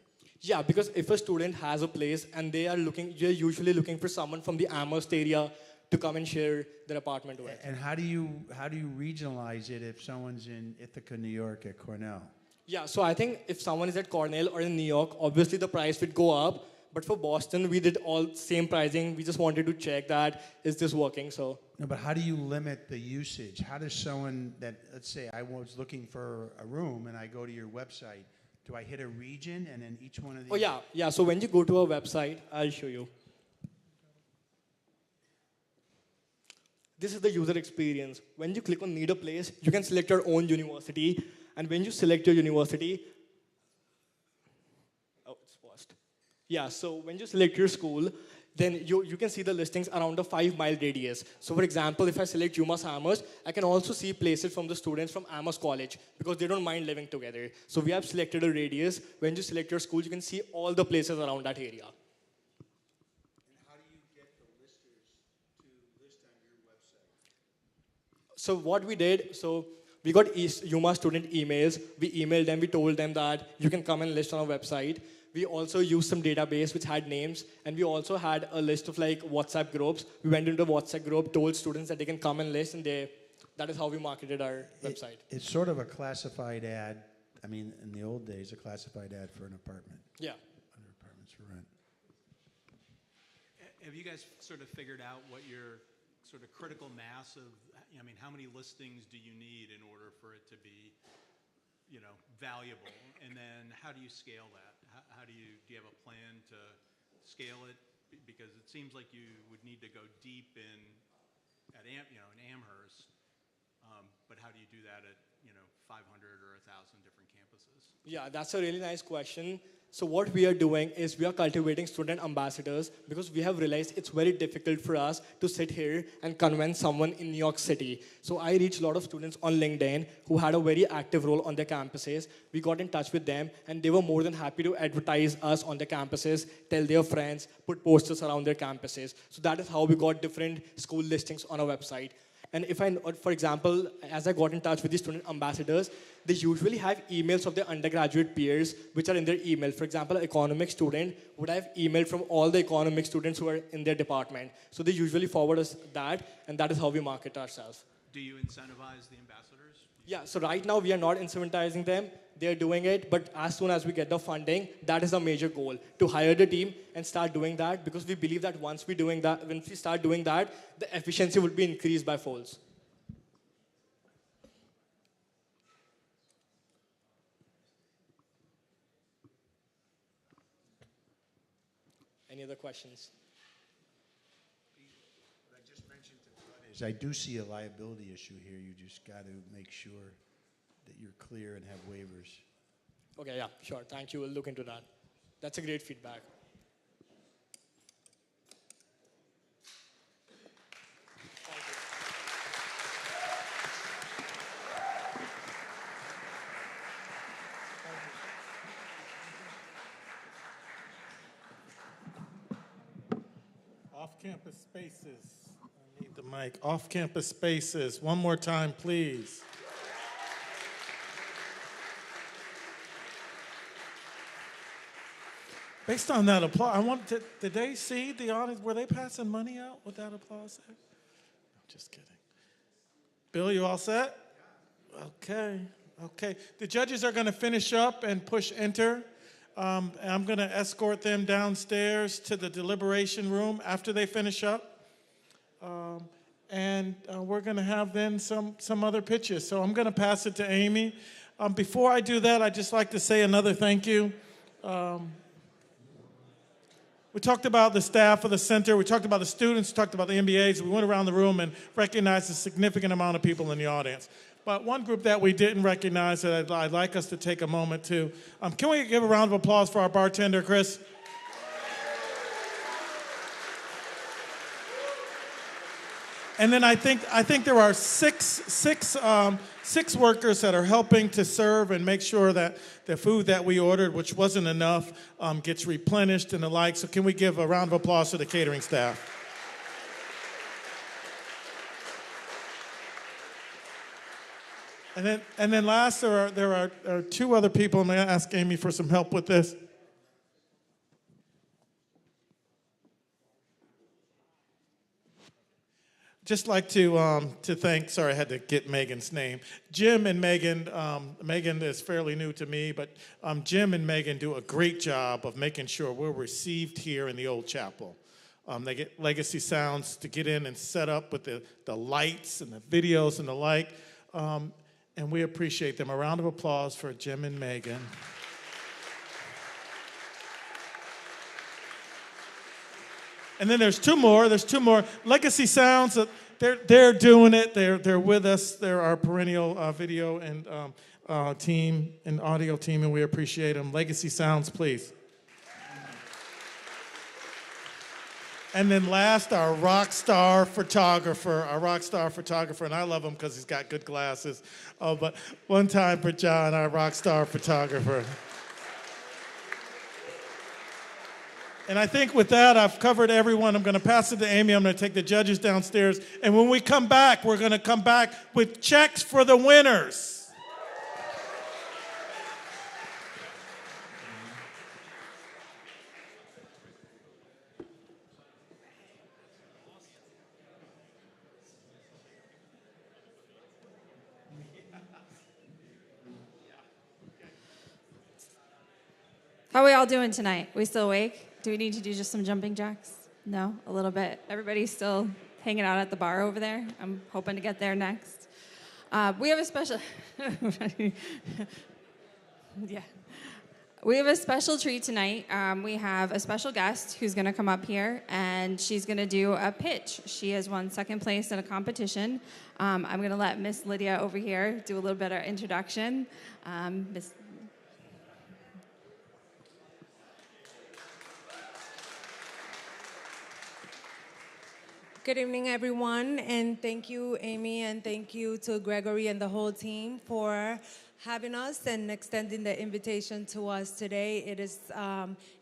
Yeah, because if a student has a place and they are looking, you're usually looking for someone from the Amherst area to come and share their apartment with. And how do you regionalize it if someone's in Ithaca, New York at Cornell? Yeah, so I think if someone is at Cornell or in New York, obviously the price would go up. But for Boston, we did all same pricing. We just wanted to check that, is this working, so. No, but how do you limit the usage? How does someone that, let's say I was looking for a room and I go to your website, do I hit a region and then each one of these? Oh yeah, so when you go to our website, I'll show you. This is the user experience. When you click on need a place, you can select your own university. And when you select your university, oh, it's paused. Yeah, so when you select your school, then you can see the listings around a 5-mile radius. So for example, if I select UMass Amherst, I can also see places from the students from Amherst College because they don't mind living together. So we have selected a radius. When you select your school, you can see all the places around that area. And how do you get the listers to list on your website? So what we did, so we got UMass student emails. We emailed them, we told them that you can come and list on our website. We also used some database which had names, and we also had a list of like WhatsApp groups. We went into a WhatsApp group, told students that they can come and list, and that is how we marketed our website. It's sort of a classified ad. I mean, in the old days, a classified ad for an apartment. Yeah. Other apartments for rent. Have you guys sort of figured out what your sort of critical mass of, I mean, how many listings do you need in order for it to be, valuable? And then how do you scale that? How do you have a plan to scale it? Because it seems like you would need to go deep in Amherst, but how do you do that at 500 or 1,000 different campuses? Yeah, that's a really nice question. So what we are doing is we are cultivating student ambassadors because we have realized it's very difficult for us to sit here and convince someone in New York City. So I reached a lot of students on LinkedIn who had a very active role on their campuses. We got in touch with them and they were more than happy to advertise us on their campuses, tell their friends, put posters around their campuses. So that is how we got different school listings on our website. And for example, as I got in touch with the student ambassadors, they usually have emails of their undergraduate peers, which are in their email. For example, an economics student would have email from all the economics students who are in their department. So they usually forward us that, and that is how we market ourselves. do you incentivize the ambassadors? Yeah, so right now we are not incentivizing them. They're doing it, but as soon as we get the funding, that is a major goal, to hire the team and start doing that, because we believe that once we start doing that, the efficiency will be increased by folds. Any other questions? What I just mentioned to Bud is I do see a liability issue here. You just got to make sure that you're clear and have waivers. Okay, yeah, sure. Thank you. We'll look into that. That's a great feedback. Off-campus spaces. I need the mic. Off-campus spaces. One more time, please. Based on that applause, did they see the audience? Were they passing money out with that applause? I'm just kidding. Bill, you all set? Okay, okay. The judges are going to finish up and push enter. And I'm going to escort them downstairs to the deliberation room after they finish up. And we're going to have then some other pitches. So I'm going to pass it to Amy. Before I do that, I'd just like to say another thank you. We talked about the staff of the center. We talked about the students. We talked about the MBAs. We went around the room and recognized a significant amount of people in the audience. But one group that we didn't recognize that I'd like us to take a moment to. Can we give a round of applause for our bartender, Chris? And then I think there are six workers that are helping to serve and make sure that the food that we ordered, which wasn't enough, gets replenished and the like. So can we give a round of applause to the catering staff? And then last, there are two other people. I'm going to ask Amy for some help with this. Just like to thank, sorry, I had to get Megan's name. Jim and Megan, Megan is fairly new to me, but Jim and Megan do a great job of making sure we're received here in the old chapel. They get Legacy Sounds to get in and set up with the lights and the videos and the like, and we appreciate them. A round of applause for Jim and Megan. And then there's two more. Legacy Sounds, they're doing it. They're with us. They're our perennial video and team and audio team, and we appreciate them. Legacy Sounds, please. And then last, our rock star photographer, and I love him because he's got good glasses. Oh, but one time for John, our rock star photographer. And I think with that, I've covered everyone. I'm going to pass it to Amy. I'm going to take the judges downstairs. And when we come back, we're going to come back with checks for the winners. How are we all doing tonight? We still awake? Do we need to do just some jumping jacks? No? A little bit. Everybody's still hanging out at the bar over there? I'm hoping to get there next. We have a special... yeah. We have a special treat tonight. We have a special guest who's going to come up here, and she's going to do a pitch. She has won second place in a competition. I'm going to let Miss Lydia over here do a little bit of introduction. Miss. Good evening, everyone, and thank you, Amy, and thank you to Gregory and the whole team for having us and extending the invitation to us today. It is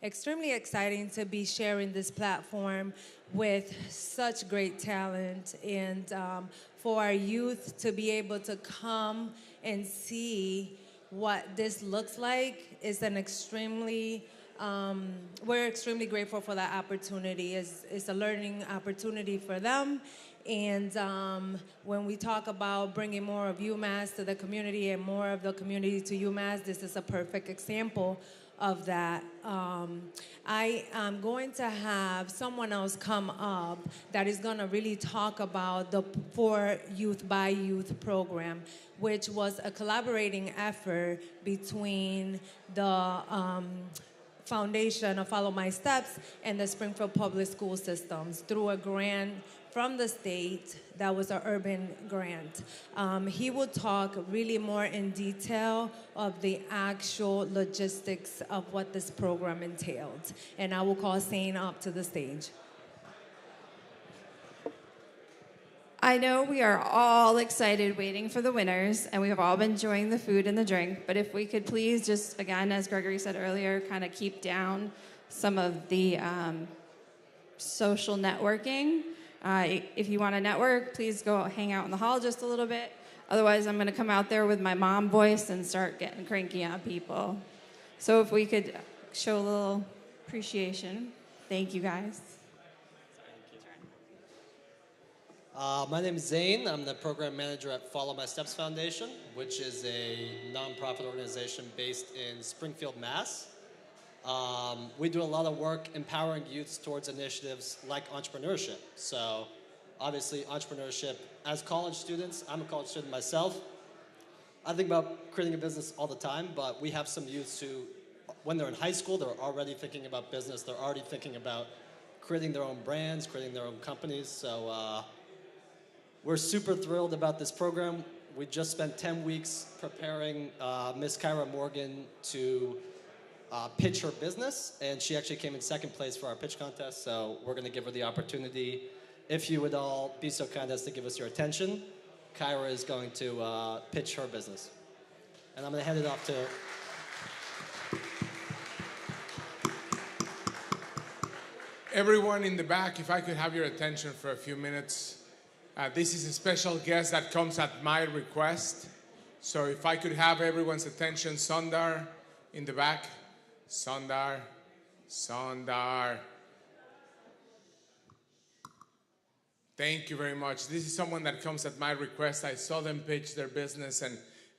extremely exciting to be sharing this platform with such great talent, and for our youth to be able to come and see what this looks like is an extremely we're extremely grateful for that opportunity. It's a learning opportunity for them. And when we talk about bringing more of UMass to the community and more of the community to UMass, this is a perfect example of that. I am going to have someone else come up that is going to really talk about the For Youth by Youth program, which was a collaborating effort between the foundation of Follow My Steps and the Springfield Public School Systems through a grant from the state that was an urban grant. He will talk really more in detail of the actual logistics of what this program entailed. And I will call Sane up to the stage. I know we are all excited waiting for the winners, and we have all been enjoying the food and the drink, but if we could please just, again, as Gregory said earlier, kind of keep down some of the social networking. If you want to network, please go hang out in the hall just a little bit. Otherwise, I'm going to come out there with my mom voice and start getting cranky on people. So if we could show a little appreciation. Thank you, guys. My name is Zane. I'm the program manager at Follow My Steps Foundation, which is a nonprofit organization based in Springfield, Mass. We do a lot of work empowering youths towards initiatives like entrepreneurship. So obviously entrepreneurship, as college students, I'm a college student myself. I think about creating a business all the time, but we have some youths who, when they're in high school, they're already thinking about business. They're already thinking about creating their own brands, creating their own companies. So we're super thrilled about this program. We just spent 10 weeks preparing Miss Kyra Morgan to pitch her business, and she actually came in second place for our pitch contest, so we're going to give her the opportunity. If you would all be so kind as to give us your attention, Kyra is going to pitch her business. And I'm going to hand it off to... Everyone in the back, if I could have your attention for a few minutes. This is a special guest that comes at my request. So if I could have everyone's attention, Sundar in the back. Sundar, Sundar. Thank you very much. This is someone that comes at my request. I saw them pitch their business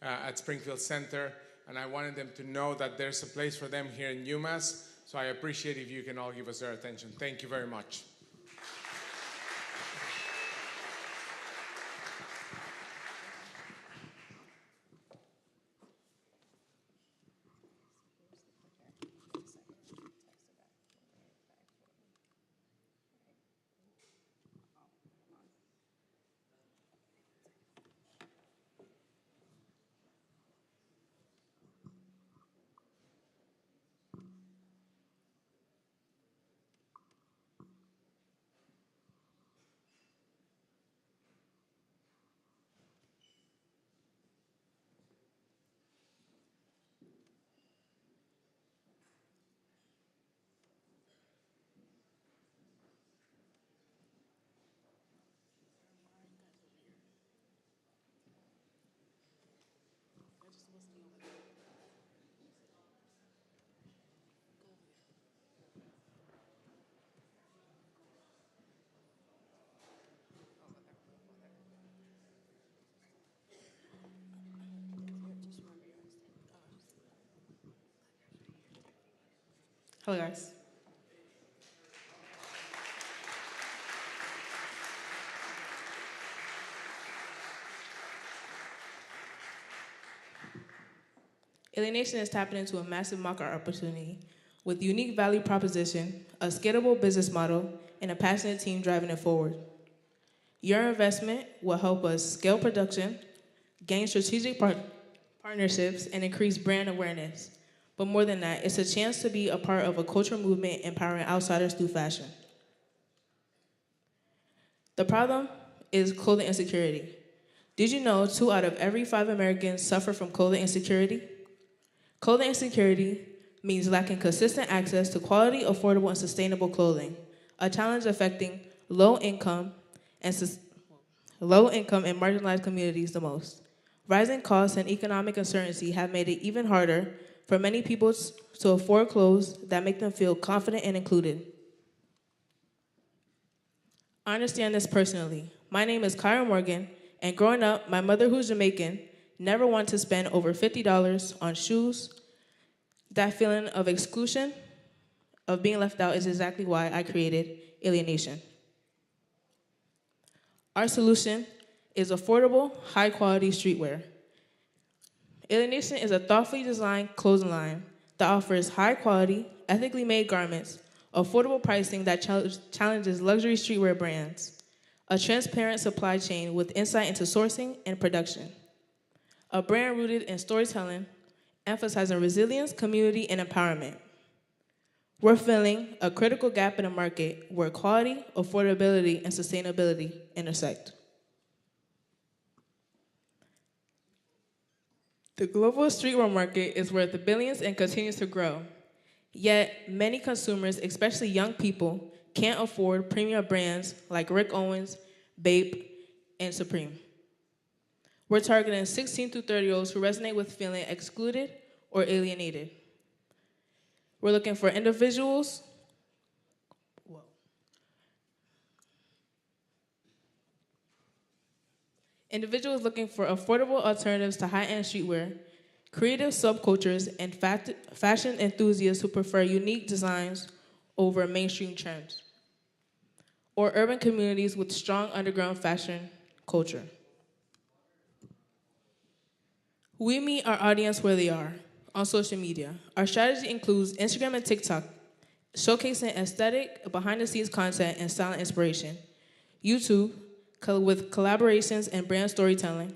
at Springfield Center, and I wanted them to know that there's a place for them here in UMass. So I appreciate if you can all give us their attention. Thank you very much. Hello, guys. Alienation is tapping into a massive market opportunity with unique value proposition, a scalable business model, and a passionate team driving it forward. Your investment will help us scale production, gain strategic partnerships, and increase brand awareness. But more than that, it's a chance to be a part of a cultural movement empowering outsiders through fashion. The problem is clothing insecurity. Did you know 2 out of every 5 Americans suffer from clothing insecurity? Clothing insecurity means lacking consistent access to quality, affordable, and sustainable clothing, a challenge affecting low-income and marginalized communities the most. Rising costs and economic uncertainty have made it even harder for many people to afford clothes that make them feel confident and included. I understand this personally. My name is Kyra Morgan, and growing up, my mother, who's Jamaican, never wanted to spend over $50 on shoes. That feeling of exclusion, of being left out, is exactly why I created Alienation. Our solution is affordable, high-quality streetwear. Alienation is a thoughtfully designed clothing line that offers high-quality, ethically made garments, affordable pricing that challenges luxury streetwear brands, a transparent supply chain with insight into sourcing and production, a brand rooted in storytelling, emphasizing resilience, community, and empowerment. We're filling a critical gap in the market where quality, affordability, and sustainability intersect. The global streetwear market is worth billions and continues to grow. Yet, many consumers, especially young people, can't afford premium brands like Rick Owens, Bape, and Supreme. We're targeting 16 to 30-year-olds who resonate with feeling excluded or alienated. We're looking for individuals looking for affordable alternatives to high-end streetwear, creative subcultures, and fashion enthusiasts who prefer unique designs over mainstream trends, or urban communities with strong underground fashion culture. We meet our audience where they are, on social media. Our strategy includes Instagram and TikTok, showcasing aesthetic, behind-the-scenes content, and style inspiration. YouTube, with collaborations and brand storytelling.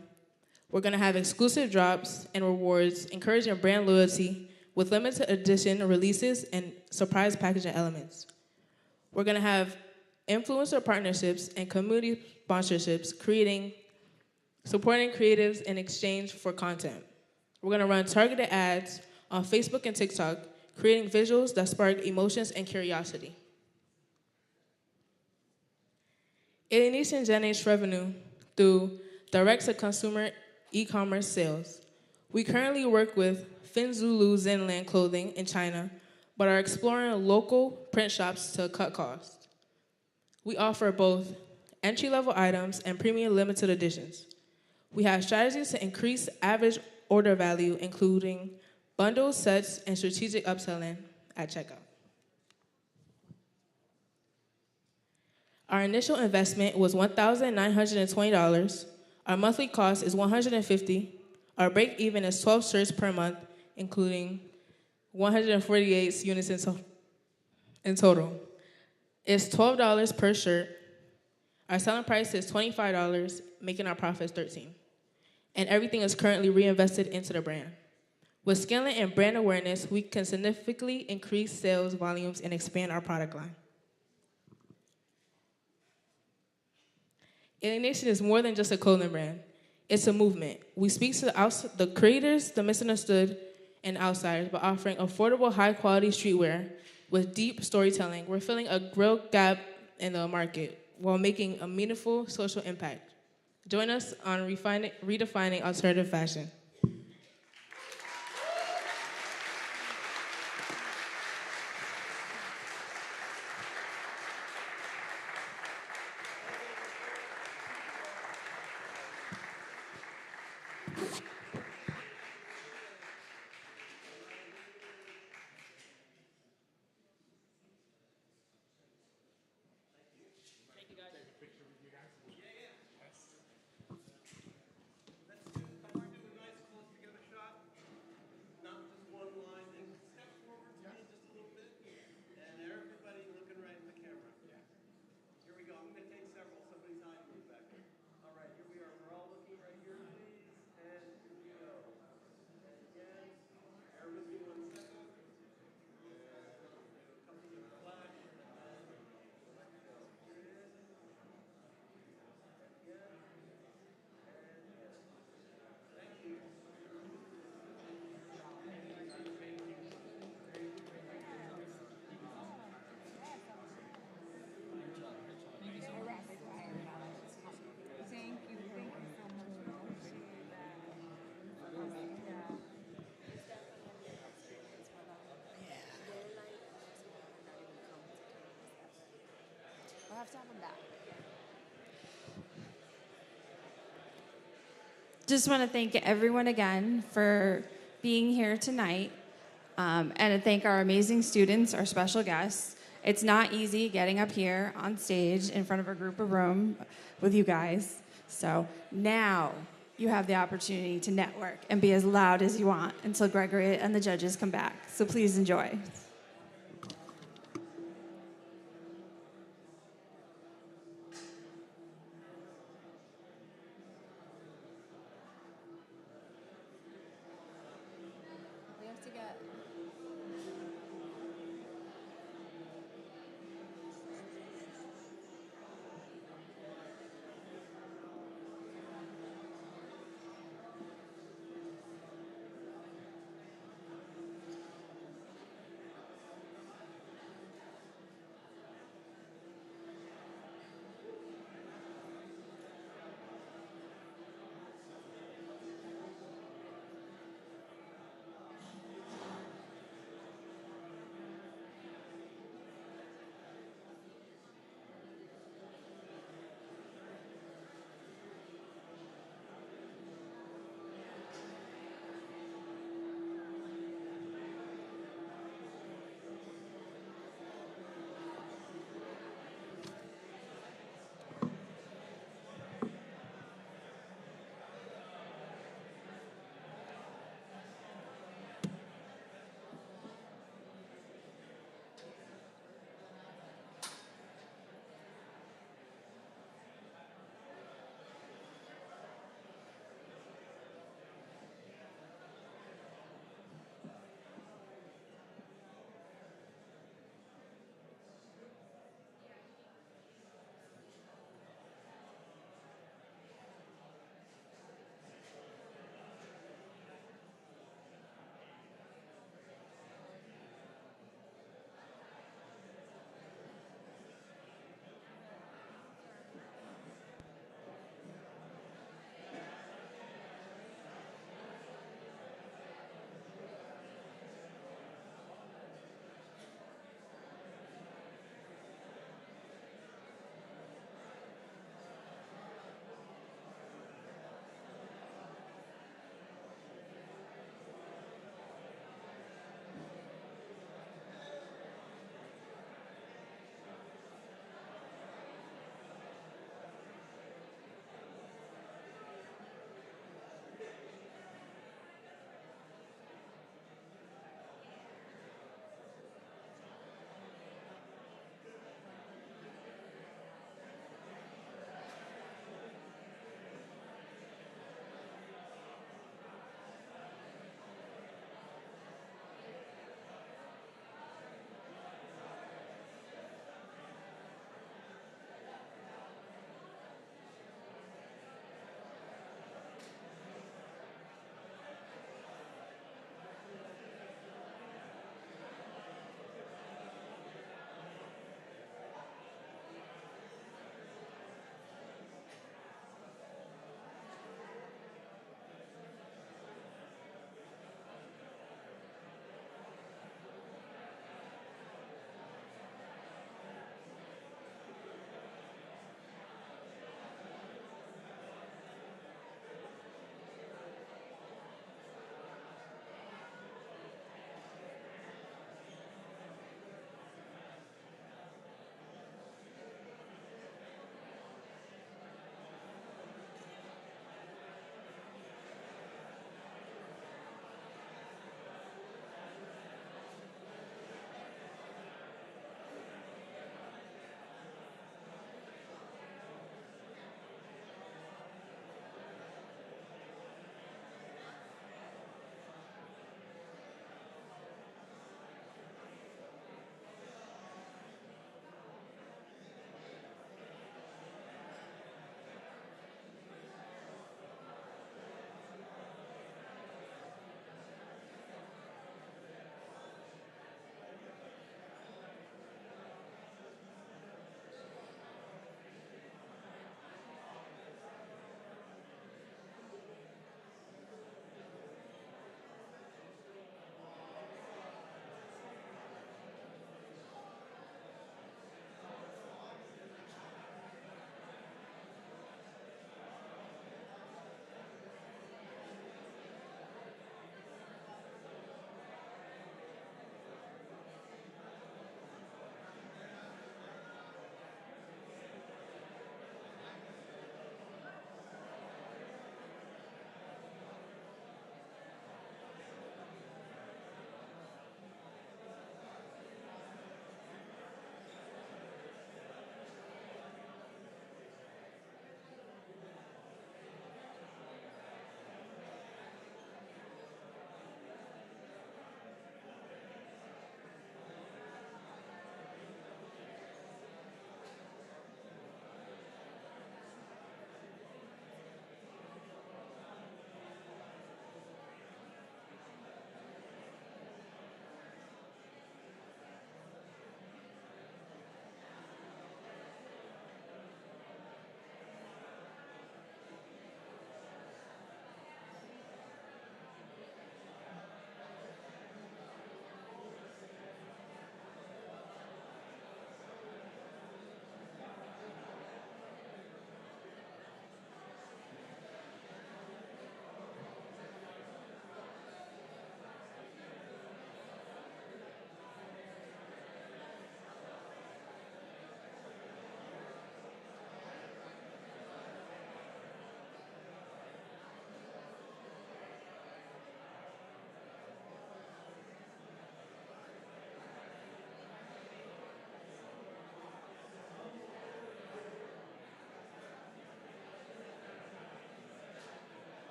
We're going to have exclusive drops and rewards, encouraging brand loyalty with limited edition releases and surprise packaging elements. We're going to have influencer partnerships and community sponsorships, supporting creatives in exchange for content. We're going to run targeted ads on Facebook and TikTok, creating visuals that spark emotions and curiosity. Alienation generates revenue through direct-to-consumer e-commerce sales. We currently work with Finzulu Zenland Clothing in China, but are exploring local print shops to cut costs. We offer both entry-level items and premium limited editions. We have strategies to increase average order value, including bundles, sets, and strategic upselling at checkout. Our initial investment was $1,920. Our monthly cost is $150. Our break-even is 12 shirts per month, including 148 units in total. It's $12 per shirt. Our selling price is $25, making our profits $13. And everything is currently reinvested into the brand. With scaling and brand awareness, we can significantly increase sales volumes and expand our product line. Alienation is more than just a clothing brand. It's a movement. We speak to the creators, the misunderstood, and outsiders by offering affordable, high-quality streetwear with deep storytelling. We're filling a real gap in the market while making a meaningful social impact. Join us on redefining alternative fashion. All right, here we are. We're all looking right here, please. And have to have them back. Just want to thank everyone again for being here tonight, and to thank our amazing students, our special guests. It's not easy getting up here on stage in front of a group of room with you guys. So now you have the opportunity to network and be as loud as you want until Gregory and the judges come back. So please enjoy. We have to get.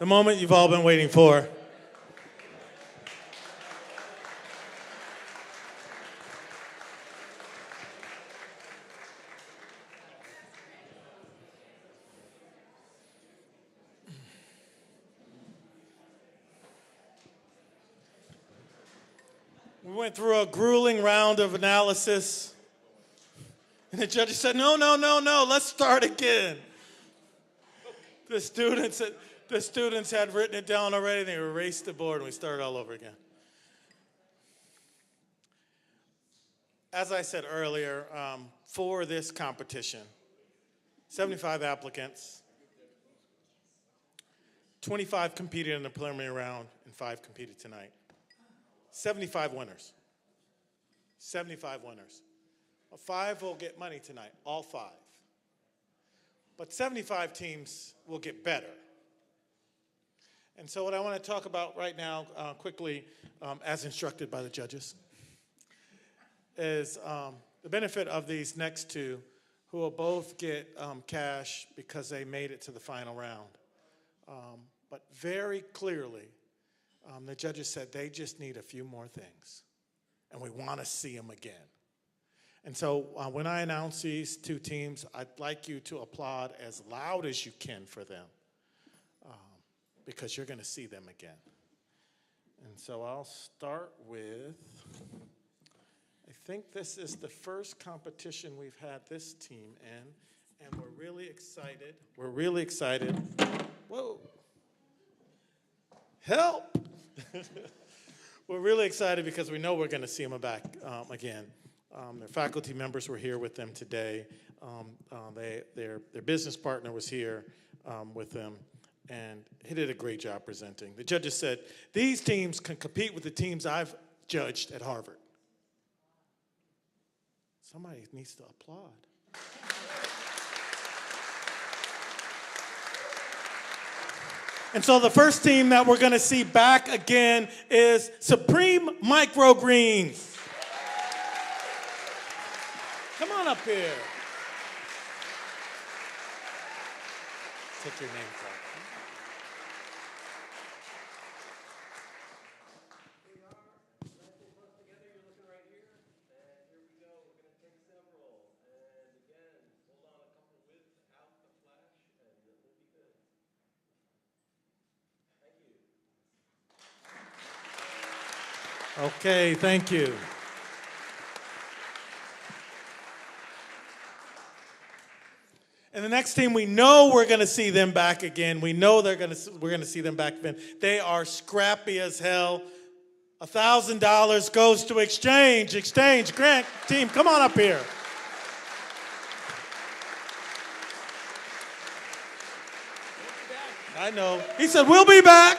The moment you've all been waiting for. We went through a grueling round of analysis, and the judges said, no, let's start again. The students had written it down already, they erased the board, and we started all over again. As I said earlier, for this competition, 75 applicants, 25 competed in the preliminary round, and 5 competed tonight. 75 winners. 75 winners. Well, 5 will get money tonight, all 5. But 75 teams will get better. And so what I want to talk about right now, quickly, as instructed by the judges, is the benefit of these next 2, who will both get cash because they made it to the final round. But very clearly, the judges said they just need a few more things, and we want to see them again. And so when I announce these 2 teams, I'd like you to applaud as loud as you can for them, because you're going to see them again. And so I'll start with, I think this is the first competition we've had this team in, and we're really excited. We're really excited. Whoa. Help! We're really excited because we know we're going to see them back again. Their faculty members were here with them today. Their business partner was here with them, and he did a great job presenting. The judges said, these teams can compete with the teams I've judged at Harvard. Somebody needs to applaud. And so the first team that we're going to see back again is Supreme Microgreens. Come on up here. Take your name card. Okay, thank you. And the next team, we know we're going to see them back again. We know we're going to see them back again. They are scrappy as hell. $1,000 goes to Exchange. Exchange, Grant team, come on up here. I know. He said, we'll be back.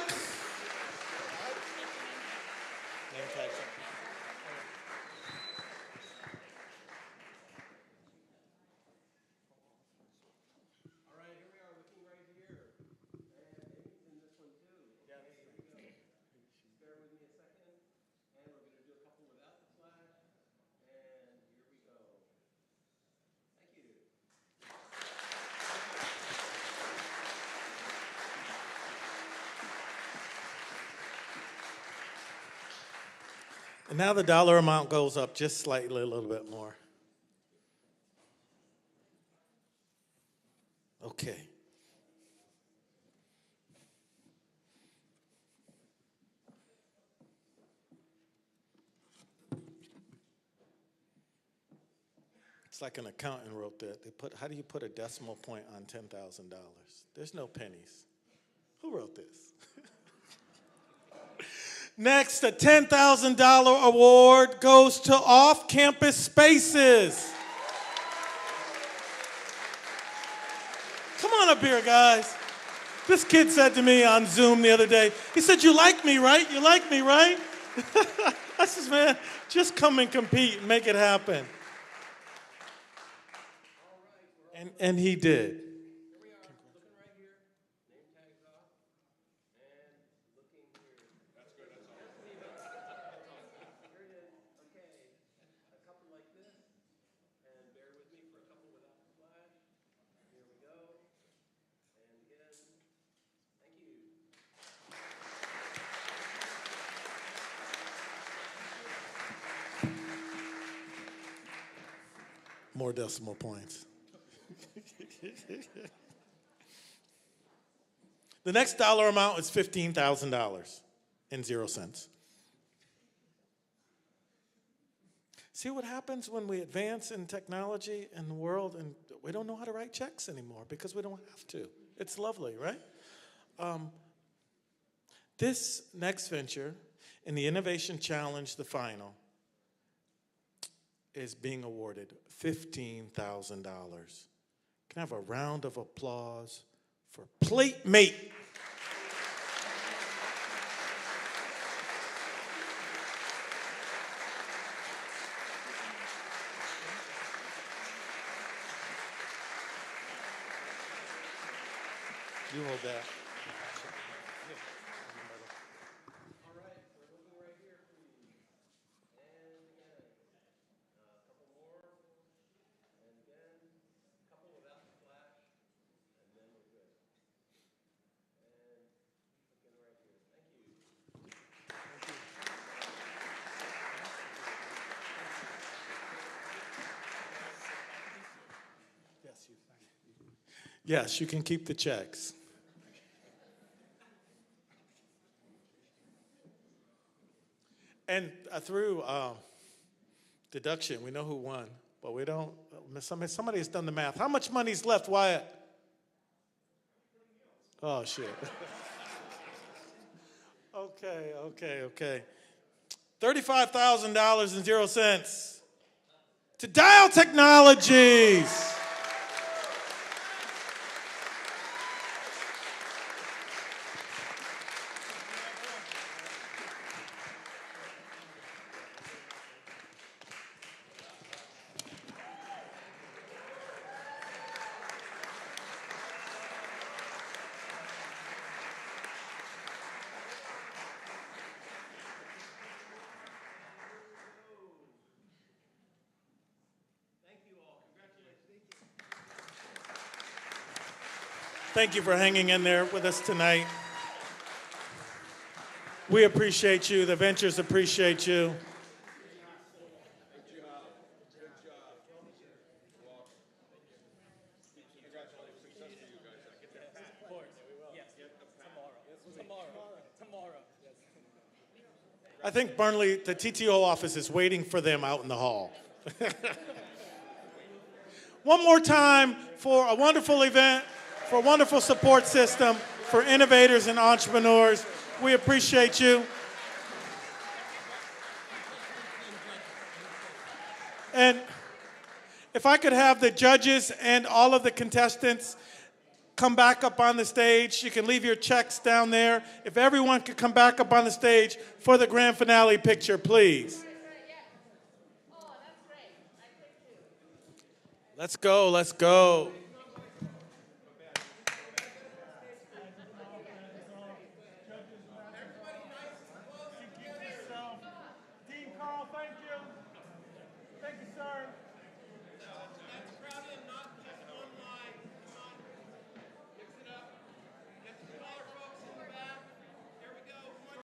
And now the dollar amount goes up just slightly, a little bit more. Okay. It's like an accountant wrote that. How do you put a decimal point on $10,000? There's no pennies. Who wrote this? Next, a $10,000 award goes to Off-Campus Spaces. Come on up here, guys. This kid said to me on Zoom the other day, he said, you like me, right? You like me, right? I said, man, just come and compete and make it happen. And he did. More decimal points. The next dollar amount is $15,000 and 0 cents. See what happens when we advance in technology and the world, and we don't know how to write checks anymore because we don't have to. It's lovely, right? This next venture in the Innovation Challenge, the final, is being awarded $15,000. Can I have a round of applause for Platemate? You hold that. Yes, you can keep the checks. And through deduction, we know who won, but we don't. Somebody has done the math. How much money's left, Wyatt? Oh, shit. Okay. $35,000 and 0 cents to Diel Technologies. Thank you for hanging in there with us tonight. We appreciate you. The ventures appreciate you. I think Burnley, the TTO office is waiting for them out in the hall. One more time for a wonderful event, for a wonderful support system, for innovators and entrepreneurs. We appreciate you. And if I could have the judges and all of the contestants come back up on the stage. You can leave your checks down there. If everyone could come back up on the stage for the grand finale picture, please. Let's go.